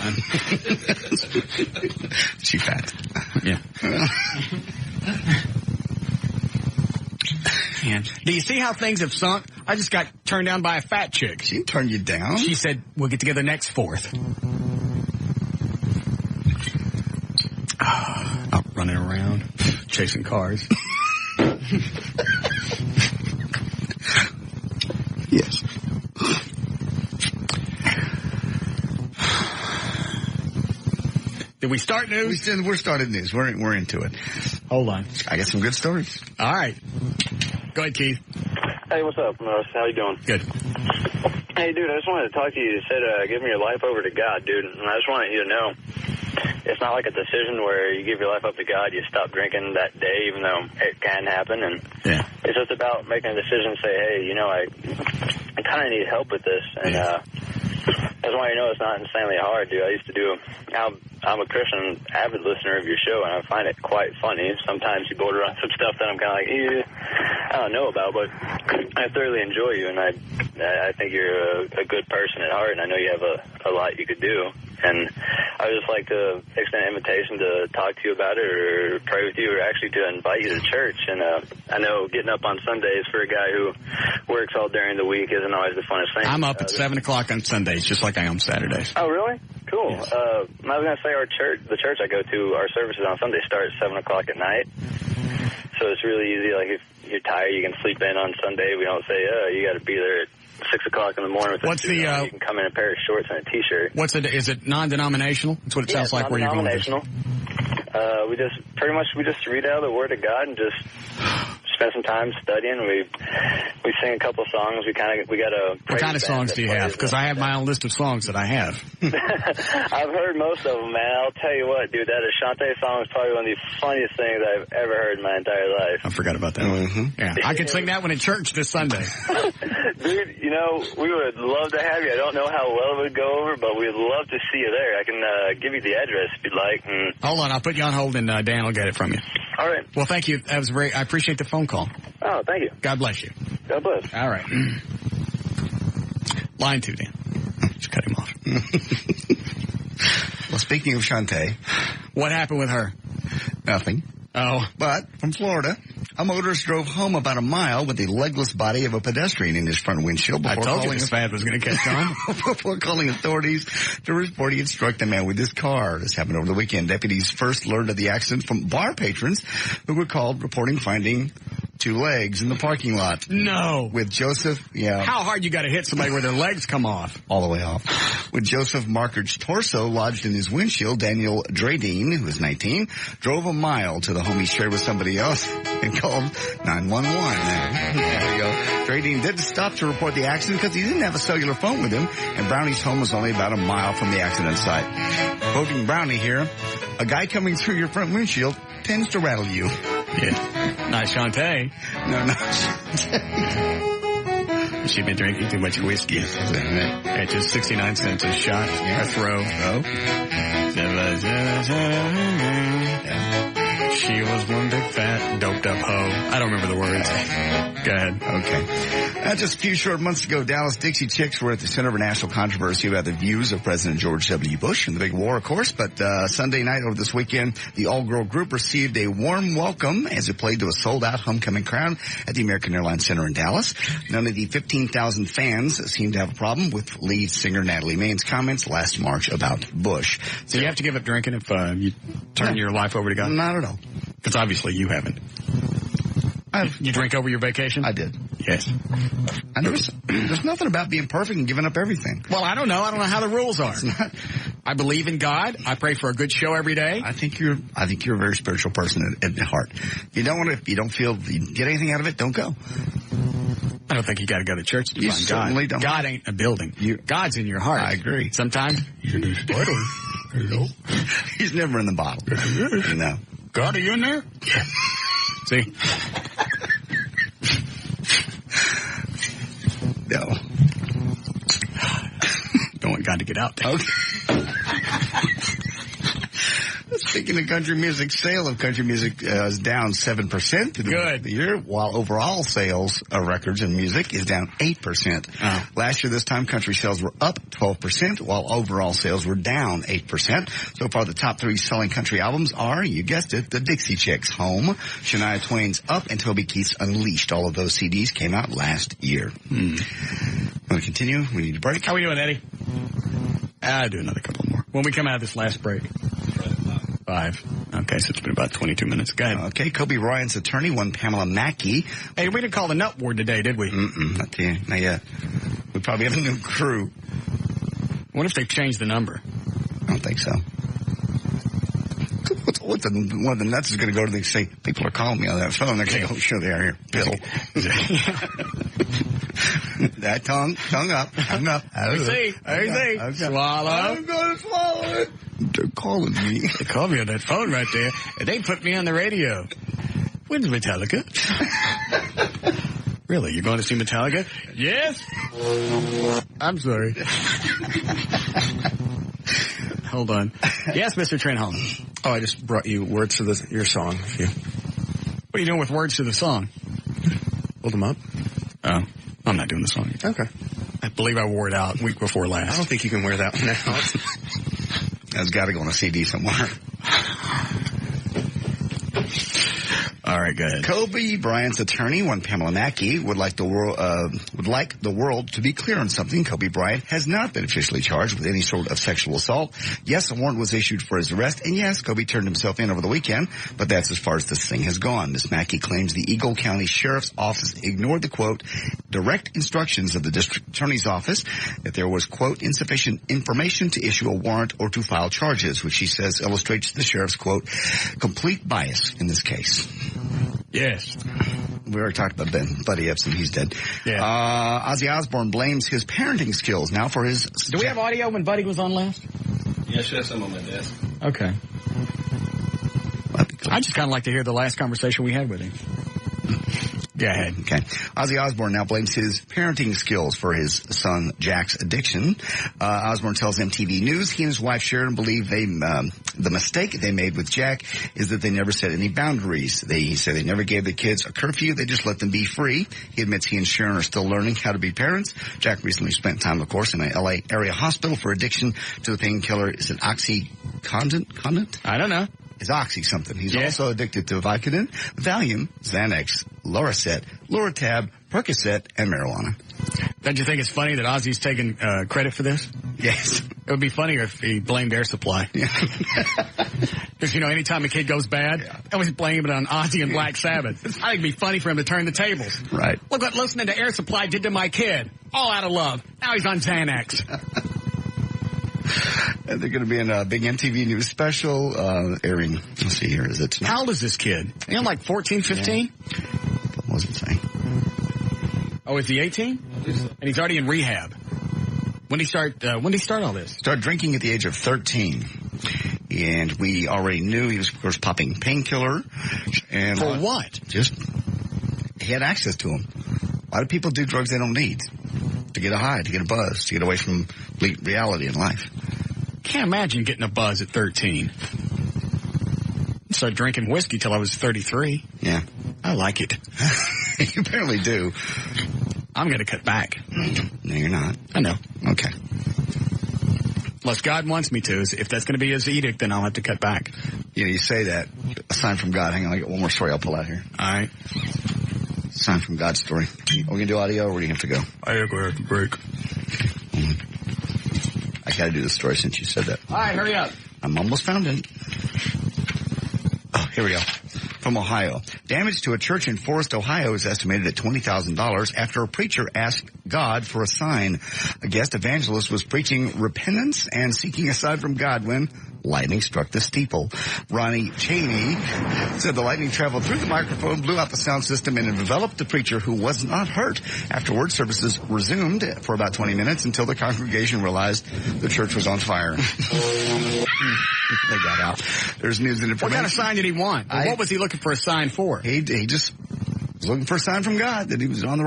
this time. She fat. Yeah. Man. Do you see how things have sunk? I just got turned down by a fat chick. She turned you down? She said, we'll get together next 4th. Out running around, chasing cars. Yes. Did we start news? We're started news. We're into it. Hold on. I got some good stories. All right. Go ahead, Keith. Hey, what's up, Russ? How you doing? Good. Hey, dude, I just wanted to talk to you. You said, give me your life over to God, dude. And I just wanted you to know, it's not like a decision where you give your life up to God, you stop drinking that day, even though it can happen. And it's just about making a decision and say, hey, you know, I kind of need help with this. And I just want you to know it's not insanely hard, dude. I used to do, I'm a Christian avid listener of your show, and I find it quite funny. Sometimes you border on some stuff that I'm kind of like, I don't know about, but I thoroughly enjoy you, and I think you're a good person at heart, and I know you have a lot you could do. And I would just like to extend an invitation to talk to you about it or pray with you or actually to invite you to church. And I know getting up on Sundays for a guy who works all during the week isn't always the funnest thing. I'm up at 7 o'clock on Sundays, just like I am Saturdays. Oh, really? Cool. Yes. I was going to say the church I go to, our services on Sunday start at 7 o'clock at night. So it's really easy. Like if you're tired, you can sleep in on Sunday. We don't say, you got to be there at 6 o'clock in the morning. With you can come in a pair of shorts and a T-shirt. Is it non-denominational? That's what it sounds like where you're going. Non-denominational. We just read out the Word of God and just spend some time studying. We sing a couple songs. We got a. What kind of songs do you have? Because I have my own list of songs that I have. I've heard most of them, man. I'll tell you what, dude. That Ashante song is probably one of the funniest things I've ever heard in my entire life. I forgot about that one. Yeah, I can sing that one in church this Sunday. Dude, you know, we would love to have you. I don't know how well it would go over, but we'd love to see you there. I can give you the address if you'd like. Hold on, I'll put you on hold and Dan will get it from you. All right. Well, thank you. That was I appreciate the phone call. Oh, thank you. God bless you. God bless. All right. Line 2, Dan. Just cut him off. Well, speaking of Shantae. What happened with her? Nothing. Oh. But from Florida, a motorist drove home about a mile with the legless body of a pedestrian in his front windshield before I told you this fad was going to catch on. Before calling authorities to report he had struck the man with his car. This happened over the weekend. Deputies first learned of the accident from bar patrons who were called reporting finding 2 legs in the parking lot. No. With Joseph, How hard you got to hit somebody where their legs come off? All the way off. With Joseph Markard's torso lodged in his windshield, Daniel Dradine, who was 19, drove a mile to the home he shared with somebody else and called 911. There you go. Dradine didn't stop to report the accident because he didn't have a cellular phone with him, and Brownie's home was only about a mile from the accident site. Quoting Brownie here, a guy coming through your front windshield tends to rattle you. Yeah. Not Shantae. No, not Shantae. She'd been drinking too much whiskey. At just 69 cents a shot, a throw. She was one big fat doped up hoe. I don't remember the words. Go ahead. Okay. Just a few short months ago, Dallas Dixie Chicks were at the center of a national controversy about the views of President George W. Bush and the big war, of course. But Sunday night over this weekend, the all-girl group received a warm welcome as it played to a sold-out homecoming crowd at the American Airlines Center in Dallas. None of the 15,000 fans seem to have a problem with lead singer Natalie Maine's comments last March about Bush. So you have to give up drinking if you turn your life over to God? Not at all. Because obviously you haven't. You drink over your vacation? I did. Yes. There's nothing about being perfect and giving up everything. Well, I don't know. I don't know how the rules are. I believe in God. I pray for a good show every day. I think you're a very spiritual person at heart. If you don't feel you get anything out of it, don't go. I don't think you got to go to church to You find certainly God. don't. God ain't a building. God's in your heart. I agree. Sometimes you're in his bottle. He's never in the bottle. No. God, are you in there? Yeah. See? No. Don't want God to get out there. Okay. Speaking of country music, sale of country music is down 7% through the year, while overall sales of records and music is down 8%. Oh. Last year, this time, country sales were up 12%, while overall sales were down 8%. So far, the top 3 selling country albums are, you guessed it, the Dixie Chicks, Home, Shania Twain's Up, and Toby Keith's Unleashed. All of those CDs came out last year. Want to continue? We need a break. How we doing, Eddie? I'll do another couple more. When we come out of this last break. 5. Okay, so it's been about 22 minutes. Go ahead. Okay, Kobe Bryant's attorney, one Pamela Mackey. Hey, we didn't call the nut ward today, did we? Not yet. We probably have a new crew. What if they've changed the number? I don't think so. One of the nuts is going to go to the say, people are calling me on that phone. They're going to go, sure they are here. Bill. That tongue up. I see. Swallow. I'm going to swallow it. They're calling me. They called me on that phone right there, and they put me on the radio. When's Metallica? Really? You're going to see Metallica? Yes. I'm sorry. Hold on. Yes, Mr. Trenholm. Oh, I just brought you words to your song. What are you doing with words to the song? Hold them up. Oh, I'm not doing the song. Okay. I believe I wore it out week before last. I don't think you can wear that one out. That's got to go on a CD somewhere. All right, go ahead. Kobe Bryant's attorney, one Pamela Mackey, would like the world to be clear on something. Kobe Bryant has not been officially charged with any sort of sexual assault. Yes, a warrant was issued for his arrest, and yes, Kobe turned himself in over the weekend, but that's as far as this thing has gone. Ms. Mackey claims the Eagle County Sheriff's Office ignored the, quote, direct instructions of the district attorney's office that there was, quote, insufficient information to issue a warrant or to file charges, which she says illustrates the sheriff's, quote, complete bias in this case. Yes. We already talked about Buddy Epson. He's dead. Yeah. Ozzy Osbourne blames his parenting skills now for his... Do we have audio when Buddy was on last? Yeah, I should have some on my desk. Okay. I just kind of like to hear the last conversation we had with him. Go ahead. Okay. Ozzy Osbourne now blames his parenting skills for his son Jack's addiction. Osbourne tells MTV News he and his wife Sharon believe the mistake they made with Jack is that they never set any boundaries. He said they never gave the kids a curfew. They just let them be free. He admits he and Sharon are still learning how to be parents. Jack recently spent time, of course, in an LA area hospital for addiction to the painkiller. Is it OxyContin? I don't know. Is Oxy something. He's also addicted to Vicodin, Valium, Xanax, Loracet, Loratab, Percocet, and marijuana. Don't you think it's funny that Ozzy's taking credit for this? Yes. It would be funnier if he blamed Air Supply. Because, anytime a kid goes bad, I always blame it on Ozzy and Black Sabbath. I think it'd be funny for him to turn the tables. Right. Look what listening to Air Supply did to my kid. All out of love. Now he's on Xanax. And they're going to be in a big MTV News special airing. Let's see here. Is it tonight? How old is this kid? Like 14, 15? Yeah. What was it saying? Oh, is he 18? And he's already in rehab. When did he start all this? Started drinking at the age of 13. And we already knew he was, of course, popping painkiller. And for what? He had access to them. A lot of people do drugs they don't need. To get a high, to get a buzz, to get away from reality in life. Can't imagine getting a buzz at 13. I started drinking whiskey till I was 33. Yeah. I like it. You apparently do. I'm going to cut back. No, you're not. I know. Okay. Unless God wants me to. If that's going to be his edict, then I'll have to cut back. You say that. A sign from God. Hang on, I got one more story I'll pull out here. All right. Sign from God story. Are we going to do audio or where do you have to go? I have to go to break. I got to do the story since you said that. All right, hurry up. I'm almost found it. Oh, here we go. From Ohio. Damage to a church in Forest, Ohio is estimated at $20,000 after a preacher asked God for a sign. A guest evangelist was preaching repentance and seeking a sign from God when lightning struck the steeple. Ronnie Cheney said the lightning traveled through the microphone, blew out the sound system, and enveloped the preacher, who was not hurt. Afterward, services resumed for about 20 minutes until the congregation realized the church was on fire. They got out. There's news and information. What kind of sign did he want? What was he looking for a sign for? He just was looking for a sign from God that he was doing the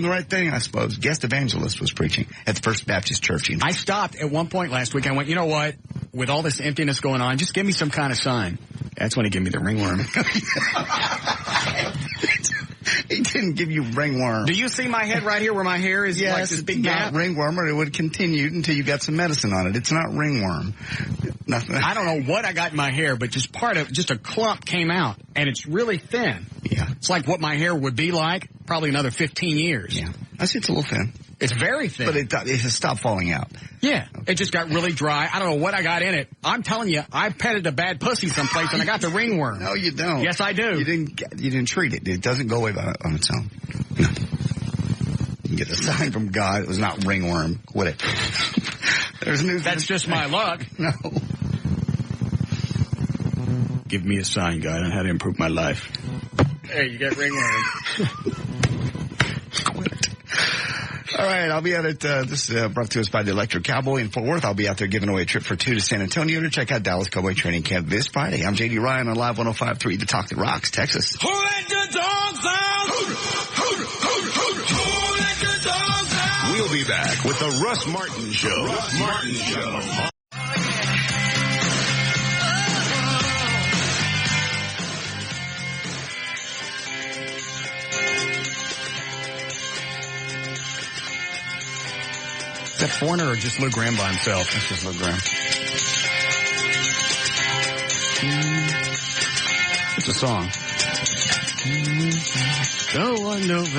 right thing, I suppose. Guest evangelist was preaching at the First Baptist Church. I stopped at one point last week. I went, you know what? with all this emptiness going on, just give me some kind of sign. That's when he gave me the ringworm. He didn't give you ringworm. Do you see my head right here where my hair is like this big gap? Not ringworm, or it would continue until you got some medicine on it. It's not ringworm. Nothing. I don't know what I got in my hair, but just a clump came out, and it's really thin. Yeah. It's like what my hair would be like probably another 15 years. Yeah. I see it's a little thin. It's very thin. But it has stopped falling out. Yeah. It just got really dry. I don't know what I got in it. I'm telling you, I petted a bad pussy someplace and I got the ringworm. No, you don't. Yes, I do. You didn't treat it. It doesn't go away on its own. No. You can get a sign from God. It was not ringworm. Quit it. There's news. That's just my luck. No. Give me a sign, God, on how to improve my life. Hey, you got ringworm. Quit it. All right, I'll be at it. This is brought to us by the Electric Cowboy in Fort Worth. I'll be out there giving away a trip for 2 to San Antonio to check out Dallas Cowboy Training Camp this Friday. I'm J.D. Ryan on Live 105.3, The Talk That Rocks, Texas. Who let the dogs out? Who let the dogs out? We'll be back with the Russ Martin Show. Russ Martin Show. Is that Foreigner or just Lou Graham by himself? That's just Lou Graham. It's a song. No one knows.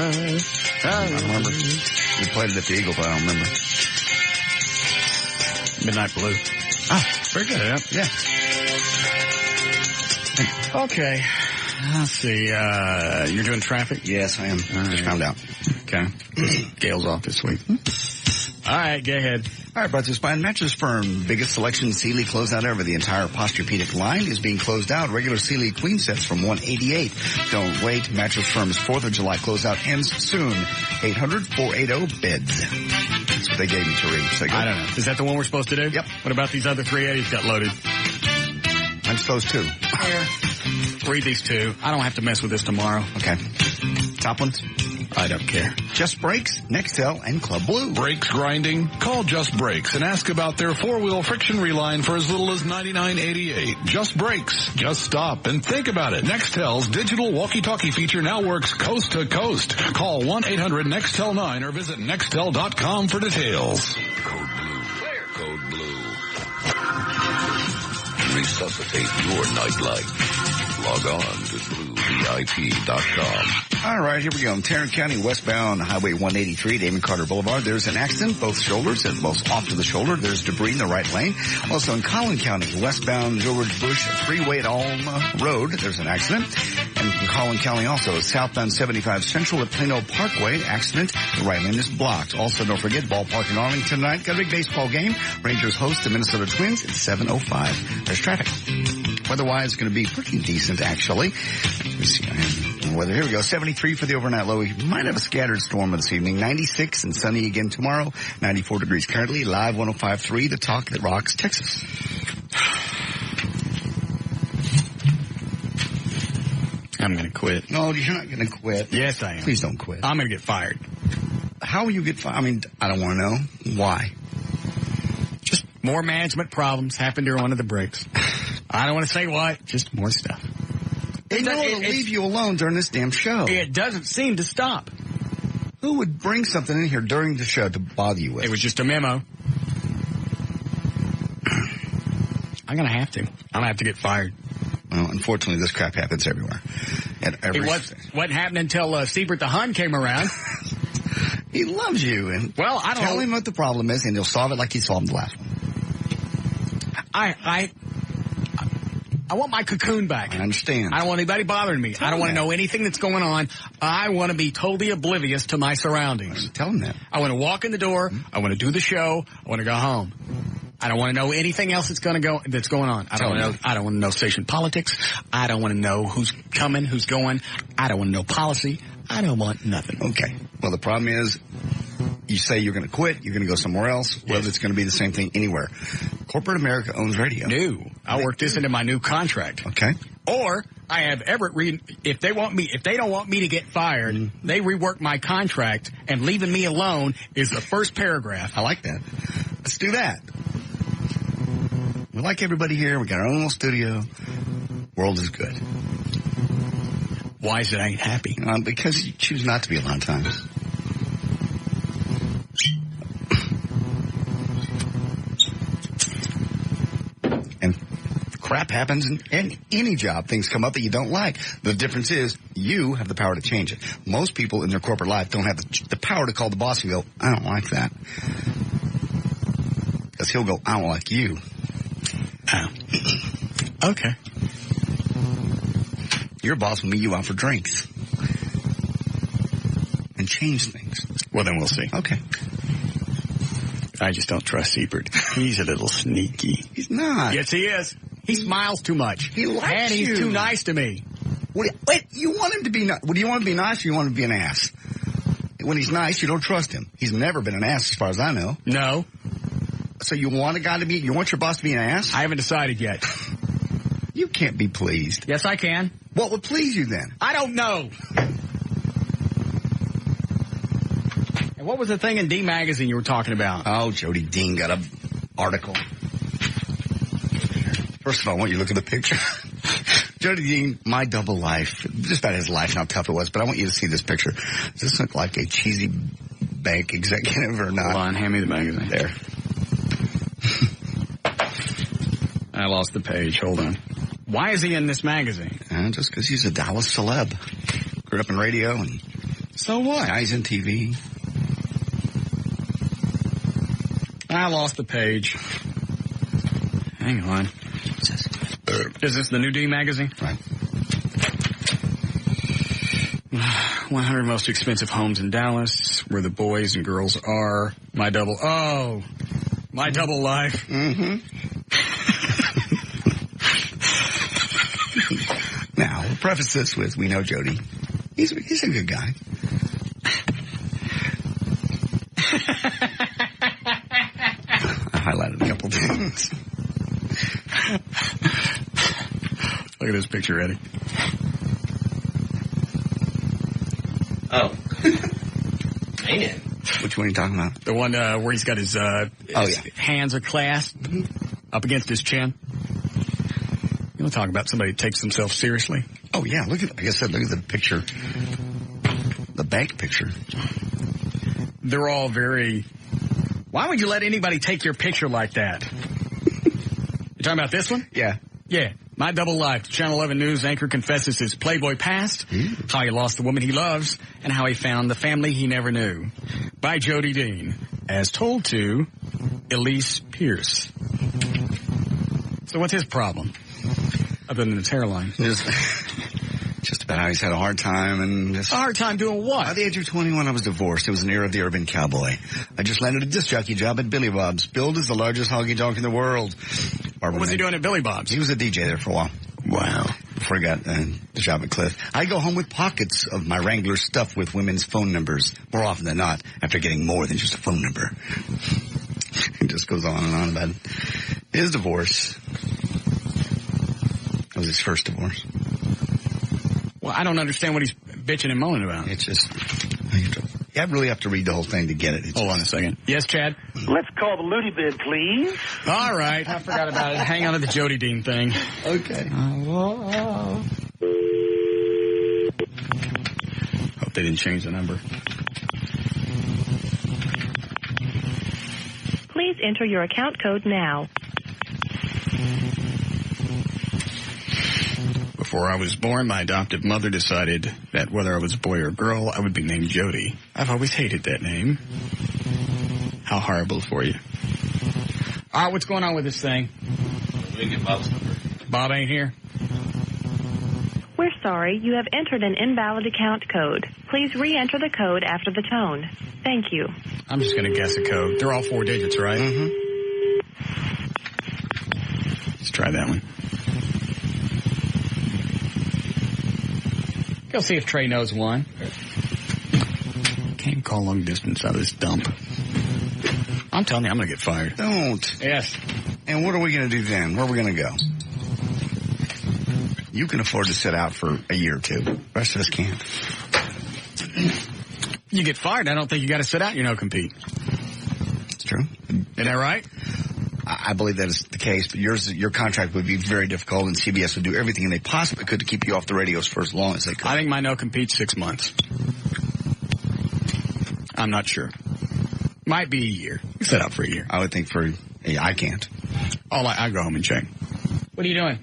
I remember. We played it at the Eagle, but I don't remember. Midnight Blue. Ah, very good. Yeah. Okay. Let's see. You're doing traffic? Yes, I am. Just found out. Okay. Gail's off this week. All right, go ahead. All right, brought to us by Mattress Firm. Biggest selection Sealy closeout ever. The entire Posturepedic line is being closed out. Regular Sealy queen sets from $188. Don't wait. Mattress Firm's 4th of July closeout ends soon. 800-480-BEDS. That's what they gave me to read. So I don't know. Is that the one we're supposed to do? Yep. What about these other 380s got loaded? I'm supposed to. Read these two. I don't have to mess with this tomorrow. Okay. Top ones? I don't care. Just Brakes, Nextel, and Club Blue. Brakes grinding? Call Just Brakes and ask about their 4-wheel friction reline for as little as $99.88. Just Brakes. Just stop and think about it. Nextel's digital walkie-talkie feature now works coast to coast. Call 1-800-NEXTEL-9 or visit Nextel.com for details. Code Blue. Code Blue. Resuscitate your nightlife. Log on to BlueVIP.com. All right, here we go. In Tarrant County, westbound Highway 183, Damon Carter Boulevard. There's an accident, both shoulders, and both off to the shoulder. There's debris in the right lane. Also in Collin County, westbound George Bush Freeway at Alma Road. There's an accident. And in Collin County also, southbound 75 Central at Plano Parkway, accident. The right lane is blocked. Also, don't forget, ballpark in Arlington tonight. Got a big baseball game. Rangers host the Minnesota Twins at 7:05. There's traffic. Weather-wise, it's going to be pretty decent, actually. Let me see. Weather. Here we go. 73 for the overnight low. We might have a scattered storm this evening. 96 and sunny again tomorrow. 94 degrees currently. Live 105.3, The Talk That Rocks, Texas. I'm going to quit. No, you're not going to quit. Yes, I am. Please don't quit. I'm going to get fired. How will you get fired? I mean, I don't want to know. Why? Just more management problems happened during one of the breaks. I don't want to say what. Just more stuff. They know to leave you alone during this damn show. It doesn't seem to stop. Who would bring something in here during the show to bother you with? It was just a memo. I'm going to have to. I'm going to have to get fired. Well, unfortunately, this crap happens everywhere. It wasn't happening until Siebert the Hun came around. He loves you. And well, I don't tell know. him what the problem is, and he'll solve it like he solved the last one. I want my cocoon back. I understand. I don't want anybody bothering me. I don't want to know anything that's going on. I want to be totally oblivious to my surroundings. Tell him that. I want to walk in the door. I want to do the show. I want to go home. I don't want to know anything else that's going on. I don't want to know station politics. I don't want to know who's coming, who's going. I don't want to know policy. I don't want nothing. Okay. Well, the problem is, you say you're going to quit, you're going to go somewhere else, whether it's going to be the same thing anywhere. Corporate America owns radio. No. I'll work this into my new contract. Okay. Or I have Everett read, if they don't want me to get fired, they rework my contract, and leaving me alone is the first paragraph. I like that. Let's do that. We like everybody here. We got our own little studio. World is good. Why is it ain't happy? Because you choose not to be a lot of times. And crap happens in any job. Things come up that you don't like. The difference is you have the power to change it. Most people in their corporate life don't have the power to call the boss and go, I don't like that. Because he'll go, I don't like you. Oh. Okay. Your boss will meet you out for drinks. And change things. Well, then we'll see. Okay. I just don't trust Siebert. He's a little sneaky. He's not. Yes, he is. He smiles too much. He likes and he's you. too nice to me. Wait, you want him to be nice? Do you want him to be nice or you want him to be an ass? When he's nice, you don't trust him. He's never been an ass as far as I know. No. So you want you want your boss to be an ass? I haven't decided yet. You can't be pleased. Yes, I can. What would please you then? I don't know. And what was the thing in D Magazine you were talking about? Oh, Jody Dean got an article. First of all, I want you to look at the picture. Jody Dean, My Double Life. Just about his life and how tough it was, but I want you to see this picture. Does this look like a cheesy bank executive or not? Hold on, hand me the magazine. There. I lost the page. Hold on. Why is he in this magazine? Just because he's a Dallas celeb. Grew up in radio and... So what? Now he's in TV. I lost the page. Hang on. Is this the new D Magazine? Right. 100 most expensive homes in Dallas, where the boys and girls are. My double life. Mm-hmm. Now, we'll preface this with, we know Jody. He's a good guy. I highlighted a couple things. Look at this picture, Eddie. Oh. Man. Which one are you talking about? The one where he's got his hands are clasped up against his chin. You want to talk about somebody who takes themselves seriously? Oh, yeah. Look at the picture. The bank picture. They're all very... Why would you let anybody take your picture like that? You talking about this one? Yeah. Yeah. My Double Life. Channel 11 News anchor confesses his Playboy past, how he lost the woman he loves, and how he found the family he never knew. By Jody Dean. As told to Elise Pierce. So what's his problem? Other than his hairline. Just about how he's had a hard time and a hard time doing what? At the age of 21, I was divorced. It was an era of the urban cowboy. I just landed a disc jockey job at Billy Bob's, billed as the largest honky tonk in the world. What was he doing at Billy Bob's? He was a DJ there for a while. Wow. Before he got the job at Cliff. I go home with pockets of my Wrangler stuffed with women's phone numbers, more often than not, after getting more than just a phone number. It just goes on and on about his divorce. It was his first divorce. Well, I don't understand what he's bitching and moaning about. It's just, you really have to read the whole thing to get it. Hold on a second. Yes, Chad? Let's call the Looney Bin, please. All right. I forgot about it. Hang on to the Jody Dean thing. Okay. Hope they didn't change the number. Please enter your account code now. Before I was born, my adoptive mother decided that whether I was a boy or a girl, I would be named Jody. I've always hated that name. How horrible for you. All right, what's going on with this thing? We get Bob's number. Bob ain't here? We're sorry, you have entered an invalid account code. Please re-enter the code after the tone. Thank you. I'm just going to guess a code. They're all 4 digits, right? Mm-hmm. Let's try that one. Go see if Trey knows one. Can't call long distance out of this dump. I'm telling you, I'm going to get fired. Don't. Yes. And what are we going to do then? Where are we going to go? You can afford to sit out for a year or two. The rest of us can't. You get fired, I don't think you got to sit out, compete. It's true. Isn't that right? I believe that is the case, but your contract would be very difficult, and CBS would do everything they possibly could to keep you off the radios for as long as they could. I think my no-compete 6 months. I'm not sure. Might be a year. Set up for a year. I would think I can't. I go home and check. What are you doing?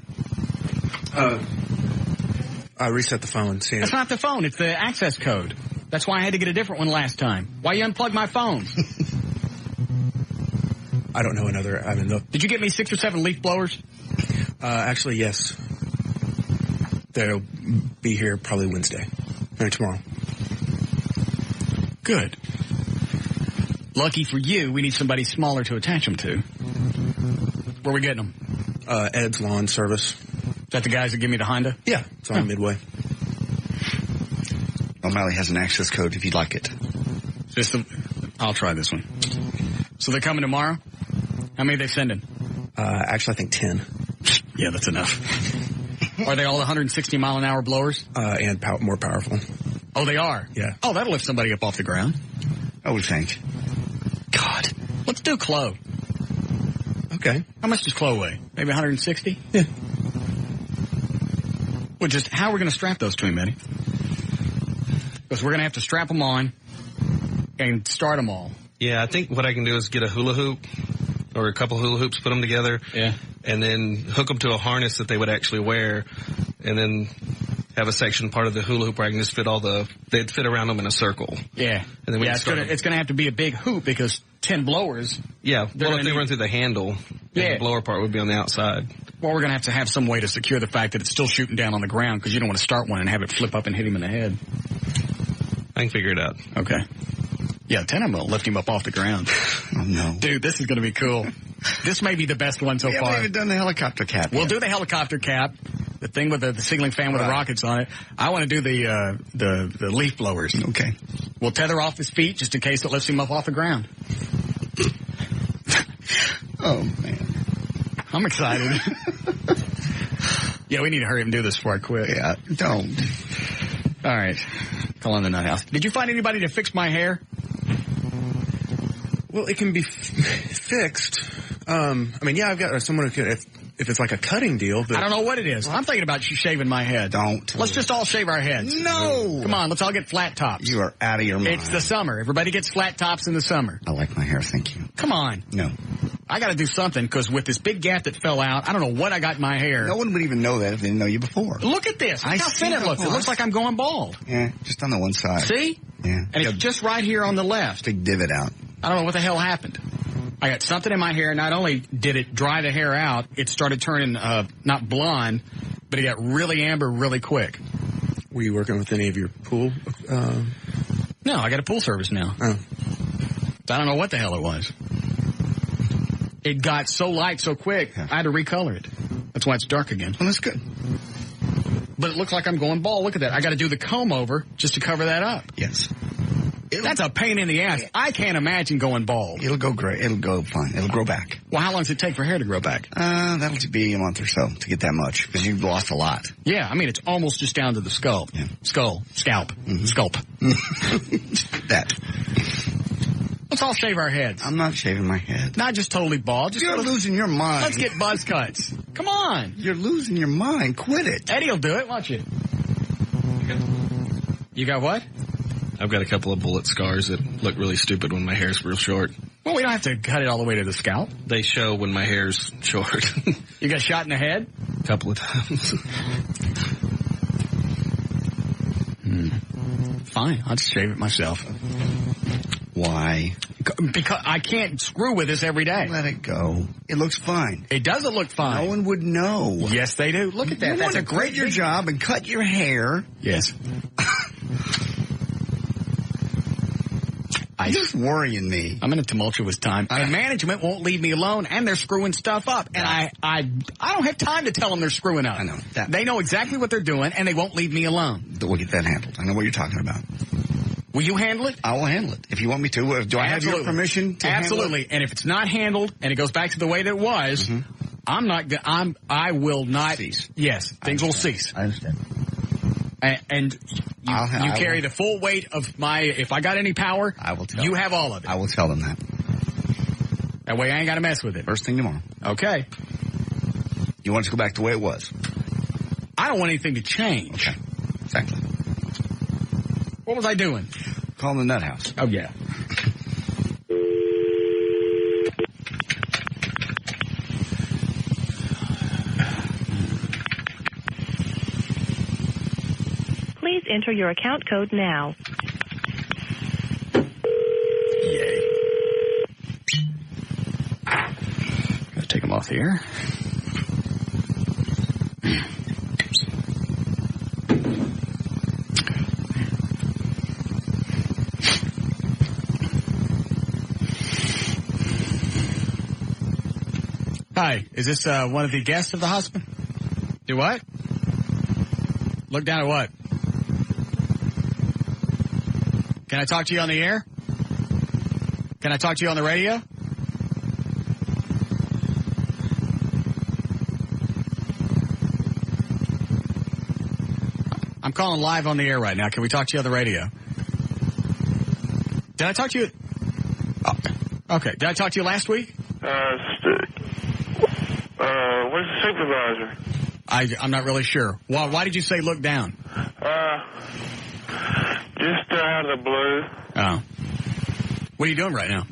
I reset the phone. See, that's not the phone. It's the access code. That's why I had to get a different one last time. Why you unplug my phone? I don't know another. I mean, did you get me 6 or 7 leaf blowers? Actually, yes. They'll be here probably Wednesday. Or tomorrow. Good. Lucky for you, we need somebody smaller to attach them to. Where are we getting them? Ed's Lawn Service. Is that the guys that give me the Honda? Yeah, it's on Midway. O'Malley has an access code if you'd like it. I'll try this one. So they're coming tomorrow? How many are they sending? Actually, I think 10. Yeah, that's enough. Are they all 160 mile an hour blowers? And more powerful. Oh, they are? Yeah. Oh, that'll lift somebody up off the ground. I would think. God. Let's do Chloe. Okay. How much does Chloe weigh? Maybe 160? Yeah. Well, how are we going to strap those to him, Eddie? Because we're going to have to strap them on and start them all. Yeah, I think what I can do is get a hula hoop or a couple hula hoops, put them together. Yeah. And then hook them to a harness that they would actually wear, and then have a section part of the hula hoop where I can just they'd fit around them in a circle. Yeah. And then it's going to have to be a big hoop because 10 blowers. Yeah. Well, if they run through the handle, the blower part would be on the outside. Well, we're going to have some way to secure the fact that it's still shooting down on the ground because you don't want to start one and have it flip up and hit him in the head. I can figure it out. Okay. Yeah, 10 of them will lift him up off the ground. Oh, no. Dude, this is going to be cool. This may be the best one so far. We haven't done the helicopter cap. We'll do the helicopter cap, the thing with the ceiling fan with the rockets on it. I want to do the leaf blowers. Okay. We'll tether off his feet just in case it lifts him up off the ground. Oh, man. I'm excited. Yeah, we need to hurry up and do this before I quit. Yeah, don't. All right. Call on the nut house. Did you find anybody to fix my hair? Well, it can be fixed. I've got someone who could, if it's like a cutting deal. But I don't know what it is. I'm thinking about shaving my head. Don't. Let's just all shave our heads. No. Come on, let's all get flat tops. You are out of your mind. It's the summer. Everybody gets flat tops in the summer. I like my hair, thank you. Come on. No. I got to do something because with this big gap that fell out, I don't know what I got in my hair. No one would even know that if they didn't know you before. Look at this. Look how thin it looks. It looks like I'm going bald. Yeah, just on the one side. See? Yeah. And it's just right here on the left. Big divot out. I don't know what the hell happened. I got something in my hair. Not only did it dry the hair out, it started turning, not blonde, but it got really amber really quick. Were you working with any of your pool? No, I got a pool service now. Oh. I don't know what the hell it was. It got so light so quick, I had to recolor it. That's why it's dark again. Well, that's good. But it looks like I'm going bald. Look at that. I got to do the comb over just to cover that up. Yes. That's a pain in the ass. I can't imagine going bald. It'll go great. It'll go fine. It'll grow back. Well, how long does it take for hair to grow back? That'll be a month or so to get that much because you've lost a lot. Yeah, I mean, it's almost just down to the skull. Yeah. Scalp. Mm-hmm. Scalp. That. Let's all shave our heads. I'm not shaving my head. Not just totally bald. You're losing your mind. Let's get buzz cuts. Come on. You're losing your mind. Quit it. Eddie will do it, won't you? You got what? I've got a couple of bullet scars that look really stupid when my hair's real short. Well, we don't have to cut it all the way to the scalp. They show when my hair's short. You got shot in the head? A couple of times. Fine, I'll just shave it myself. Why? Because I can't screw with this every day. Let it go. It looks fine. It doesn't look fine. No one would know. Yes, they do. Look at that. That's a great your job and cut your hair. Yes. You're just worrying me. I'm in a tumultuous time. And management won't leave me alone, and they're screwing stuff up. And I don't have time to tell them they're screwing up. I know. They know exactly what they're doing, and they won't leave me alone. We'll get that handled. I know what you're talking about. Will you handle it? I will handle it. If you want me to. Do I have your permission to handle it? And if it's not handled, and it goes back to the way that it was, I will not. Cease. Yes, things will cease. I understand. And you carry the full weight of my, if I got any power, I will tell you them. have all of it. I will tell them that. That way I ain't got to mess with it. First thing tomorrow. Okay. You want it to go back the way it was? I don't want anything to change. Okay. Exactly. What was I doing? Calling the nut house. Oh, yeah. Please enter your account code now. Yay. Gotta take them off here. Hi, is this one of the guests of the hospital? Do what? Look down at what? Can I talk to you on the air? Can I talk to you on the radio? I'm calling live on the air right now. Can we talk to you on the radio? Did I talk to you? Oh, okay. Did I talk to you last week? Where's the supervisor? I'm not really sure. Why did you say look down? Just out of the blue. Oh. What are you doing right now?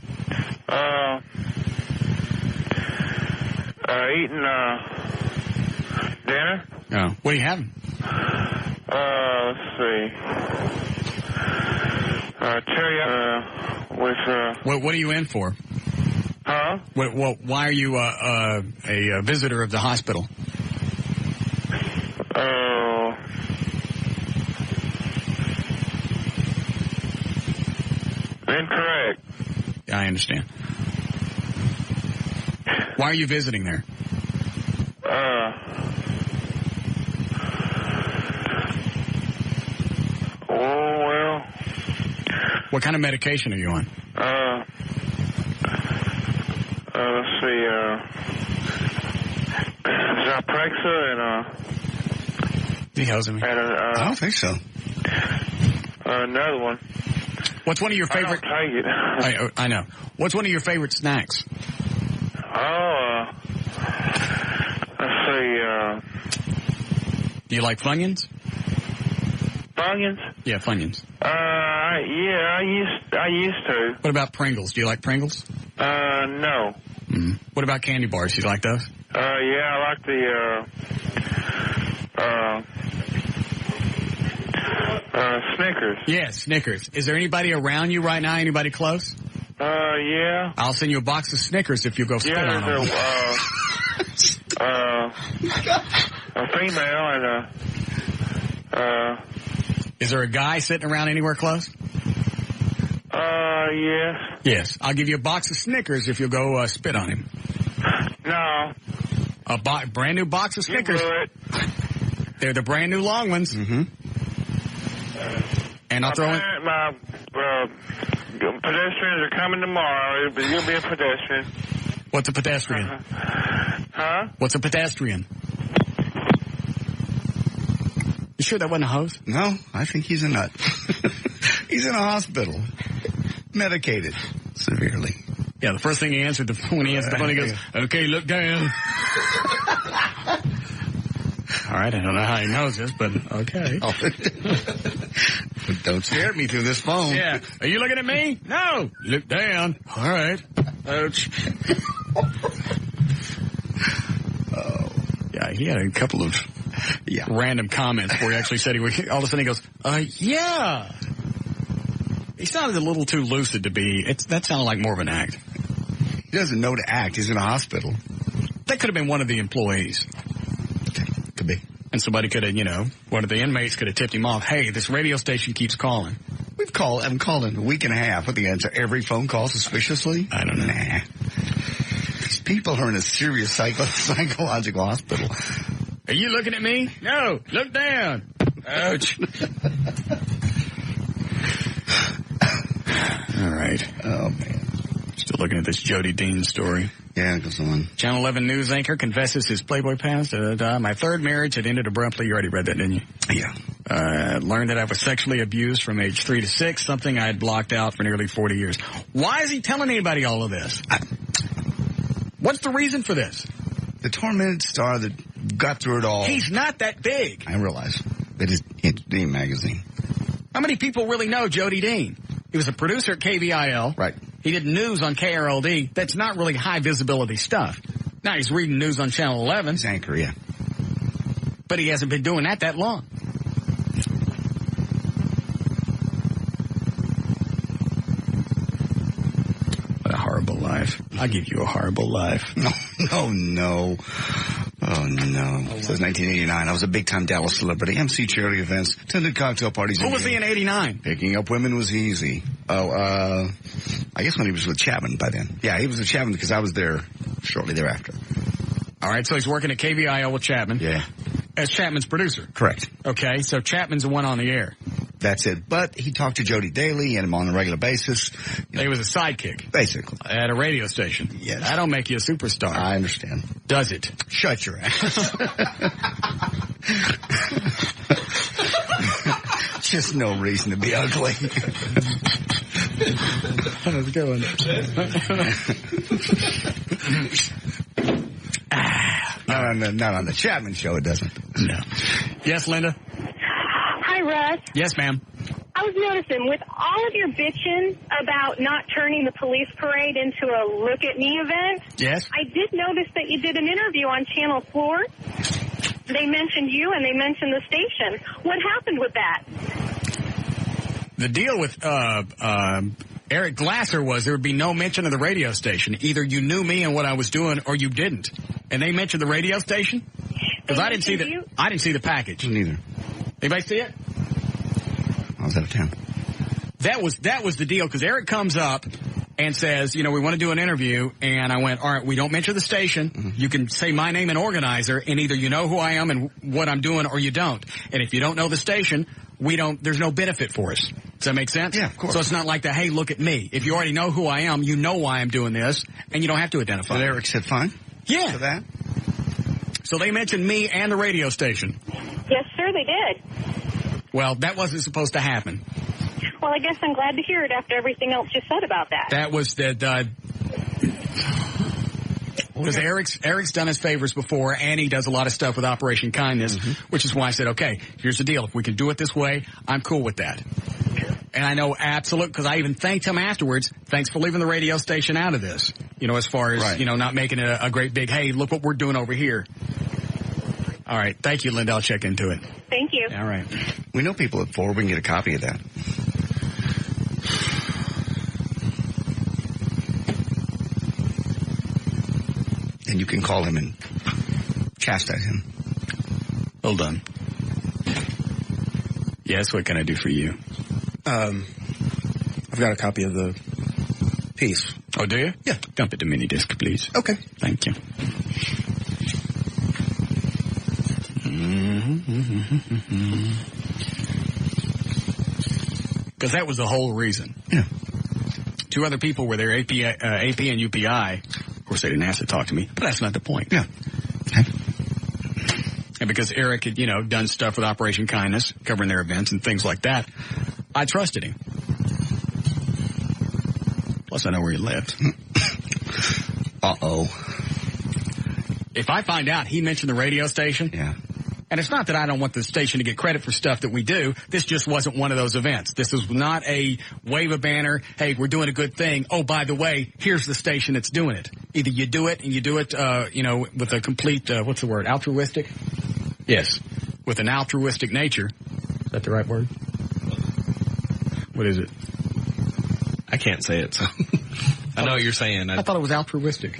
Eating, dinner. Oh. What are you having? Let's see. Teriyaki, with, What are you in for? Huh? Why are you, a visitor of the hospital? Incorrect. Yeah, I understand. Why are you visiting there? Well. What kind of medication are you on? Let's see, Zyprexa and, He hosing me. And, I don't think so. Another one. What's one of your favorite? I don't take it. I know. What's one of your favorite snacks? Let's see, Do you like Funyuns? Funyuns? Yeah, Funyuns. Yeah, I used to. What about Pringles? Do you like Pringles? No. Mm-hmm. What about candy bars? You like those? Yeah, I like the, Snickers. Yeah, Snickers. Is there anybody around you right now? Anybody close? Yeah. I'll send you a box of Snickers if you go spit on them. A female and Is there a guy sitting around anywhere close? Yes. Yes. I'll give you a box of Snickers if you'll go spit on him. No. A brand new box of Snickers. They're the brand new long ones. Mm-hmm. And I'll throw in... My pedestrians are coming tomorrow. You'll be a pedestrian. What's a pedestrian? Huh? What's a pedestrian? You sure that wasn't a hose? No, I think he's a nut. He's in a hospital. Medicated. Severely. Yeah, the first thing he answered when he answered the phone, he goes, okay, look down. All right, I don't know how he knows this, but okay. Oh. Don't stare at me through this phone. Yeah. Are you looking at me? No. Look down. All right. Ouch. Oh. Yeah, he had a couple of random comments where he actually said he would, all of a sudden he goes, yeah. He sounded a little too lucid to be, that sounded like more of an act. He doesn't know to act. He's in a hospital. That could have been one of the employees. Could be. And somebody could have, one of the inmates could have tipped him off. Hey, this radio station keeps calling. I've called in a week and a half. What, the answer every phone call suspiciously? I don't know. Nah. These people are in a serious psychological hospital. Are you looking at me? No. Look down. Ouch. All right. Oh, man. Still looking at this Jody Dean story. Yeah, it goes on. Channel 11 news anchor confesses his Playboy past. My third marriage had ended abruptly. You already read that, didn't you? Yeah. Learned that I was sexually abused from age 3 to 6, something I had blocked out for nearly 40 years. Why is he telling anybody all of this? What's the reason for this? The tormented star that got through it all. He's not that big. I realize. It is Dean Magazine. How many people really know Jody Dean? He was a producer at KVIL. Right. He did news on KRLD. That's not really high visibility stuff. Now he's reading news on Channel 11. He's anchor, yeah. But he hasn't been doing that long. What a horrible life. I'll give you a horrible life. No. Oh, no. It says 1989. I was a big-time Dallas celebrity. MC charity events, attended cocktail parties. Who was he in 89? Picking up women was easy. I guess when he was with Chapman by then. Yeah, he was with Chapman because I was there shortly thereafter. All right, so he's working at KVIL with Chapman. Yeah. As Chapman's producer. Correct. Okay, so Chapman's the one on the air. That's it. But he talked to Jody daily and him on a regular basis. He was a sidekick. Basically. At a radio station. Yes. That don't make you a superstar. I understand. Does it? Shut your ass. Just no reason to be ugly. How's it going? Not on the Chapman show, it doesn't. No. Yes, Linda? Hi, Russ. Yes, ma'am. I was noticing, with all of your bitching about not turning the police parade into a look at me event, yes, I did notice that you did an interview on Channel 4. They mentioned you and they mentioned the station. What happened with that? The deal with Eric Glasser was there would be no mention of the radio station. Either you knew me and what I was doing, or you didn't. And they mentioned the radio station because I didn't see the package. Neither. Anybody see it? I was out of town. That was the deal because Eric comes up and says, we want to do an interview, and I went, all right, we don't mention the station. Mm-hmm. You can say my name and organizer, and either you know who I am and what I'm doing, or you don't. And if you don't know the station, there's no benefit for us. Does that make sense? Yeah, of course. So it's not like the, hey, look at me. If you already know who I am, you know why I'm doing this, and you don't have to identify. But Eric said fine? Yeah. For that? So they mentioned me and the radio station. Yes, sir, they did. Well, that wasn't supposed to happen. Well, I guess I'm glad to hear it after everything else you said about that. That was because Eric's done his favors before, and he does a lot of stuff with Operation Kindness, which is why I said, okay, here's the deal. If we can do it this way, I'm cool with that. And I know absolutely, because I even thanked him afterwards, thanks for leaving the radio station out of this. As far as, not making it a great big, hey, look what we're doing over here. All right. Thank you, Linda. I'll check into it. Thank you. All right. We know people at 4. We can get a copy of that. And you can call him and chastise him. Hold on. Yes, what can I do for you? I've got a copy of the piece. Oh, do you? Yeah. Dump it to mini disc, please. Okay. Thank you. Because that was the whole reason. Yeah. 2 other people were there, AP and UPI. Of course, they didn't ask to talk to me, but that's not the point. Yeah. Okay. And because Eric had, done stuff with Operation Kindness, covering their events and things like that, I trusted him. Plus, I know where he lived. Uh-oh. If I find out he mentioned the radio station, yeah. And it's not that I don't want the station to get credit for stuff that we do. This just wasn't one of those events. This was not a wave a banner, hey, we're doing a good thing. Oh, by the way, here's the station that's doing it. Either you do it, and you do it, with a complete, what's the word, altruistic? Yes. With an altruistic nature. Is that the right word? What is it? I can't say it, so I know what you're saying. I thought it was altruistic.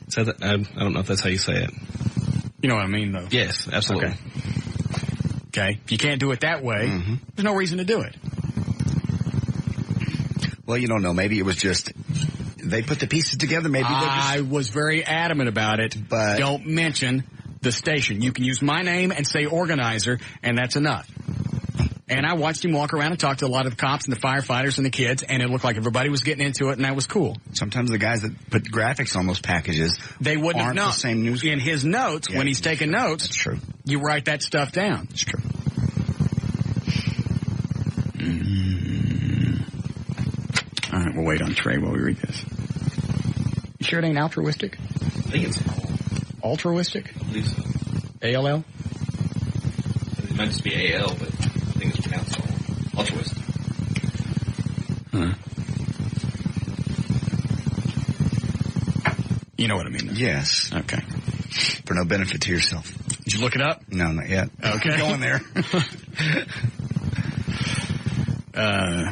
So that, I don't know if that's how you say it. You know what I mean, though? Yes, absolutely. Okay. If you can't do it that way, there's no reason to do it. Well, you don't know. Maybe it was just they put the pieces together. Maybe I was very adamant about it, but don't mention the station. You can use my name and say organizer, and that's enough. And I watched him walk around and talk to a lot of the cops and the firefighters and the kids, and it looked like everybody was getting into it, and that was cool. Sometimes the guys that put graphics on those packages they wouldn't aren't have known. The same news. In his notes, when he's taking notes, that's true. You write that stuff down. It's true. All right, we'll wait on Trey while we read this. You sure it ain't altruistic? think it's altruistic? I believe so. ALL? It might just be AL, but I think it's pronounced altruistic. Huh. You know what I mean? Yes. Okay. For no benefit to yourself. Did you look it up? No, not yet. Okay. Going there.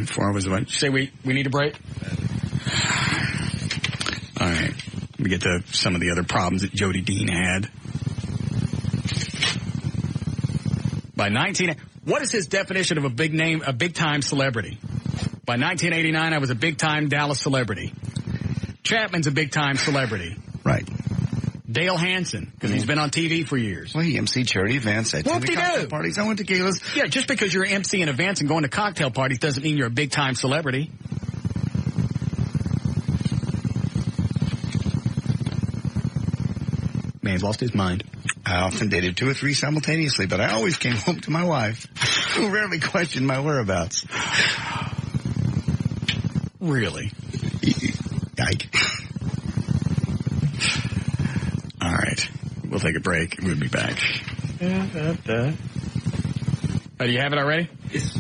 Before I was what? Say we need a break? All right. Let me get to some of the other problems that Jody Dean had. What is his definition of a big time celebrity? By 1989, I was a big time Dallas celebrity. Chapman's a big time celebrity. Right. Dale Hansen, because he's been on TV for years. Well, he emceed charity events. What did he do? Parties. I went to galas. Yeah, just because you're emceeing events and going to cocktail parties doesn't mean you're a big time celebrity. Man's lost his mind. I often dated 2 or 3 simultaneously, but I always came home to my wife, who rarely questioned my whereabouts. Really? Yike. All right. We'll take a break. We'll be back. Do you have it already? Yes.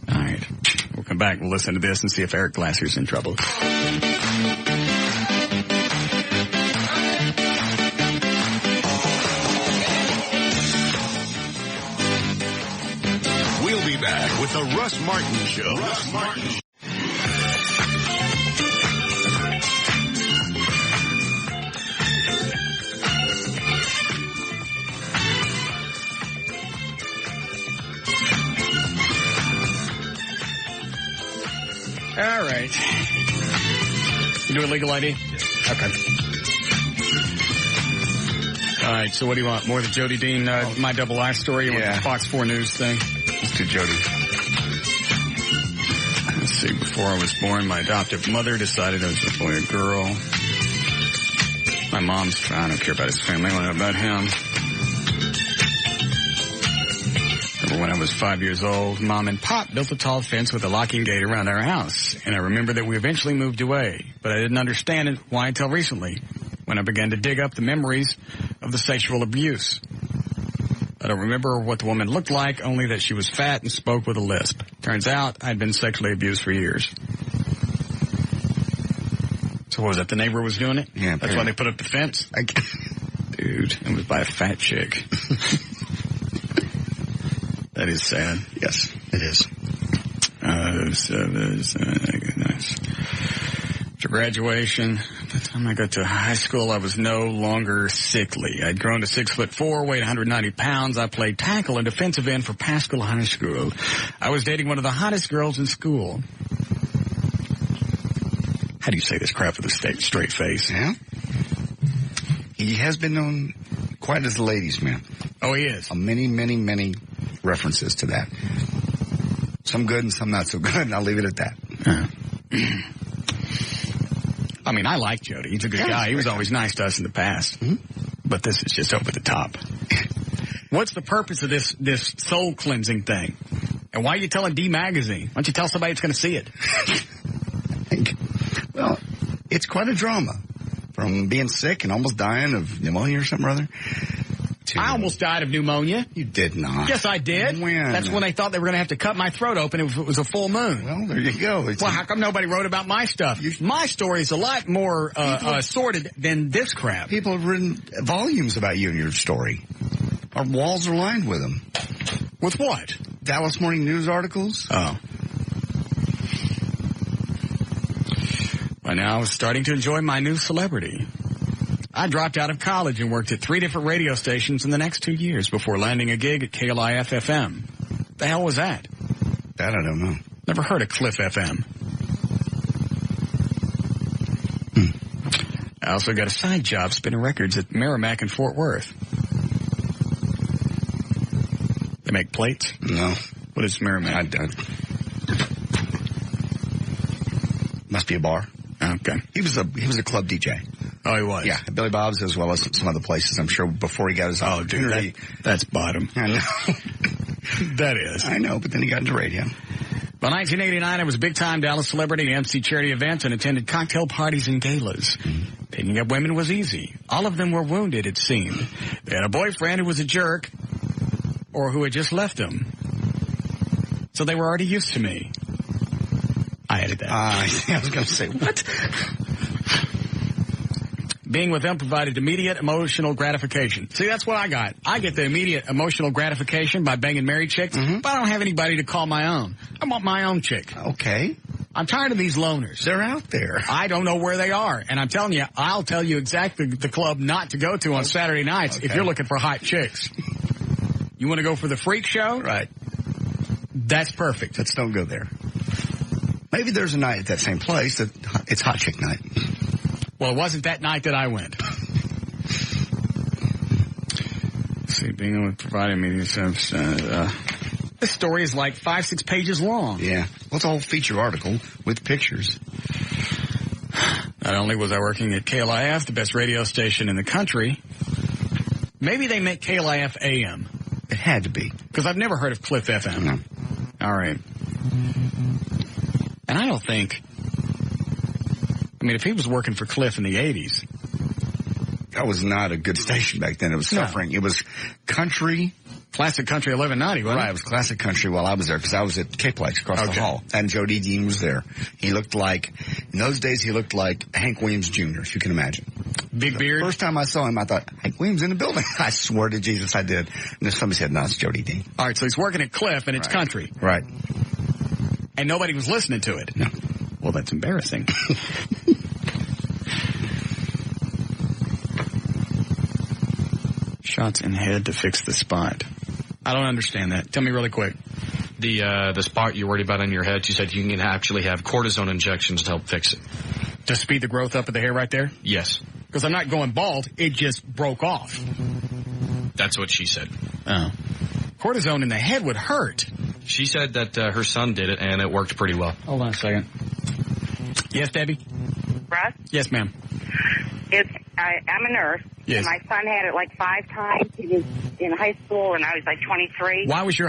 All right. We'll come back. We'll listen to this and see if Eric Glasser's in trouble. We'll be back with the Russ Martin Show. Russ Martin Show. All right. You do a legal ID? Yes. Okay. All right, so what do you want? More of the Jody Dean, My Double Life story? You want the Fox 4 News thing? Let's do Jody. Let's see, before I was born, my adoptive mother decided I was a boy or girl. My mom's, I don't care about his family, I don't know about him. When I was 5 years old, Mom and Pop built a tall fence with a locking gate around our house. And I remember that we eventually moved away. But I didn't understand it why until recently, when I began to dig up the memories of the sexual abuse. I don't remember what the woman looked like, only that she was fat and spoke with a lisp. Turns out I'd been sexually abused for years. So what was that, the neighbor was doing it? Yeah. That's why they put up the fence? Dude, it was by a fat chick. That is sad. Yes, it is. Nice. After graduation, by the time I got to high school, I was no longer sickly. I'd grown to 6'4", weighed 190 pounds. I played tackle and defensive end for Pascal High School. I was dating one of the hottest girls in school. How do you say this crap with a straight face? Yeah. He has been known quite as a ladies' man. Oh, he is. Many references to that. Some good and some not so good, and I'll leave it at that. I mean, I like Jody. He's a good guy. He was always nice to us in the past. Mm-hmm. But this is just over the top. What's the purpose of this soul cleansing thing? And why are you telling D Magazine? Why don't you tell somebody that's going to see it? Well, it's quite a drama. From being sick and almost dying of pneumonia or something or other. I almost died of pneumonia. You did not. Yes, I did. When? That's when they thought they were going to have to cut my throat open if it was a full moon. Well, there you go. Well, how come nobody wrote about my stuff? My story is a lot more sordid than this crap. People have written volumes about you and your story. Our walls are lined with them. With what? Dallas Morning News articles. Oh. By now, I was starting to enjoy my new celebrity. I dropped out of college and worked at 3 different radio stations in the next 2 years before landing a gig at KLLI FM. The hell was that? That I don't know. Never heard of Cliff FM. I also got a side job spinning records at Merrimack and Fort Worth. They make plates? No. What is Merrimack? Must be a bar. Okay. He was a club DJ. Oh, he was? Yeah, Billy Bob's as well as some other places, I'm sure, before he got his opportunity. Dude, that's bottom. I know. That is. I know, but then he got into radio. By 1989, I was a big-time Dallas celebrity, MC charity events, and attended cocktail parties and galas. Picking up women was easy. All of them were wounded, it seemed. They had a boyfriend who was a jerk, or who had just left them. So they were already used to me. I added that. I was going to say, what? Being with them provided immediate emotional gratification. See, that's what I got. I get the immediate emotional gratification by banging married chicks, but I don't have anybody to call my own. I want my own chick. Okay. I'm tired of these loners. They're out there. I don't know where they are. And I'm telling you, I'll tell you exactly the club not to go to on Saturday nights if you're looking for hot chicks. You want to go for the freak show? Right. That's perfect. Let's don't go there. Maybe there's a night at that same place that it's hot chick night. Well, it wasn't that night that I went. Let's see, being able to provide me these this story is like 5-6 pages long. Yeah. Well, it's a whole feature article with pictures. Not only was I working at KLIF, the best radio station in the country, maybe they meant KLIF AM. It had to be. Because I've never heard of Cliff FM. No. All right. And I don't think... I mean, if he was working for Cliff in the 80s... That was not a good station back then. It was suffering. No. It was country... Classic Country 1190, wasn't it? Right, it was Classic Country while I was there, because I was at K-Plex across the hall. And Joe D. Dean was there. He looked like... In those days, he looked like Hank Williams Jr., if you can imagine. Big beard? First time I saw him, I thought, Hank Williams in the building. I swear to Jesus, I did. And then somebody said, no, it's Joe D. Dean. All right, so he's working at Cliff, and it's country. Right. And nobody was listening to it. No. Well, that's embarrassing. Shots in head to fix the spot. I don't understand that. Tell me really quick. The spot you're worried about on your head, you said you can actually have cortisone injections to help fix it. To speed the growth up of the hair right there? Yes. Because I'm not going bald. It just broke off. That's what she said. Oh. Cortisone in the head would hurt. She said that her son did it, and it worked pretty well. Hold on a second. Yes, Debbie? Russ? Yes, ma'am. I'm a nurse. Yes. And my son had it like 5 times. He was in high school, and I was like 23. Why was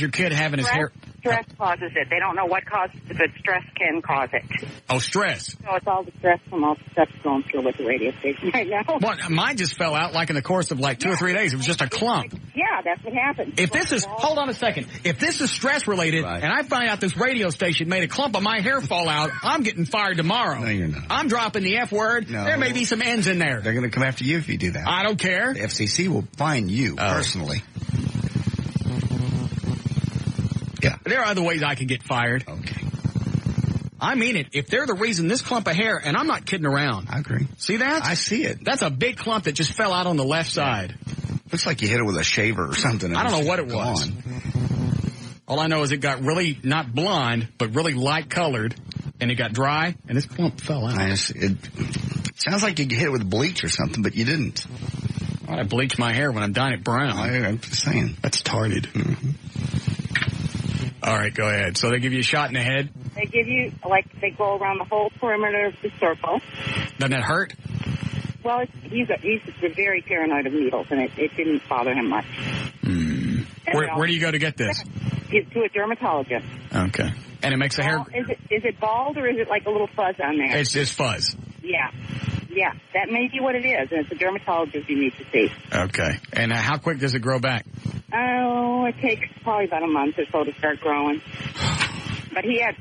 your kid having his hair? Stress causes it. They don't know what causes it, but stress can cause it. Oh, stress. So it's all the stress from all the stuff going through with the radio station right now. Well, mine just fell out like in the course of like 2 or 3 days. It was just a clump. Yeah, that's what happened. If this is, hold on a second. If this is stress related, and I find out this radio station made a clump of my hair fall out, I'm getting fired tomorrow. No, you're not. I'm dropping the F word. No. There may be some N's in there. They're going to come after you if you do that. I don't care. The FCC will fine you personally. Yeah. There are other ways I can get fired. Okay. I mean it. If they're the reason this clump of hair, and I'm not kidding around. I agree. See that? I see it. That's a big clump that just fell out on the left side. Looks like you hit it with a shaver or something. I don't know what it was. All I know is it got really, not blonde, but really light colored, and it got dry, and this clump fell out. It sounds like you hit it with bleach or something, but you didn't. I bleach my hair when I'm dyeing it brown. I'm just saying. That's retarded. Mm-hmm. All right, go ahead. So they give you a shot in the head? They give you, like, they go around the whole perimeter of the circle. Doesn't that hurt? Well, he's very paranoid of needles, and it didn't bother him much. Mm. Where do you go to get this? To a dermatologist. Okay. And it makes the hair... Is it bald, or is it like a little fuzz on there? It's fuzz. Yeah. Yeah, that may be what it is, and it's a dermatologist you need to see. Okay. And how quick does it grow back? Oh, it takes probably about a month or so to start growing. But he had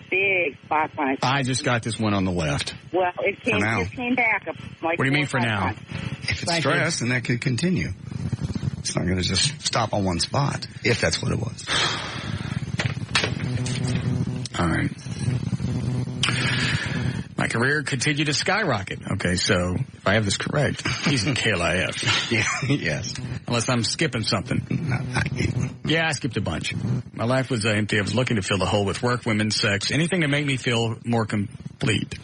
big spots on it. I just got this one on the left. Well, it came back. What do you mean for now? If it's stress, then that could continue. It's not going to just stop on one spot, if that's what it was. All right. My career continued to skyrocket. Okay, so if I have this correct, he's in KLIF. Yeah, yes. Unless I'm skipping something. Yeah, I skipped a bunch. My life was empty. I was looking to fill the hole with work, women, sex, anything to make me feel more complete.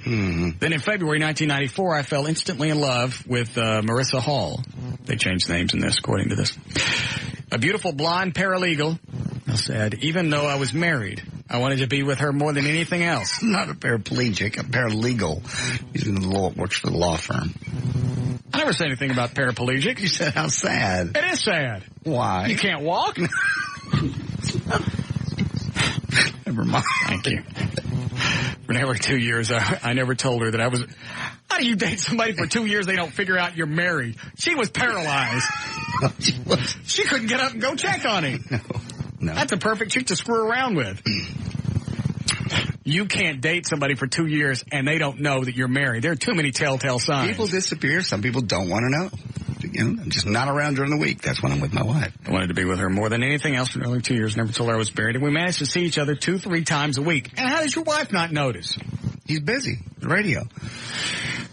Then in February 1994, I fell instantly in love with Marissa Hall. They changed names in this, according to this. A beautiful blonde paralegal. How sad. Even though I was married, I wanted to be with her more than anything else. Not a paraplegic, a paralegal. He's in the law, works for the law firm. I never said anything about paraplegic. You said how sad. It is sad. Why? You can't walk? Never mind. Thank you. For nearly 2 years, I never told her that I was... How do you date somebody for 2 years they don't figure out you're married? She was paralyzed. She couldn't get up and go check on him. No. That's a perfect chick to screw around with. You can't date somebody for 2 years and they don't know that you're married. There are too many telltale signs. People disappear. Some people don't want to know. You know, I'm just not around during the week. That's when I'm with my wife. I wanted to be with her more than anything else for nearly 2 years. Never told her I was married. And we managed to see each other 2-3 times a week. And how does your wife not notice? He's busy. The radio.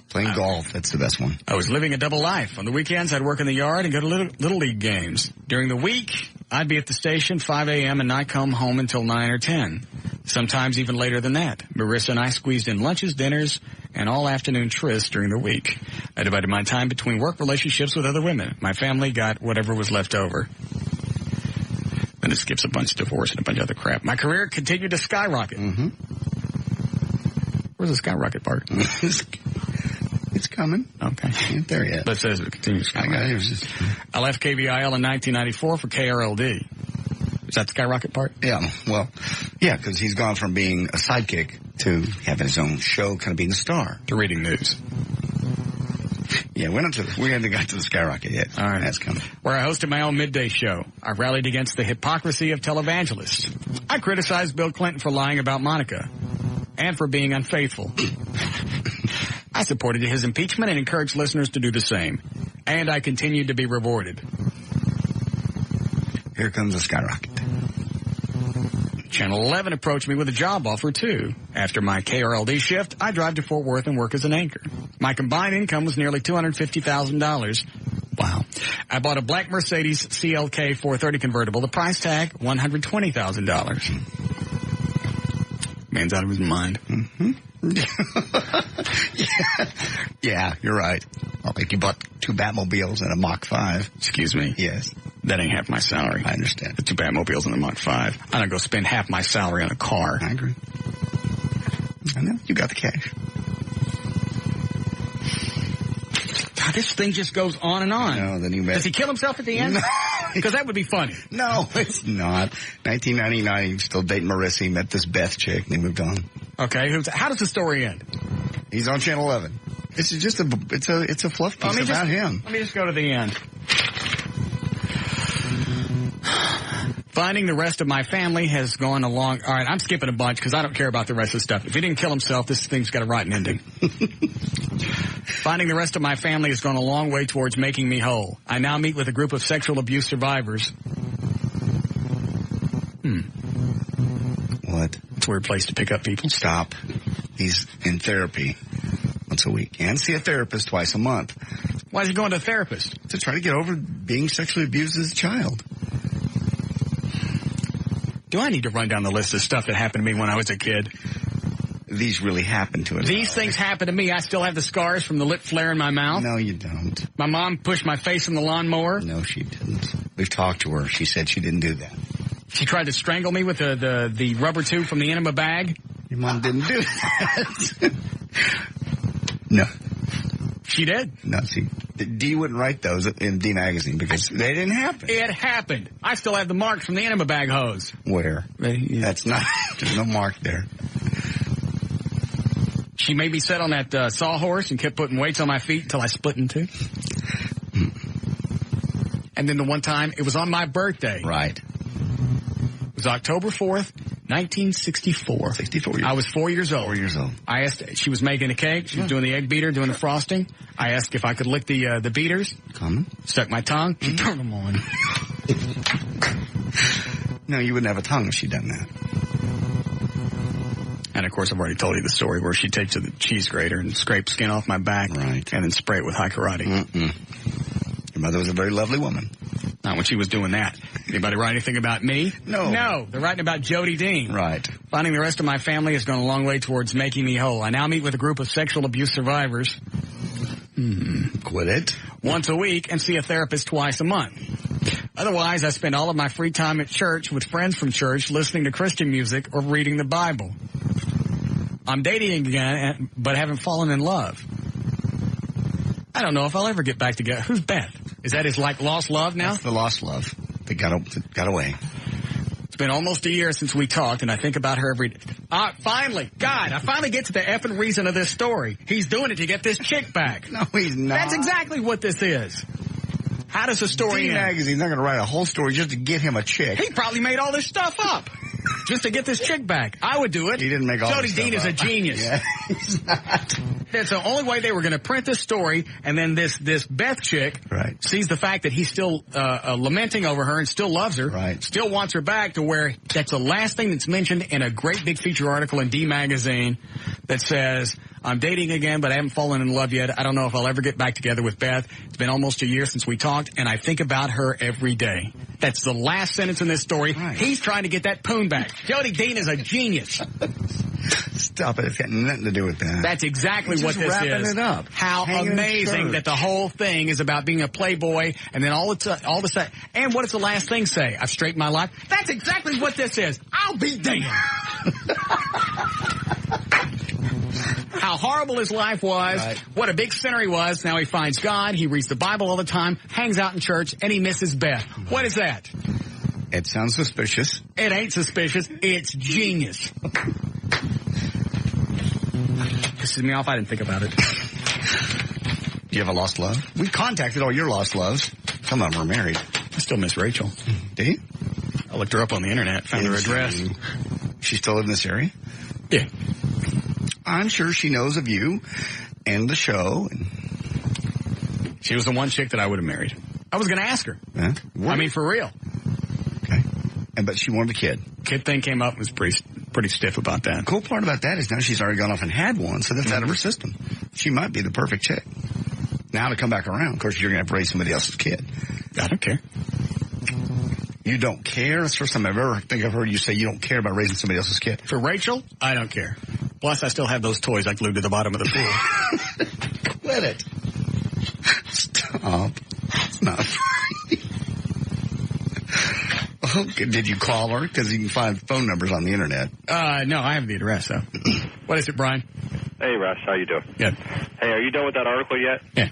Playing golf. That's the best one. I was living a double life. On the weekends, I'd work in the yard and go to little league games. During the week, I'd be at the station 5 a.m. and not come home until 9 or 10. Sometimes even later than that. Marissa and I squeezed in lunches, dinners, and all afternoon trysts during the week. I divided my time between work relationships with other women. My family got whatever was left over. Then it skips a bunch of divorce and a bunch of other crap. My career continued to skyrocket. Mm-hmm. Where's the skyrocket part? It's coming. Okay. Ain't there yet. But it says it continues. I got it. I left KVIL in 1994 for KRLD. Is that the skyrocket part? Yeah. Well, yeah, because he's gone from being a sidekick to having his own show, kind of being a star. To reading news. Yeah, we haven't got to the skyrocket yet. All right. That's coming. Where I hosted my own midday show. I rallied against the hypocrisy of televangelists. I criticized Bill Clinton for lying about Monica. And for being unfaithful. I supported his impeachment and encouraged listeners to do the same. And I continued to be rewarded. Here comes the skyrocket. Channel 11 approached me with a job offer, too. After my KRLD shift, I drive to Fort Worth and work as an anchor. My combined income was nearly $250,000. Wow. I bought a black Mercedes CLK 430 convertible. The price tag, $120,000. Man's out of his mind. Mm-hmm. Yeah, you're right. I think you bought 2 Batmobiles and a Mach 5. Excuse me? Yes. That ain't half my salary. I understand. The 2 Batmobiles and a Mach 5. I don't go spend half my salary on a car. I agree. I know. You got the cash. God, this thing just goes on and on. No, then you Does he kill himself at the end? Because that would be funny. No, it's not. 1999, he was still dating Marissa. He met this Beth chick, and they moved on. Okay, how does the story end? He's on Channel 11. It's just it's a fluff piece about him. Let me just go to the end. Finding the rest of my family has gone along. All right, I'm skipping a bunch because I don't care about the rest of the stuff. If he didn't kill himself, this thing's got a rotten ending. Finding the rest of my family has gone a long way towards making me whole. I now meet with a group of sexual abuse survivors. What? It's a weird place to pick up people. Stop. He's in therapy once a week and see a therapist twice a month. Why is he going to a therapist? To try to get over being sexually abused as a child. Do I need to run down the list of stuff that happened to me when I was a kid? These really happened to us. These things happen to me. I still have the scars from the lip flare in my mouth. No, you don't. My mom pushed my face in the lawnmower. No, she didn't. We've talked to her. She said she didn't do that. She tried to strangle me with the rubber tube from the enema bag. Your mom didn't do that. No. She did? No, Dee wouldn't write those in Dee Magazine because they didn't happen. It happened. I still have the marks from the enema bag hose. Where? That's not, there's no mark there. She made me sit on that sawhorse and kept putting weights on my feet until I split in two. And then the one time, it was on my birthday. Right. It was October 4th, 1964. 64 years. I was 4 years old. 4 years old. I asked, she was making a cake. She was doing the egg beater, doing the frosting. I asked if I could lick the beaters. Common. Stuck my tongue. She turned them on. No, you wouldn't have a tongue if she'd done that. And, of course, I've already told you the story where she takes to the cheese grater and scrapes skin off my back. Right. And then spray it with high karate. Your mother was a very lovely woman. Not when she was doing that. Anybody write anything about me? No. No. They're writing about Jody Dean. Right. Finding the rest of my family has gone a long way towards making me whole. I now meet with a group of sexual abuse survivors. Quit it. Once a week and see a therapist twice a month. Otherwise, I spend all of my free time at church with friends from church listening to Christian music or reading the Bible. I'm dating again, but haven't fallen in love. I don't know if I'll ever get back together. Who's Beth? Is that his, lost love now? That's the lost love. They got away. It's been almost a year since we talked, and I think about her every day. Finally, God, I finally get to the effing reason of this story. He's doing it to get this chick back. No, he's not. That's exactly what this is. How does the story end? Magazine's not going to write a whole story just to get him a chick. He probably made all this stuff up just to get this chick back. I would do it. He didn't make all Jody this stuff Dean is a up. genius. Yeah, he's not. That's the only way they were going to print this story, and then this Beth chick sees the fact that he's still lamenting over her and still loves her, still wants her back, to where that's the last thing that's mentioned in a great big feature article in D Magazine that says, I'm dating again, but I haven't fallen in love yet. I don't know if I'll ever get back together with Beth. It's been almost a year since we talked, and I think about her every day. That's the last sentence in this story. He's trying to get that poon back. Jody Dean is a genius. Stop it. It's got nothing to do with that. That's exactly what this wrapping is. it up. How Hanging amazing that the whole thing is about being a playboy, and then all the sudden, and what does the last thing say? I've straightened my life. That's exactly what this is. I'll be damned. How horrible his life was, what a big sinner he was. Now he finds God, he reads the Bible all the time, hangs out in church, and he misses Beth. What is that? It sounds suspicious. It ain't suspicious. It's genius. Pisses me off. I didn't think about it. Do you have a lost love? We contacted all your lost loves. Some of them are married. I still miss Rachel. Do you? I looked her up on the internet, found her address. She still live in this area? Yeah. I'm sure she knows of you and the show. She was the one chick that I would have married. I was going to ask her. Yeah? I mean, for real. Okay. But she wanted a kid. Kid thing came up and was pretty stiff about that. Cool part about that is now she's already gone off and had one, so that's out of her system. She might be the perfect chick. Now to come back around, of course, you're going to have to raise somebody else's kid. I don't care. You don't care? That's the first time I've heard you say you don't care about raising somebody else's kid. For Rachel, I don't care. Plus, I still have those toys I glued to the bottom of the pool. Quit it. Stop. It's not funny. Okay, did you call her? Because you can find phone numbers on the internet. No, I have the address, though. What is it, Brian? Hey, Russ, how you doing? Good. Hey, are you done with that article yet? Yeah.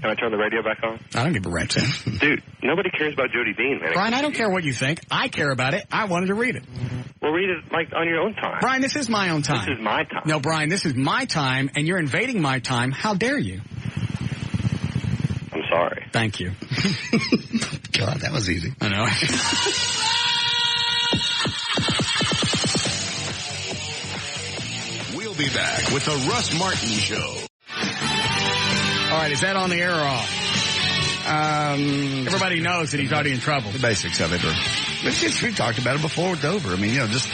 Can I turn the radio back on? I don't give a rat's ass. Dude, nobody cares about Jody Dean, man. Brian, I don't care what you think. I care about it. I wanted to read it. Well, read it, on your own time. Brian, this is my own time. This is my time. No, Brian, this is my time, and you're invading my time. How dare you? I'm sorry. Thank you. God, that was easy. I know. We'll be back with the Russ Martin Show. All right, is that on the air or off? Everybody knows that he's already in trouble. The basics of it. We talked about it before with Dover. I mean, just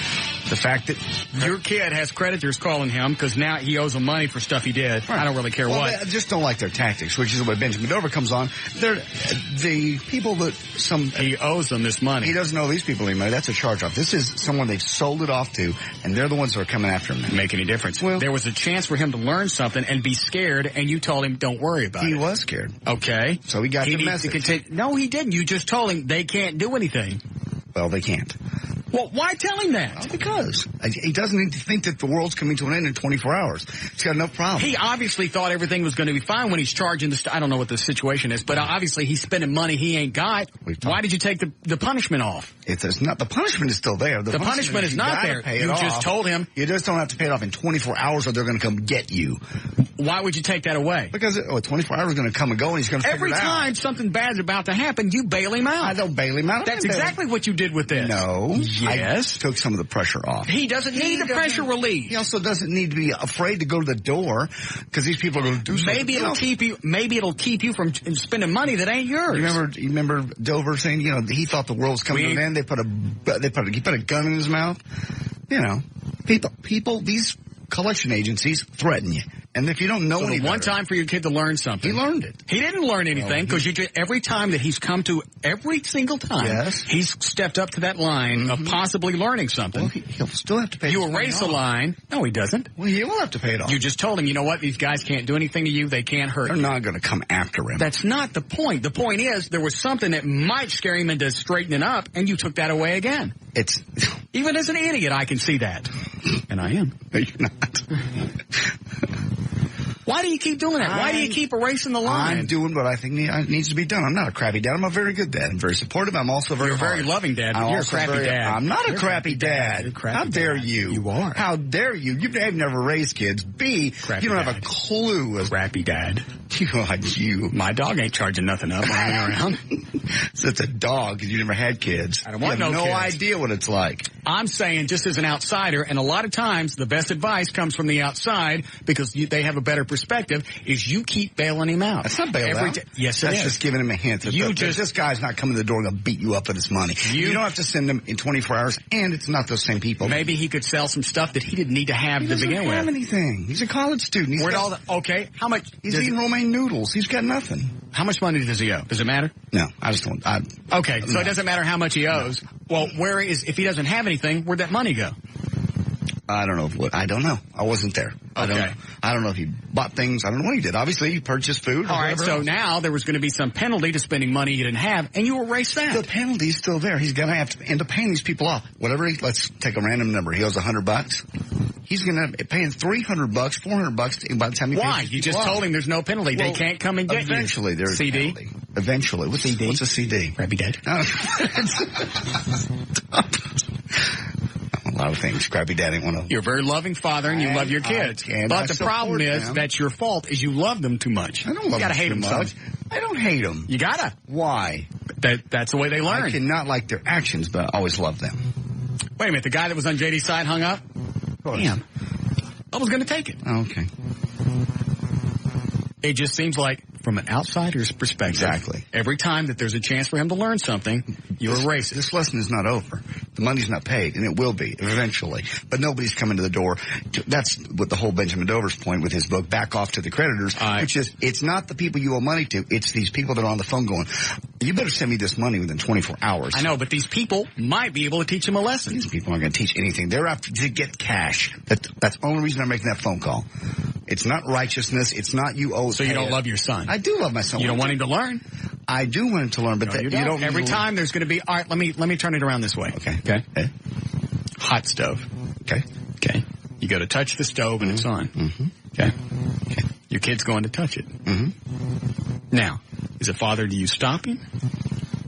the fact that your kid has creditors calling him because now he owes them money for stuff he did. Right. I don't really care what. I just don't like their tactics, which is what Benjamin Dover comes on. They're the people that he owes them this money. He doesn't owe these people any money. That's a charge-off. This is someone they've sold it off to, and they're the ones that are coming after him. Doesn't make any difference. Well, there was a chance for him to learn something and be scared, and you told him, don't worry about it. He was scared. Okay. So he got the message. No, he didn't. You just told him they can't do anything. Well, they can't. Well, why tell him that? Well, because he doesn't need to think that the world's coming to an end in 24 hours. He's got enough problems. He obviously thought everything was going to be fine when he's charging I don't know what the situation is, but obviously he's spending money he ain't got. Why did you take the punishment off? It's not. The punishment is still there. The punishment is not there. You just told him. You just don't have to pay it off in 24 hours or they're going to come get you. Why would you take that away? Because 24 hours is going to come and go and he's going to figure it out. Every time something bad's about to happen, you bail him out. I don't bail him out. That's exactly what you did with this. No. Yes. I took some of the pressure off. He doesn't need the pressure relief. He also doesn't need to be afraid to go to the door because these people are going to do something. Maybe it'll keep you from spending money that ain't yours. You remember Dover saying, he thought the world was coming to an end. He put a gun in his mouth. People, these collection agencies threaten you. And if you don't know any one time for your kid to learn something. He learned it. He didn't learn anything because every time that he's come to, every single time, he's stepped up to that line of possibly learning something. Well, he'll still have to pay it off. You erase the line. No, he doesn't. Well, he will have to pay it off. You just told him, you know what, these guys can't do anything to you. They can't hurt you. They're not going to come after him. That's not the point. The point is there was something that might scare him into straightening up, and you took that away again. Even as an idiot, I can see that. And I am. No, you're not. Why do you keep doing that? Why do you keep erasing the line? I'm doing what I think needs to be done. I'm not a crappy dad. I'm a very good dad. I'm very supportive. I'm also very You're a very hard. loving dad, but you're a crappy dad. I'm not You're a crappy dad. How dare you? You are. How dare you? You've never raised kids. B, you don't have a clue. Crappy dad. You. My dog ain't charging nothing up running around. So it's a dog because you never had kids. I don't want you have no no kids. idea what it's like. I'm saying just as an outsider, and a lot of times the best advice comes from the outside because they have a better perspective, is you keep bailing him out. That's not bailing out. Yes, That's just giving him a hint. That this guy's not coming to the door and going to beat you up with his money. You don't have to send him in 24 hours, and it's not those same people. Maybe he could sell some stuff that he didn't need to have to begin with. He doesn't have anything. He's a college student. Okay, how much? He's eating romaine noodles. He's got nothing. How much money does he owe? Does it matter? No, I just don't. Okay, so it doesn't matter how much he owes. Well, if he doesn't have anything, where'd that money go? I don't know I don't know. I wasn't there. Okay. I don't know if he bought things. I don't know what he did. Obviously, he purchased food. All right, so now there was going to be some penalty to spending money you didn't have, and you erased that. The penalty's still there. He's going to have to end up paying these people off. Let's take a random number. He owes $100. He's going to pay $300, $400 by the time he pays. Why? You just told him there's no penalty. They can't come and get eventually you. There's CD? a penalty. Eventually. What's a CD? Crappy dad. A lot of things. Crappy dad ain't one of them. You're a very loving father and you love your kids. But the problem is that's your fault is you love them too much. I don't love them hate too them much. I don't hate them. You gotta. Why? That's the way they learn. I cannot like their actions, but I always love them. Wait a minute. The guy that was on JD's side hung up? Damn. I was going to take it. Oh, okay. It just seems like, from an outsider's perspective, exactly. Every time that there's a chance for him to learn something, you erase it. This lesson is not over. The money's not paid, and it will be eventually. But nobody's coming to the door. That's what the whole Benjamin Dover's point with his book, Back Off to the Creditors, which is it's not the people you owe money to. It's these people that are on the phone going, you better send me this money within 24 hours. I know, but these people might be able to teach him a lesson. These people aren't going to teach anything. They're after to get cash. That's the only reason they're making that phone call. It's not righteousness. It's not you owe. So you don't love your son? I do love my son. You don't want him to learn? I do want him to learn, but you don't. Every time there's going to be, all right, let me turn it around this way. Okay. Hot stove. Okay. You go to touch the stove and it's on. Mm-hmm. Okay. Your kid's going to touch it. Mm-hmm. Now, as a father, do you stop him?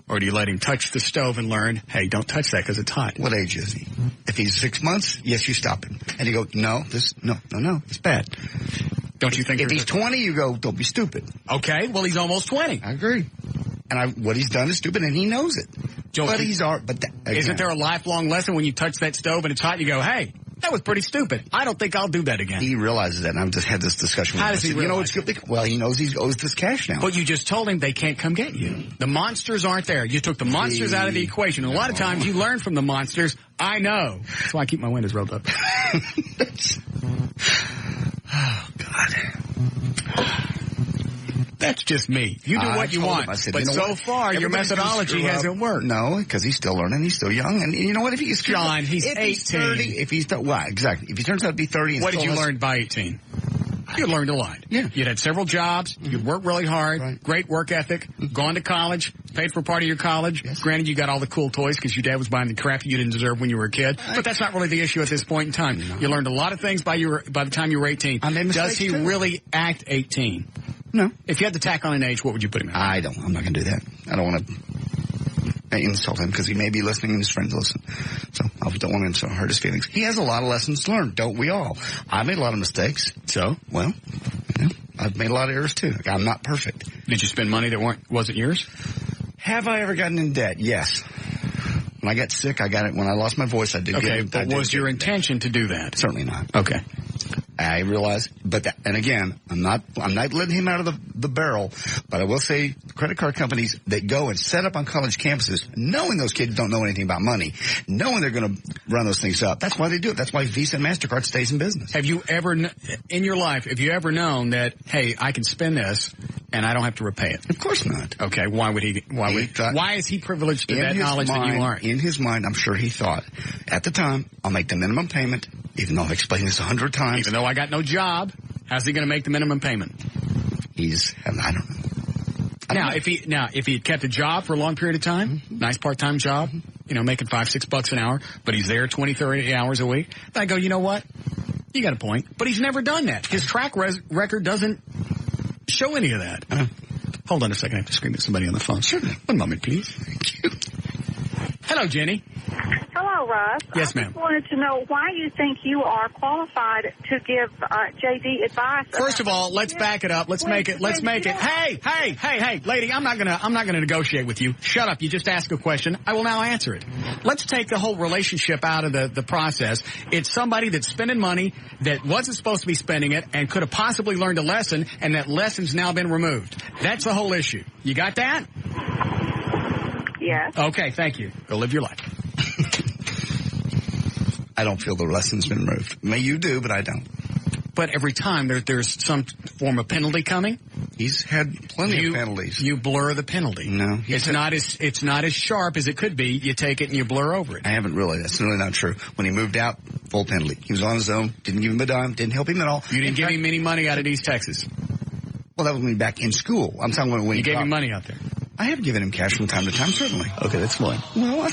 Or do you let him touch the stove and learn, hey, don't touch that because it's hot? What age is he? If he's 6 months, yes, you stop him. And you go, no, it's bad. Don't you think? If he's 20, you go, don't be stupid. Okay, well, he's almost 20. I agree. And what he's done is stupid, and he knows it. Isn't there a lifelong lesson when you touch that stove and it's hot, you go, hey, that was pretty stupid. I don't think I'll do that again. He realizes that, and I've just had this discussion with him. How does he realize it? Well, he knows he owes this cash now. But you just told him they can't come get you. The monsters aren't there. You took the monsters out of the equation. And a lot of times you learn from the monsters. I know. That's why I keep my windows rolled up. Oh, God. That's just me. You do what you want. But so far, your methodology hasn't worked. No, because he's still learning. He's still young. And you know what? If he's John, he's 18. He's 30, exactly. If he turns out to be 30. What did you learn by 18? You learned a lot. Yeah. You'd had several jobs. Mm-hmm. You'd worked really hard. Right. Great work ethic. Gone to college. Paid for part of your college. Yes. Granted, you got all the cool toys because your dad was buying the crap you didn't deserve when you were a kid. But that's not really the issue at this point in time. No. You learned a lot of things by the time you were 18. Does he really act 18? No. If you had to tack on an age, what would you put him at? I'm not going to do that. I don't want to insult him because he may be listening and his friends listen. So I don't want him to hurt his feelings. He has a lot of lessons learned, don't we all? I made a lot of mistakes. So? Well, I've made a lot of errors too. I'm not perfect. Did you spend money that wasn't yours? Have I ever gotten in debt? Yes. When I got sick, I got it. When I lost my voice, I did get it. Okay, but was your intention to do that? Certainly not. Okay. I realize, and again, I'm not letting him out of the barrel, but I will say credit card companies that go and set up on college campuses, knowing those kids don't know anything about money, knowing they're going to run those things up. That's why they do it. That's why Visa and MasterCard stays in business. Have you ever, in your life, known that, hey, I can spend this and I don't have to repay it? Of course not. Okay, why is he privileged to that knowledge that you aren't? In his mind, I'm sure he thought, at the time, I'll make the minimum payment, even though I've explained this 100 times. Even though I got no job, how's he going to make the minimum payment? I don't know. If he had kept a job for a long period of time, nice part-time job, making $5-6 an hour, but he's there 20, 30 hours a week, then I go, you know what? You got a point. But he's never done that. His track record doesn't show any of that. Hold on a second. I have to scream at somebody on the phone. Sure. One moment, please. Thank you. Hello, Jenny. Hello, Russ. Yes, I ma'am. just wanted to know why you think you are qualified to give JD advice. First of all, let's back it up. Let's make it. Hey, lady, I'm not gonna negotiate with you. Shut up. You just asked a question. I will now answer it. Let's take the whole relationship out of the process. It's somebody that's spending money that wasn't supposed to be spending it and could have possibly learned a lesson, and that lesson's now been removed. That's the whole issue. You got that? Yes. Okay, thank you. Go live your life. I don't feel the lesson's been removed. Maybe you do, but I don't. But every time there's some form of penalty coming. He's had plenty of penalties. You blur the penalty. No. It's not as sharp as it could be. You take it and you blur over it. I haven't really. That's really not true. When he moved out, full penalty. He was on his own. Didn't give him a dime. Didn't help him at all. You didn't give him any money out of East Texas. Well, that was when he was back in school. I'm talking about when you gave him money out there. I have given him cash from time to time, certainly. Okay, that's fine. Well,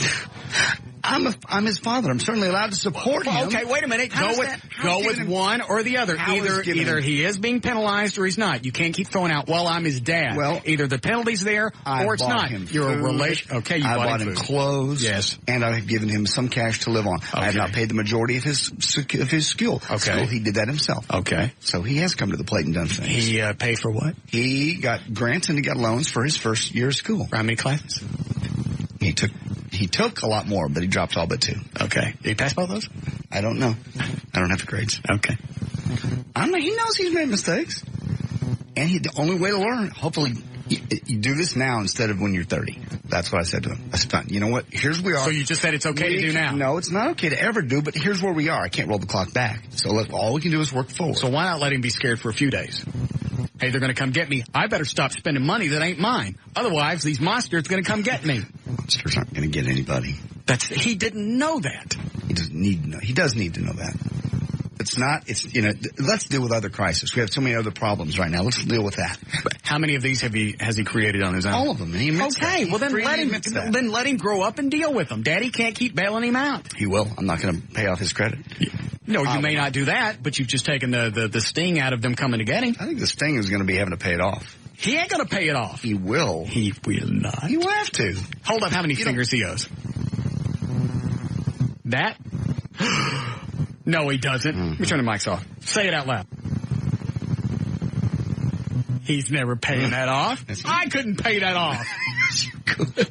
I'm his father. I'm certainly allowed to support him. Okay, wait a minute. Go with one or the other. Either he is being penalized or he's not. You can't keep throwing out, well, I'm his dad. Well, either the penalty's there or it's not. You're a relation. Okay, you bought him food. Clothes. Yes. And I've given him some cash to live on. Okay. I have not paid the majority of his skill. Okay. He did that himself. Okay. So he has come to the plate and done things. He paid for what? He got grants and he got loans for his first year of school. How many classes? He took a lot more, but he dropped all but 2. Okay. Did he pass both those? I don't know. I don't have the grades. Okay. He knows he's made mistakes. And the only way to learn, hopefully, you do this now instead of when you're 30. That's what I said to him. I said, you know what? Here's where we are. So you just said it's okay to do now? No, it's not okay to ever do, but here's where we are. I can't roll the clock back. So all we can do is work forward. So why not let him be scared for a few days? Hey, they're going to come get me. I better stop spending money that ain't mine. Otherwise, these monsters are going to come get me. Monsters aren't going to get anybody. He didn't know that. He doesn't need to know. He does need to know that. Let's deal with other crises. We have so many other problems right now. Let's deal with that. How many of these has he created on his own? All of them. And he admits okay, that. Well then let him grow up and deal with them. Daddy can't keep bailing him out. He will. I'm not going to pay off his credit. No, you may not do that, but you've just taken the sting out of them coming to get him. I think the sting is going to be having to pay it off. He ain't going to pay it off. He will. He will not. He will have to. Hold up, how many fingers he owes? That? No, he doesn't. Let me turn the mics off. Say it out loud. He's never paying that off. I couldn't pay that off. Yes, you could.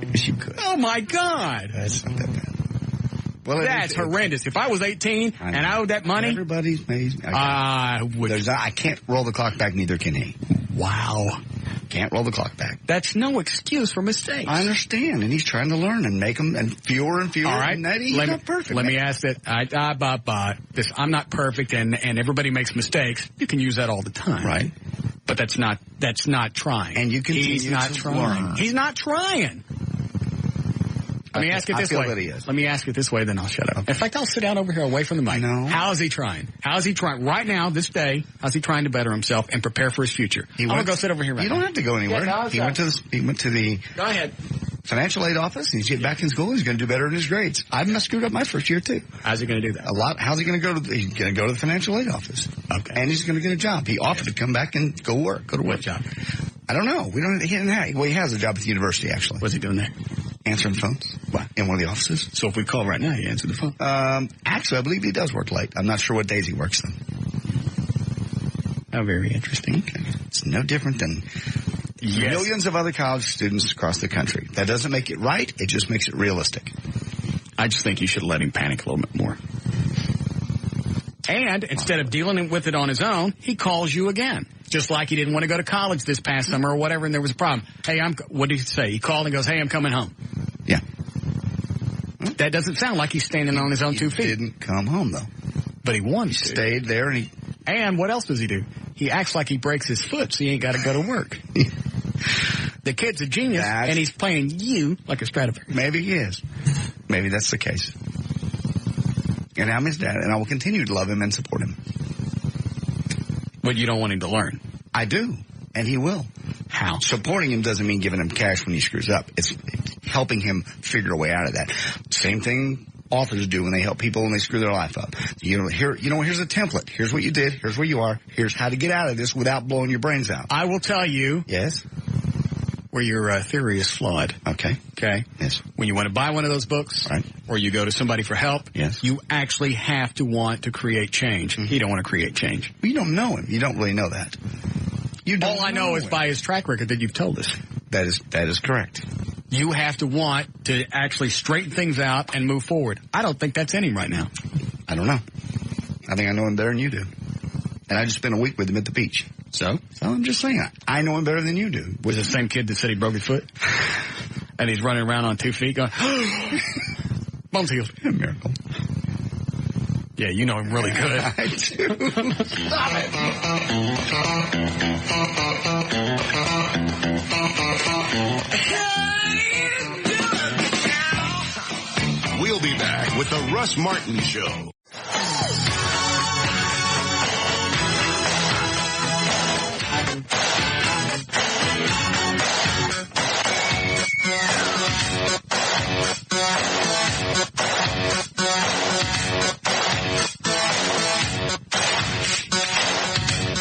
Yes, you could. Oh, my God. That's not that bad. Well, that's horrendous. If I was 18 and I owed that money, everybody's made. I would. I can't roll the clock back. Neither can he. Wow. Can't roll the clock back. That's no excuse for mistakes. I understand, and he's trying to learn and make them and fewer and fewer. All right, he's not perfect. Let me ask that. I'm not perfect, and everybody makes mistakes. You can use that all the time, right? But that's not trying. And you continue He's not to trying. learn. He's not trying. Let me ask it this way. Let me ask it this way, then I'll shut up. Okay. In fact, I'll sit down over here away from the mic. No. How is he trying? How is he trying right now, this day? How's he trying to better himself and prepare for his future? I'm going to go sit over here right now. You don't have to go anywhere. Yeah, he went to the Go ahead. financial aid office, and he's getting back in school. He's going to do better in his grades. I've not screwed up my first year, too. How's he going to do that? A lot. How's he going to go to he's going to go to the financial aid office. Okay. And he's going to get a job. He offered to come back and go to work. What job? I don't know. He didn't have. Well, he has a job at the university, actually. What's he doing there? Answering phones. What? In one of the offices. So if we call right now, you answer the phone? Actually, I believe he does work late. I'm not sure what days he works them. Oh, very interesting. Okay. It's no different than millions of other college students across the country. That doesn't make it right. It just makes it realistic. I just think you should let him panic a little bit more. And instead of dealing with it on his own, he calls you again. Just like he didn't want to go to college this past summer or whatever, and there was a problem. Hey, what did he say? He called and goes, hey, I'm coming home. Yeah. That doesn't sound like he's standing on his own 2 feet. He didn't come home, though. But he wanted to. Stayed there, and And what else does he do? He acts like he breaks his foot, so he ain't got to go to work. The kid's a genius, and he's playing you like a Stradivarius. Maybe he is. Maybe that's the case. And I'm his dad, and I will continue to love him and support him. But you don't want him to learn. I do, and he will. How? Supporting him doesn't mean giving him cash when he screws up. It's helping him figure a way out of that. Same thing authors do when they help people when they screw their life up. Here's a template. Here's what you did. Here's where you are. Here's how to get out of this without blowing your brains out. I will tell you. Yes. Where your theory is flawed. Okay. Okay. Yes. When you want to buy one of those books, right, or you go to somebody for help, yes, you actually have to want to create change. You don't want to create change. You don't know him. You don't really know that. All I know is by his track record that you've told us. That is correct. You have to want to actually straighten things out and move forward. I don't think that's in him right now. I don't know. I think I know him better than you do. And I just spent a week with him at the beach. So I'm just saying, I know him better than you do. Was the same kid that said he broke his foot? And he's running around on 2 feet going, bones healed. A miracle. Yeah, you know him really good. I do. Stop it. We'll be back with the Russ Martin Show.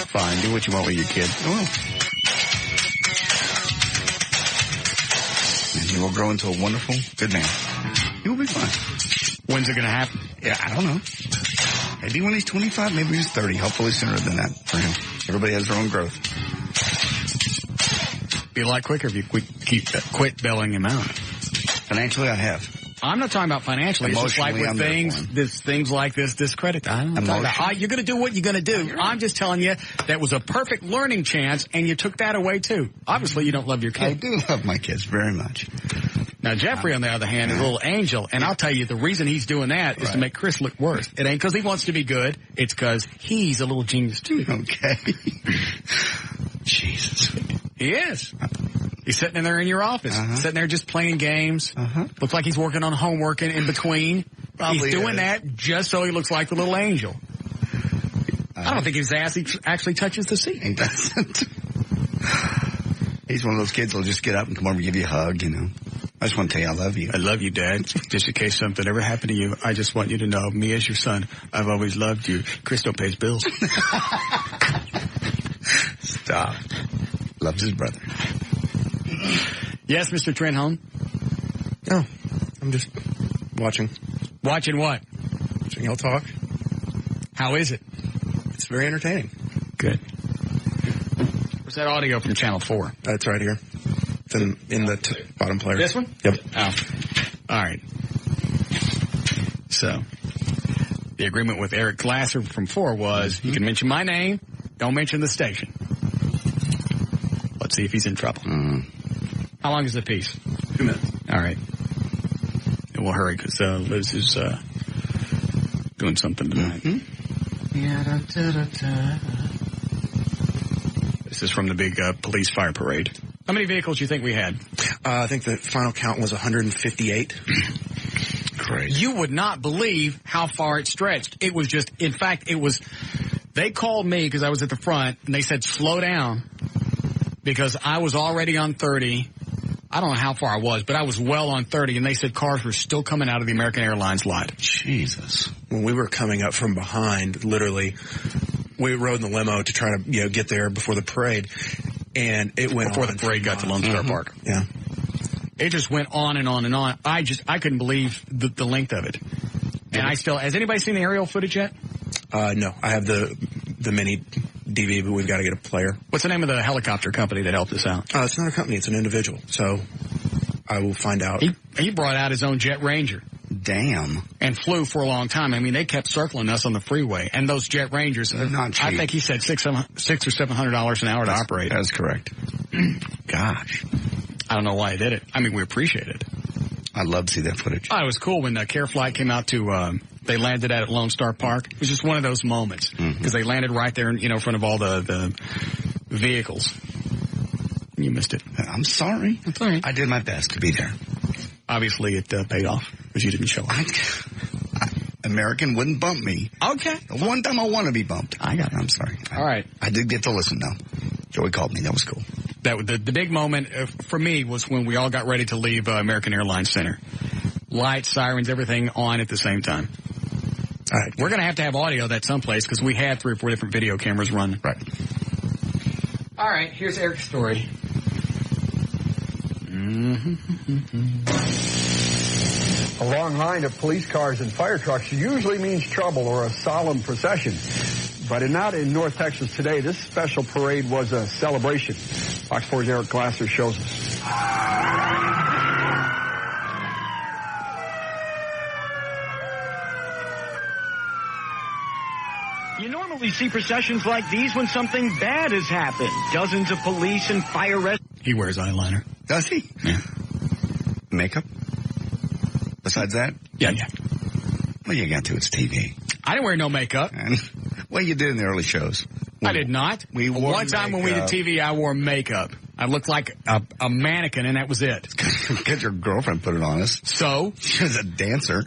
Fine, do what you want with your kid. And he will grow into a wonderful, good man. He will be fine. When's it going to happen? Yeah, I don't know. Maybe when he's 25, maybe when he's 30. Hopefully sooner than that for him. Everybody has their own growth. Be a lot quicker if you quit bailing him out. Financially, I have. I'm not talking about financially. It's just like with things like this discredit. I'm not talking about, you're going to do what you're going to do. I'm just telling you that was a perfect learning chance, and you took that away, too. Obviously, you don't love your kids. I do love my kids very much. Now, Jeffrey, on the other hand, is a little angel, and I'll tell you, the reason he's doing that is to make Chris look worse. It ain't because he wants to be good. It's because he's a little genius, too. Okay. Jesus. He is. He's sitting in there in your office, sitting there just playing games. Looks like he's working on homework in between. Probably he's doing that just so he looks like the little angel. I don't think his ass actually touches the seat. He doesn't. He's one of those kids that'll just get up and come over and give you a hug, you know. I just want to tell you I love you. I love you, Dad. Just in case something ever happened to you, I just want you to know, me as your son, I've always loved you. Chris don't pay his bills. Stop. Loves his brother. Yes, Mr. Trenholm? Oh, I'm just watching. Watching what? Watching y'all talk. How is it? It's very entertaining. Good. Where's that audio from Channel 4? It's right here. It's in the bottom player. This one? Yep. Oh. All right. So, the agreement with Eric Glasser from 4 was, you can mention my name, don't mention the station. Let's see if he's in trouble. How long is the piece? 2 minutes. All right. And we'll hurry because Liz is doing something tonight. This is from the big police fire parade. How many vehicles do you think we had? I think the final count was 158. Crazy. You would not believe how far it stretched. It was just, in fact, they called me because I was at the front, and they said, slow down, because I was already on 30. I don't know how far I was, but I was well on 30, and they said cars were still coming out of the American Airlines lot. Jesus. When we were coming up from behind, literally, we rode in the limo to try to, get there before the parade, and it went before the parade got to Lone Star Park. Yeah. It just went on and on and on. I couldn't believe the length of it. And has anybody seen the aerial footage yet? No. I have the mini DV, but we've got to get a player. What's the name of the helicopter company that helped us out? It's not a company. It's an individual. So I will find out. He brought out his own Jet Ranger. Damn. And flew for a long time. I mean, they kept circling us on the freeway. And those Jet Rangers, not cheap. I think he said $600 or $700 an hour to operate. That's correct. Gosh. I don't know why he did it. I mean, we appreciate it. I'd love to see that footage. Oh, it was cool when the Care Flight came out to, they landed at Lone Star Park. It was just one of those moments. Because they landed right there in front of all the vehicles. You missed it. I'm sorry. That's all right. I did my best to be there. Obviously, it paid off because you didn't show up. American wouldn't bump me. Okay. The one time I want to be bumped. I got it. I'm sorry. All right. I did get to listen, though. Joey called me. That was cool. The big moment for me was when we all got ready to leave American Airlines Center. lights, sirens, everything on at the same time. All right. We're going to have audio that someplace because we had 3 or 4 different video cameras running. Right. All right, here's Eric's story. A long line of police cars and fire trucks usually means trouble or a solemn procession. But not in North Texas today. This special parade was a celebration. Fox 4's Eric Glasser shows us. You normally see processions like these when something bad has happened. Dozens of police and fire rescue. He wears eyeliner. Does he? Yeah. Makeup? Besides that? Yeah. Well, you got to. It's TV. I didn't wear no makeup. Well, you did in the early shows. I did not. One time when we did TV, I wore makeup. I looked like a mannequin, and that was it. Because your girlfriend put it on us. So? She was a dancer.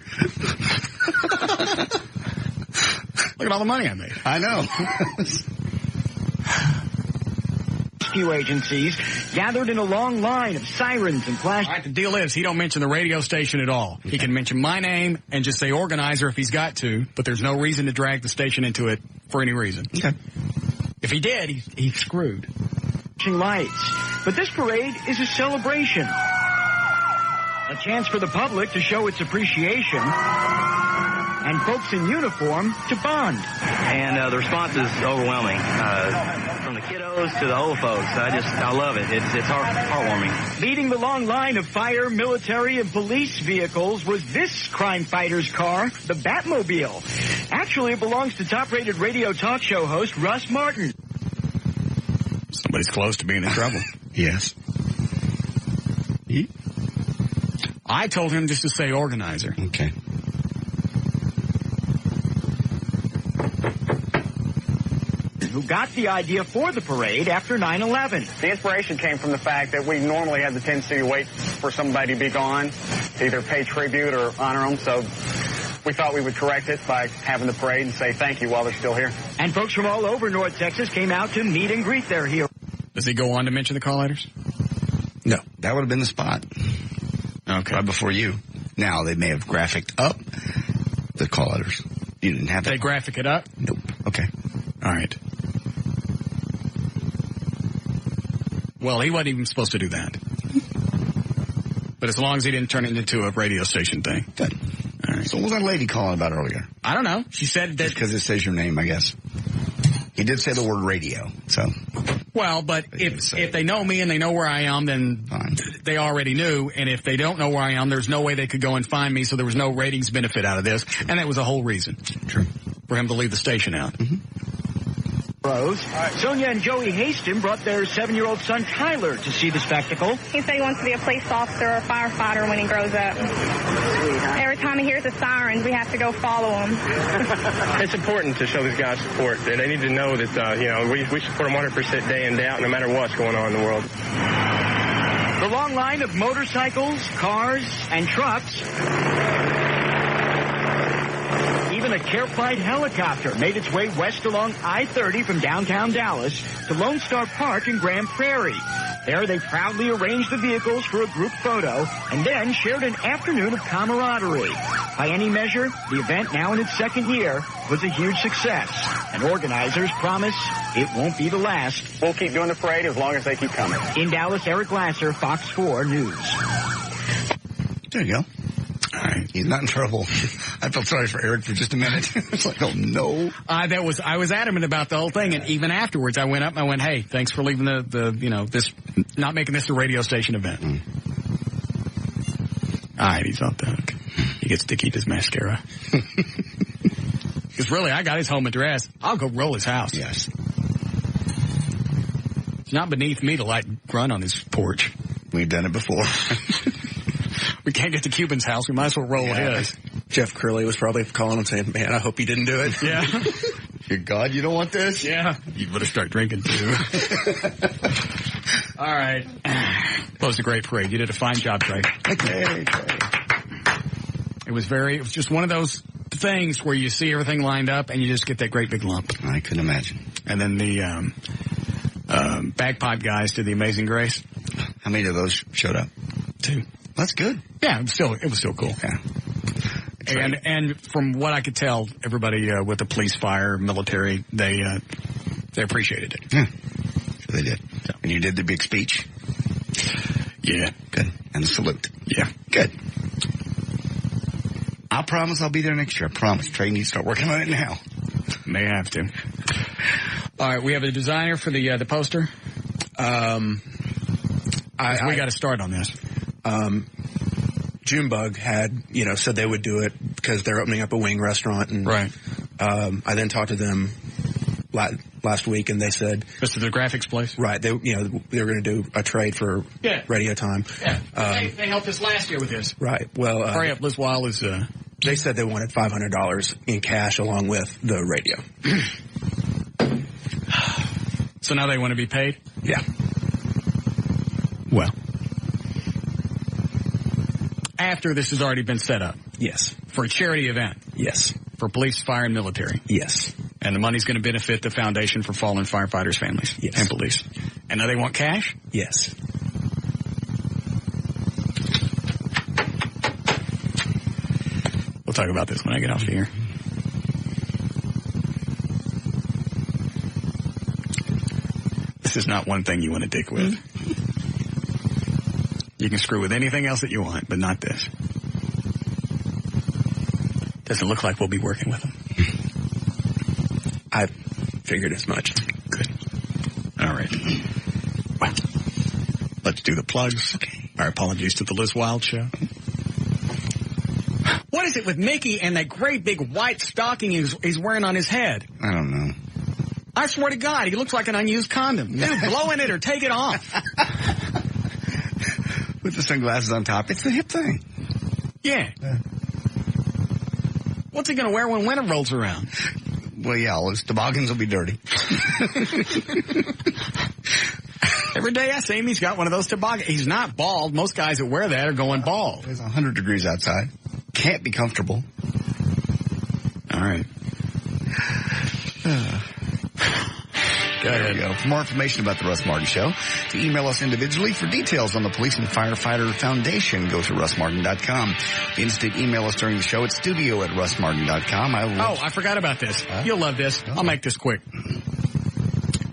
Look at all the money I made. I know. Rescue agencies gathered in a long line of sirens and flash. All right, the deal is he don't mention the radio station at all. Okay. He can mention my name and just say organizer if he's got to, but there's no reason to drag the station into it for any reason. Okay. If he did, he's screwed. Lights. But this parade is a celebration. A chance for the public to show its appreciation. And folks in uniform to bond. And the response is overwhelming. From the kiddos to the old folks. I love it. It's heartwarming. Leading the long line of fire, military, and police vehicles was this crime fighter's car, the Batmobile. Actually, it belongs to top-rated radio talk show host Russ Martin. Somebody's close to being in trouble. Yes. I told him just to say organizer. Okay. Who got the idea for the parade after 9/11. The inspiration came from the fact that we normally have the tendency to wait for somebody to be gone, to either pay tribute or honor them, so we thought we would correct it by having the parade and say thank you while they're still here. And folks from all over North Texas came out to meet and greet their hero. Does he go on to mention the call letters? No, that would have been the spot. Okay. Right before you. Now, they may have graphicked up the call letters. You didn't have to. They graphic it up? Nope. Okay. All right. Well, he wasn't even supposed to do that. But as long as he didn't turn it into a radio station thing. Good. All right. So what was that lady calling about earlier? I don't know. She said that... Because it says your name, I guess. He did say the word radio, so... Well, but if they know me and they know where I am, then fine. They already knew. And if they don't know where I am, there's no way they could go and find me, so there was no ratings benefit out of this. And that was the whole reason. True. For him to leave the station out. Mm-hmm. Sonia and Joey Haston brought their 7-year-old son Tyler to see the spectacle. He said he wants to be a police officer or a firefighter when he grows up. Every time he hears the sirens, we have to go follow him. It's important to show these guys support. They need to know that, we support them 100% day in, day out, no matter what's going on in the world. The long line of motorcycles, cars, and trucks. Even a Care Flight helicopter made its way west along I-30 from downtown Dallas to Lone Star Park in Grand Prairie. There, they proudly arranged the vehicles for a group photo and then shared an afternoon of camaraderie. By any measure, the event, now in its second year, was a huge success. And organizers promise it won't be the last. We'll keep doing the parade as long as they keep coming. In Dallas, Eric Glasser, Fox 4 News. There you go. All right. He's not in trouble. I felt sorry for Eric for just a minute. It's like, oh no. I was adamant about the whole thing, and even afterwards I went up and I went, hey, thanks for leaving this, not making this a radio station event. All right, he's off the hook. He gets to keep his mascara. Because really, I got his home address. I'll go roll his house. Yes. It's not beneath me to light grunt on his porch. We've done it before. We can't get to Cuban's house. We might as well roll his. Jeff Curley was probably calling and saying, man, I hope he didn't do it. Yeah. Dear God, you don't want this? Yeah. You better start drinking, too. All right. That was a great parade. You did a fine job, Trey. Okay. It was just one of those things where you see everything lined up and you just get that great big lump. I couldn't imagine. And then the bagpipe guys did the Amazing Grace. How many of those showed up? 2. That's good. Yeah, it was still cool. Yeah. And from what I could tell, everybody with the police, fire, military, they appreciated it. Yeah, sure they did. So. And you did the big speech. Yeah, good. And the salute. Yeah, good. I promise I'll be there next year. I promise. Trey needs to start working on it now. May have to. All right, we have a designer for the poster. We got to start on this. Junebug had, said they would do it because they're opening up a wing restaurant. And, right. I then talked to them last week, and they said, "This is the graphics place." Right. They were going to do a trade for radio time. Yeah. They helped us last year with this. Right. Well, hurry up, Liz Weil is. They said they wanted $500 in cash along with the radio. So now they want to be paid? Yeah. Well, after this has already been set up. Yes. For a charity event. Yes. For police, fire, and military. Yes. And the money's going to benefit the Foundation for Fallen Firefighters' Families. Yes. And police. And now they want cash? Yes. We'll talk about this when I get off here. This is not one thing you want to dick with. You can screw with anything else that you want, but not this. Doesn't look like we'll be working with them. I figured as much. Good. All right. Well, let's do the plugs. Okay. Our apologies to the Liz Wild Show. What is it with Mickey and that great big white stocking he's wearing on his head? I don't know. I swear to God, he looks like an unused condom. Dude, blow in it or take it off. With the sunglasses on top. It's the hip thing. Yeah. What's he going to wear when winter rolls around? Well, yeah, all his toboggans will be dirty. Every day I see him, he's got one of those toboggans. He's not bald. Most guys that wear that are going bald. It's 100 degrees outside. Can't be comfortable. All right. There we go. For more information about the Russ Martin Show, to email us individually for details on the Police and Firefighter Foundation, go to russmartin.com. To instant email us during the show, it's studio@russmartin.com. I forgot about this. You'll love this. I'll make this quick.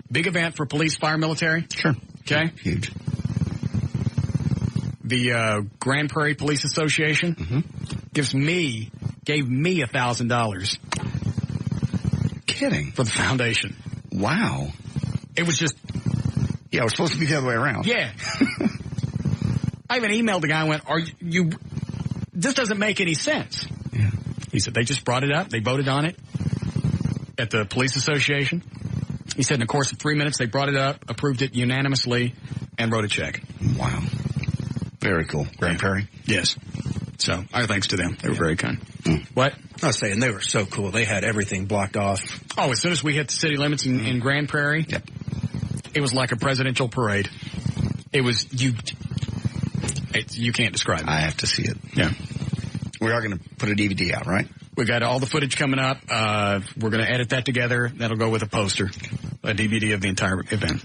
Big event for police, fire, military. Sure. Okay. Huge. The Grand Prairie Police Association gave me $1,000. Kidding. For the foundation. Wow. It was just... Yeah, it was supposed to be the other way around. Yeah. I even emailed the guy and went, this doesn't make any sense. Yeah. He said, they just brought it up. They voted on it at the police association. He said in the course of 3 minutes, they brought it up, approved it unanimously, and wrote a check. Wow. Very cool. Grand Prairie? Yes. So, our thanks to them. They were very kind. What? I was saying, they were so cool. They had everything blocked off. Oh, as soon as we hit the city limits in Grand Prairie, it was like a presidential parade. It was, you can't describe it. I have to see it. Yeah. We are going to put a DVD out, right? We got all the footage coming up. We're going to edit that together. That'll go with a poster, a DVD of the entire event.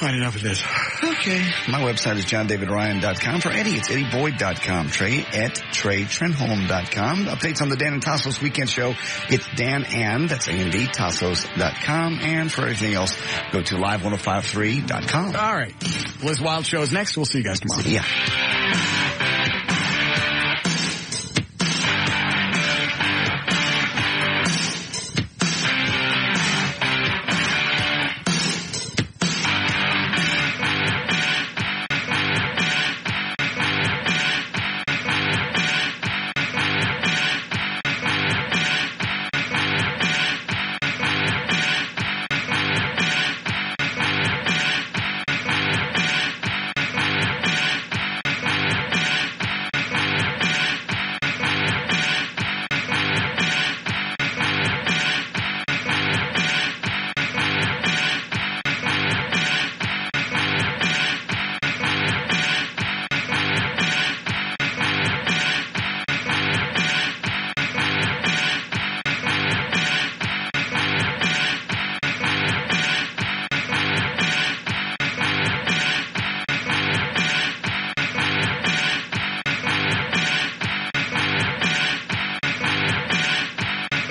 All right, enough of this. Okay. My website is johndavidryan.com. For Eddie, it's eddieboyd.com. Trey at TreyTrenholm.com. Updates on the Dan and Tassos Weekend Show, it's Dan and, that's A-N-D, Tassos.com. And for everything else, go to live1053.com. All right. Liz Wild Show is next. We'll see you guys tomorrow. Yeah.